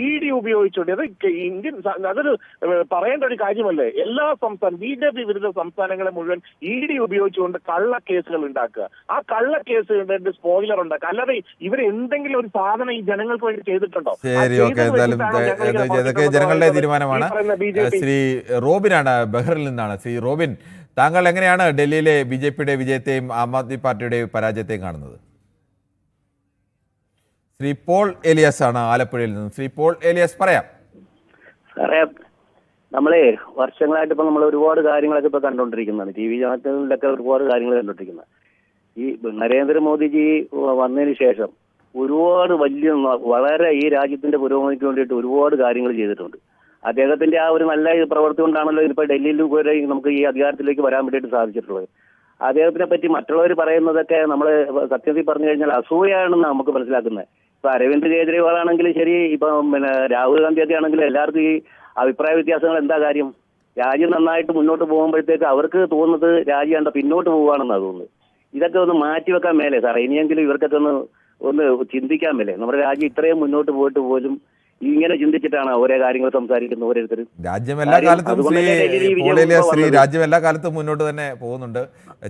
ED ഉപയോഗിച്ചുകൊണ്ട്. അത് ഇന്ത്യൻ അതൊരു പറയേണ്ട ഒരു കാര്യമല്ലേ? എല്ലാ സംസ്ഥാനം BJP വിരുദ്ധ സംസ്ഥാനങ്ങളെ മുഴുവൻ ED ഉപയോഗിച്ചുകൊണ്ട് കള്ള കേസുകൾ ഉണ്ടാക്കുക. ആ കള്ള കേസുകളുടെ സ്പോയിലർ ഉണ്ടാക്കുക. അല്ലാതെ ഇവർ എന്തെങ്കിലും ഒരു സാധനം ഈ ജനങ്ങൾക്ക് വേണ്ടി ചെയ്തിട്ടുണ്ടോ? ജനങ്ങളുടെ തീരുമാനമാണ്. ശ്രീ റോബിനാണ് ബഹ്റിൽ നിന്നാണ്. ശ്രീ റോബിൻ, താങ്കൾ എങ്ങനെയാണ് ഡൽഹിയിലെ BJPയുടെ വിജയത്തെയും ആം ആദ്മി പാർട്ടിയുടെ പരാജയത്തെയും കാണുന്നത്? ശ്രീ പോൾ ഏലിയാസ് ആണ് ആലപ്പുഴയിൽ നിന്നും. ശ്രീ പോൾ ഏലിയാസ്, പറയാം. സാറേ, നമ്മളെ വർഷങ്ങളായിട്ട് ഇപ്പൊ നമ്മൾ ഒരുപാട് കാര്യങ്ങളൊക്കെ ഇപ്പൊ കണ്ടുകൊണ്ടിരിക്കുന്നതാണ്. TV ചാനലിലൊക്കെ ഒരുപാട് കാര്യങ്ങൾ കണ്ടുകൊണ്ടിരിക്കുന്നത്. ഈ നരേന്ദ്രമോദിജി വന്നതിന് ശേഷം ഒരുപാട് വളരെ ഈ രാജ്യത്തിന്റെ പുരോഗതിക്ക് വേണ്ടിയിട്ട് ഒരുപാട് കാര്യങ്ങൾ ചെയ്തിട്ടുണ്ട്. അദ്ദേഹത്തിന്റെ ആ ഒരു നല്ല പ്രവൃത്തി കൊണ്ടാണല്ലോ ഇപ്പൊ ഡൽഹിയിൽ വരെ നമുക്ക് ഈ അധികാരത്തിലേക്ക് വരാൻ വേണ്ടിയിട്ട് സാധിച്ചിട്ടുള്ളത്. അദ്ദേഹത്തിനെ പറ്റി മറ്റുള്ളവർ പറയുന്നതൊക്കെ നമ്മൾ സത്യത്തിൽ പറഞ്ഞു കഴിഞ്ഞാൽ അസൂയാണെന്ന് നമുക്ക് മനസ്സിലാക്കുന്നത്. ഇപ്പൊ അരവിന്ദ് കെജ്രിവാൾ ആണെങ്കിലും ശരി, ഇപ്പൊ രാഹുൽ ഗാന്ധി ഒക്കെ ആണെങ്കിലും എല്ലാവർക്കും ഈ അഭിപ്രായ വ്യത്യാസങ്ങൾ എന്താ കാര്യം? രാജ്യം നന്നായിട്ട് മുന്നോട്ട് പോകുമ്പോഴത്തേക്ക് അവർക്ക് തോന്നുന്നത് രാജ്യം എന്താ പിന്നോട്ട് പോവുകയാണെന്നാണ് തോന്നുന്നത്. ഇതൊക്കെ ഒന്ന് മാറ്റിവെക്കാൻ മേലെ സാറേ, ഇനിയെങ്കിലും ഇവർക്കൊക്കെ ഒന്ന് ചിന്തിക്കാൻ മേലെ. നമ്മുടെ രാജ്യം ഇത്രയും മുന്നോട്ട് പോയിട്ട് പോലും ഇങ്ങനെ ചിന്തിച്ചിട്ടാണ് ഓരോ കാര്യങ്ങൾ സംസാരിക്കുന്നത് ഓരോരുത്തരും. രാജ്യം എല്ലാ കാലത്തും രാജ്യം എല്ലാ കാലത്തും മുന്നോട്ട് തന്നെ പോകുന്നുണ്ട്.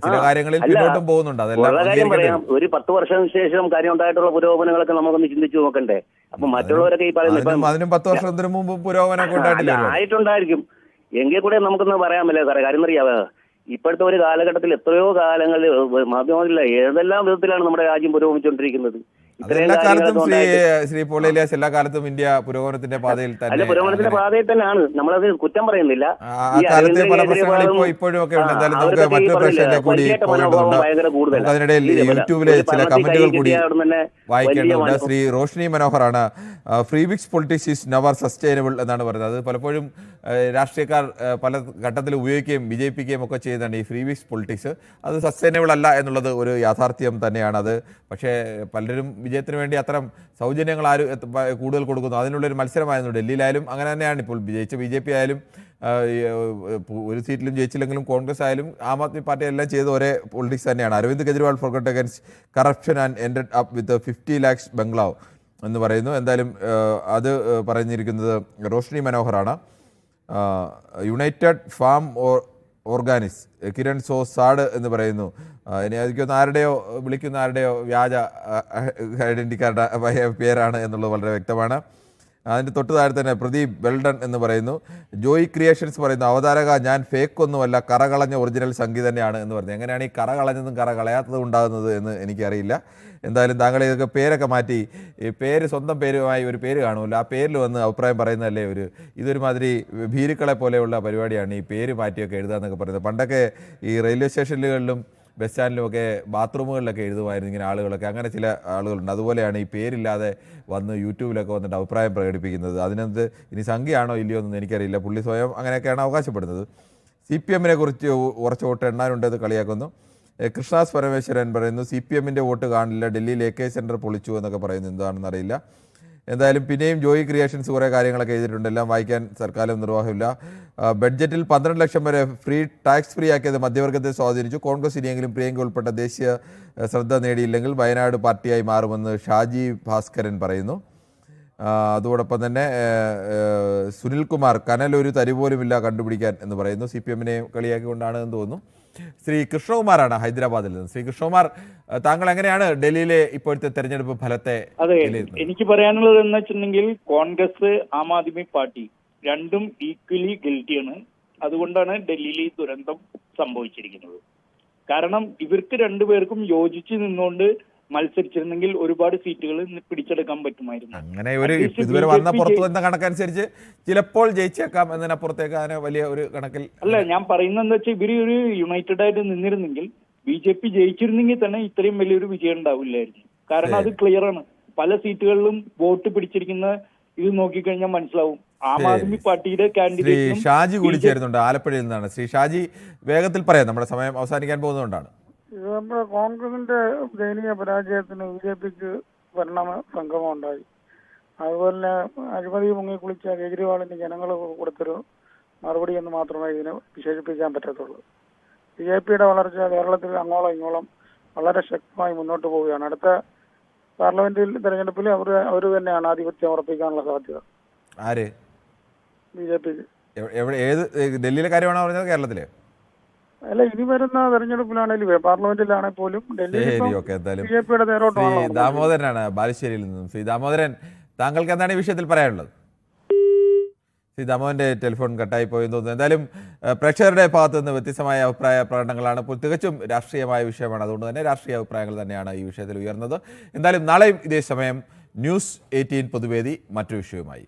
ചില കാര്യങ്ങളിൽ പിന്നോട്ടും പോകുന്നുണ്ട്. കാര്യം പറയാം, ഒരു 10 വർഷത്തിന് ശേഷം കാര്യം ഉണ്ടായിട്ടുള്ള പുരോഗമനങ്ങളൊക്കെ നമുക്കൊന്ന് ചിന്തിച്ചു നോക്കണ്ടേ? അപ്പൊ മറ്റുള്ളവരൊക്കെ ഈ പറയുന്നത് അതിനും 10 വർഷത്തിന് മുമ്പ് പുരോഗമനം ആയിട്ടുണ്ടായിരിക്കും. എങ്കിൽ കൂടെ നമുക്കൊന്ന് പറയാൻ പറ്റില്ല സാറേ. കാര്യം അറിയാവോ, ഇപ്പോഴത്തെ ഒരു കാലഘട്ടത്തിൽ എത്രയോ കാലങ്ങളിൽ മാധ്യമങ്ങളില്ല ഏതെല്ലാം വിധത്തിലാണ് നമ്മുടെ രാജ്യം പുരോഗമിച്ചുകൊണ്ടിരിക്കുന്നത്. ശ്രീ പോൾ ഏലിയാസ്, എല്ലാ കാലത്തും ഇന്ത്യ പുരോഗമനത്തിന്റെ പാതയിൽ തന്നെ, പുരോഗമനത്തിന്റെ പാതയിൽ തന്നെയാണ്. നമ്മളത് കുറ്റം പറയുന്നില്ല. ഇപ്പോഴും ഒക്കെ ഉണ്ട്. എന്തായാലും നമുക്ക് മറ്റൊരു പ്രശ്നത്തെ കൂടി പോകേണ്ടതുണ്ട്. അതിനിടയിൽ യൂട്യൂബിലെ ചില കമന്റുകൾ കൂടി വായിക്കേണ്ടതുണ്ട്. ശ്രീ റോഷ്നി മനോഹറാണ് freebies politics is never sustainable എന്നാണ് പറയുന്നത്. അത് പലപ്പോഴും രാഷ്ട്രീയക്കാർ പല ഘട്ടത്തിൽ ഉപയോഗിക്കുകയും വിജയിപ്പിക്കുകയും ഒക്കെ ചെയ്യുന്നുണ്ട്. ഈ ഫ്രീ വിക്സ് പൊളിറ്റിക്സ് അത് സസ്റ്റൈനബിൾ അല്ല എന്നുള്ളത് ഒരു യാഥാർത്ഥ്യം തന്നെയാണത്. പക്ഷേ പലരും വിജയത്തിന് വേണ്ടി അത്തരം സൗജന്യങ്ങൾ കൂടുതൽ കൊടുക്കുന്നു. അതിനുള്ളൊരു മത്സരമായിരുന്നു. ഡൽഹിയിലായാലും അങ്ങനെ തന്നെയാണ്. ഇപ്പോൾ വിജയിച്ച BJP ആയാലും ഒരു സീറ്റിലും ജയിച്ചില്ലെങ്കിലും കോൺഗ്രസ് ആയാലും ആം ആദ്മി പാർട്ടി എല്ലാം ചെയ്ത ഒരേ പൊളിറ്റിക്സ് തന്നെയാണ്. Arvind Kejriwal forgot against corruption and ended up with 50 lakhs bungalow എന്ന് പറയുന്നു. എന്തായാലും അത് പറഞ്ഞിരിക്കുന്നത് റോഷ്നി മനോഹറാണ്. യുണൈറ്റഡ് ഫാം ഓർഗാനിക്സ് കിരൺ സാഡ് എന്ന് പറയുന്നു. ഇനി അതിക്കൊന്ന് ആരുടെയോ വിളിക്കുന്ന ആരുടെയോ വ്യാജ ഐഡന്റിറ്റി കാർഡ് പേരാണ് എന്നുള്ളത് വളരെ വ്യക്തമാണ്. അതിൻ്റെ തൊട്ട് താഴെ തന്നെ പ്രദീപ് വെൽഡൺ എന്ന് പറയുന്നു. ജോയി ക്രിയേഷൻസ് പറയുന്നു, അവതാരക ഞാൻ ഫേക്ക് ഒന്നുമല്ല, കറകളഞ്ഞ ഒറിജിനൽ സംഗീതം തന്നെയാണ് എന്ന് പറഞ്ഞു. എങ്ങനെയാണ് ഈ കറകളഞ്ഞതും കറകളയാത്തതും ഉണ്ടാകുന്നത് എന്ന് എനിക്കറിയില്ല. എന്തായാലും താങ്കൾ ഇതൊക്കെ പേരൊക്കെ മാറ്റി ഈ പേര് സ്വന്തം പേരുമായി ഒരു പേര് കാണുമല്ലോ, ആ പേരിൽ വന്ന് അഭിപ്രായം പറയുന്നതല്ലേ ഇതൊരുമാതിരി ഭീരുക്കളെ പോലെയുള്ള പരിപാടിയാണ് ഈ പേര് മാറ്റിയൊക്കെ എഴുതാന്നൊക്കെ പറയുന്നത്. പണ്ടൊക്കെ ഈ റെയിൽവേ സ്റ്റേഷനുകളിലും ബസ് സ്റ്റാൻഡിലുമൊക്കെ ബാത്റൂമുകളിലൊക്കെ എഴുതുമായിരുന്നു ഇങ്ങനെ ആളുകളൊക്കെ. അങ്ങനെ ചില ആളുകളുണ്ട്. അതുപോലെയാണ് ഈ പേരില്ലാതെ വന്ന് യൂട്യൂബിലൊക്കെ വന്നിട്ട് അഭിപ്രായം പ്രകടിപ്പിക്കുന്നത്. അതിനകത്ത് ഇനി സംഖ്യയാണോ ഇല്ലയോ എന്നൊന്നും എനിക്കറിയില്ല. പുള്ളി സ്വയം അങ്ങനെയൊക്കെയാണ് അവകാശപ്പെടുന്നത്. CPM-നെ കുറിച്ച് കുറച്ച് വോട്ട് എണ്ണാനുണ്ടെന്ന് കളിയാക്കുന്നു. കൃഷ്ണാസ് പരമേശ്വരൻ പറയുന്നു CPM-ന്റെ വോട്ട് കാണില്ല, ഡൽഹിയിൽ AK സെൻറ്റർ പൊളിച്ചു എന്നൊക്കെ പറയുന്നു. എന്താണെന്ന് അറിയില്ല. എന്തായാലും പിന്നെയും ജോയി ക്രിയേഷൻസ് കുറേ കാര്യങ്ങളൊക്കെ എഴുതിയിട്ടുണ്ട്. എല്ലാം വായിക്കാൻ സർക്കാരും നിർവാഹമില്ല. ബഡ്ജറ്റിൽ 12 ലക്ഷം വരെ ടാക്സ് ഫ്രീ ആക്കിയത് മധ്യവർഗത്തെ സ്വാധീനിച്ചു. കോൺഗ്രസ് ഇനിയെങ്കിലും പ്രിയങ്ക ഉൾപ്പെട്ട ദേശീയ ശ്രദ്ധ നേടിയില്ലെങ്കിൽ വയനാട് പാർട്ടിയായി മാറുമെന്ന് ഷാജി ഭാസ്കരൻ പറയുന്നു. അതോടൊപ്പം തന്നെ സുനിൽകുമാർ കനലൊരു തരി പോലുമില്ല കണ്ടുപിടിക്കാൻ എന്ന് പറയുന്നു. CPM-നെ കളിയാക്കിക്കൊണ്ടാണ് എന്ന് തോന്നുന്നു. ശ്രീ കൃഷ്ണകുമാറാണ് ഹൈദരാബാദിൽ നിന്ന്. ശ്രീ കൃഷ്ണകുമാർ, താങ്കൾ എങ്ങനെയാണ് ഡൽഹിയിലെ ഇപ്പോഴത്തെ തെരഞ്ഞെടുപ്പ് ഫലത്തെ? അതെ, എനിക്ക് പറയാനുള്ളത് എന്ന് വെച്ചിട്ടുണ്ടെങ്കിൽ കോൺഗ്രസ് ആം ആദ്മി പാർട്ടി രണ്ടും ഈക്വലി ഗിൽറ്റിയാണ്. അതുകൊണ്ടാണ് ഡൽഹിയിൽ ഈ ദുരന്തം സംഭവിച്ചിരിക്കുന്നത്. കാരണം ഇവർക്ക് രണ്ടുപേർക്കും യോജിച്ച് നിന്നുകൊണ്ട് മത്സരിച്ചിരുന്നെങ്കിൽ ഒരുപാട് സീറ്റുകൾ പിടിച്ചെടുക്കാൻ പറ്റുമായിരുന്നു. അങ്ങനെ ഒരു ഇതുവരെ വന്ന പുറത്തു വന്ന കണക്കനുസരിച്ച് ചിലപ്പോൾ ജയിച്ചേക്കാം എന്നതിനപ്പുറത്തേക്ക് അതിനെ വലിയ ഒരു കണക്കിൽ അല്ല. ഞാൻ പറയുന്നത് എന്താ വെച്ചാൽ ഇവര് ഒരു യുണൈറ്റഡ് ആയിട്ട് നിന്നിരുന്നെങ്കിൽ BJP ജയിച്ചിരുന്നെങ്കിൽ തന്നെ ഇത്രയും വലിയൊരു വിജയം ഉണ്ടാവില്ലായിരുന്നു. കാരണം അത് ക്ലിയർ ആണ്. പല സീറ്റുകളിലും വോട്ട് പിടിച്ചിരിക്കുന്ന ഇത് നോക്കിക്കഴിഞ്ഞാൽ മനസ്സിലാവും. ആം ആദ്മി പാർട്ടിയുടെ കാൻഡിഡേറ്റ് ഷാജി കൂടി ചേരുന്നുണ്ട് ആലപ്പുഴയിൽ നിന്നാണ്. ശ്രീ ഷാജി, വേഗത്തിൽ പറയാം, നമ്മുടെ സമയം അവസാനിക്കാൻ പോകുന്നതുകൊണ്ടാണ്. നമ്മുടെ കോൺഗ്രസിന്റെ ദയനീയ പരാജയത്തിന് BJPക്ക് പരിണാമ സംഗമം ഉണ്ടായി. അതുപോലെ തന്നെ അഴിമതി മുങ്ങി കുളിച്ച കേജ്രിവാളിന് ജനങ്ങൾ കൊടുത്തൊരു മറുപടി എന്ന് മാത്രമേ ഇതിനെ വിശേഷിപ്പിക്കാൻ പറ്റത്തുള്ളൂ. BJPയുടെ വളർച്ച കേരളത്തിൽ അങ്ങോളം ഇങ്ങോളം വളരെ ശക്തമായി മുന്നോട്ട് പോവുകയാണ്. അടുത്ത പാർലമെന്റിൽ തെരഞ്ഞെടുപ്പിൽ അവർ തന്നെയാണ് ആധിപത്യം ഉറപ്പിക്കാനുള്ള സാധ്യത. ആര്? BJP. ഏത് ഡൽഹിയിലെ കാര്യമാണോ പറഞ്ഞത്? കേരളത്തിലെ അല്ല, ഇനി വരുന്ന തെരഞ്ഞെടുപ്പിലാണെങ്കിലും പാർലമെന്റിലാണെങ്കിൽ പോലും BJPയുടെ തേരോട്ടമാണ്. ദാമോദരനാണ് ബാലുശ്ശേരിയിൽ നിന്നും. ശ്രീ ദാമോദരൻ, താങ്കൾക്ക് എന്താണ് ഈ വിഷയത്തിൽ പറയാനുള്ളത്? ശ്രീ ദാമോദരന്റെ ടെലിഫോൺ കട്ടായി പോയെന്ന് തോന്നുന്നു. എന്തായാലും പ്രേക്ഷകരുടെ ഭാഗത്ത് നിന്ന് വ്യത്യസ്തമായ അഭിപ്രായ പ്രകടനങ്ങളാണ്. ഇപ്പോൾ തികച്ചും രാഷ്ട്രീയമായ വിഷയമാണ്. അതുകൊണ്ട് തന്നെ രാഷ്ട്രീയ അഭിപ്രായങ്ങൾ തന്നെയാണ് ഈ വിഷയത്തിൽ ഉയർന്നത്. എന്തായാലും നാളെയും ഇതേ സമയം ന്യൂസ് 18 പൊതുവേദി മറ്റൊരു വിഷയവുമായി.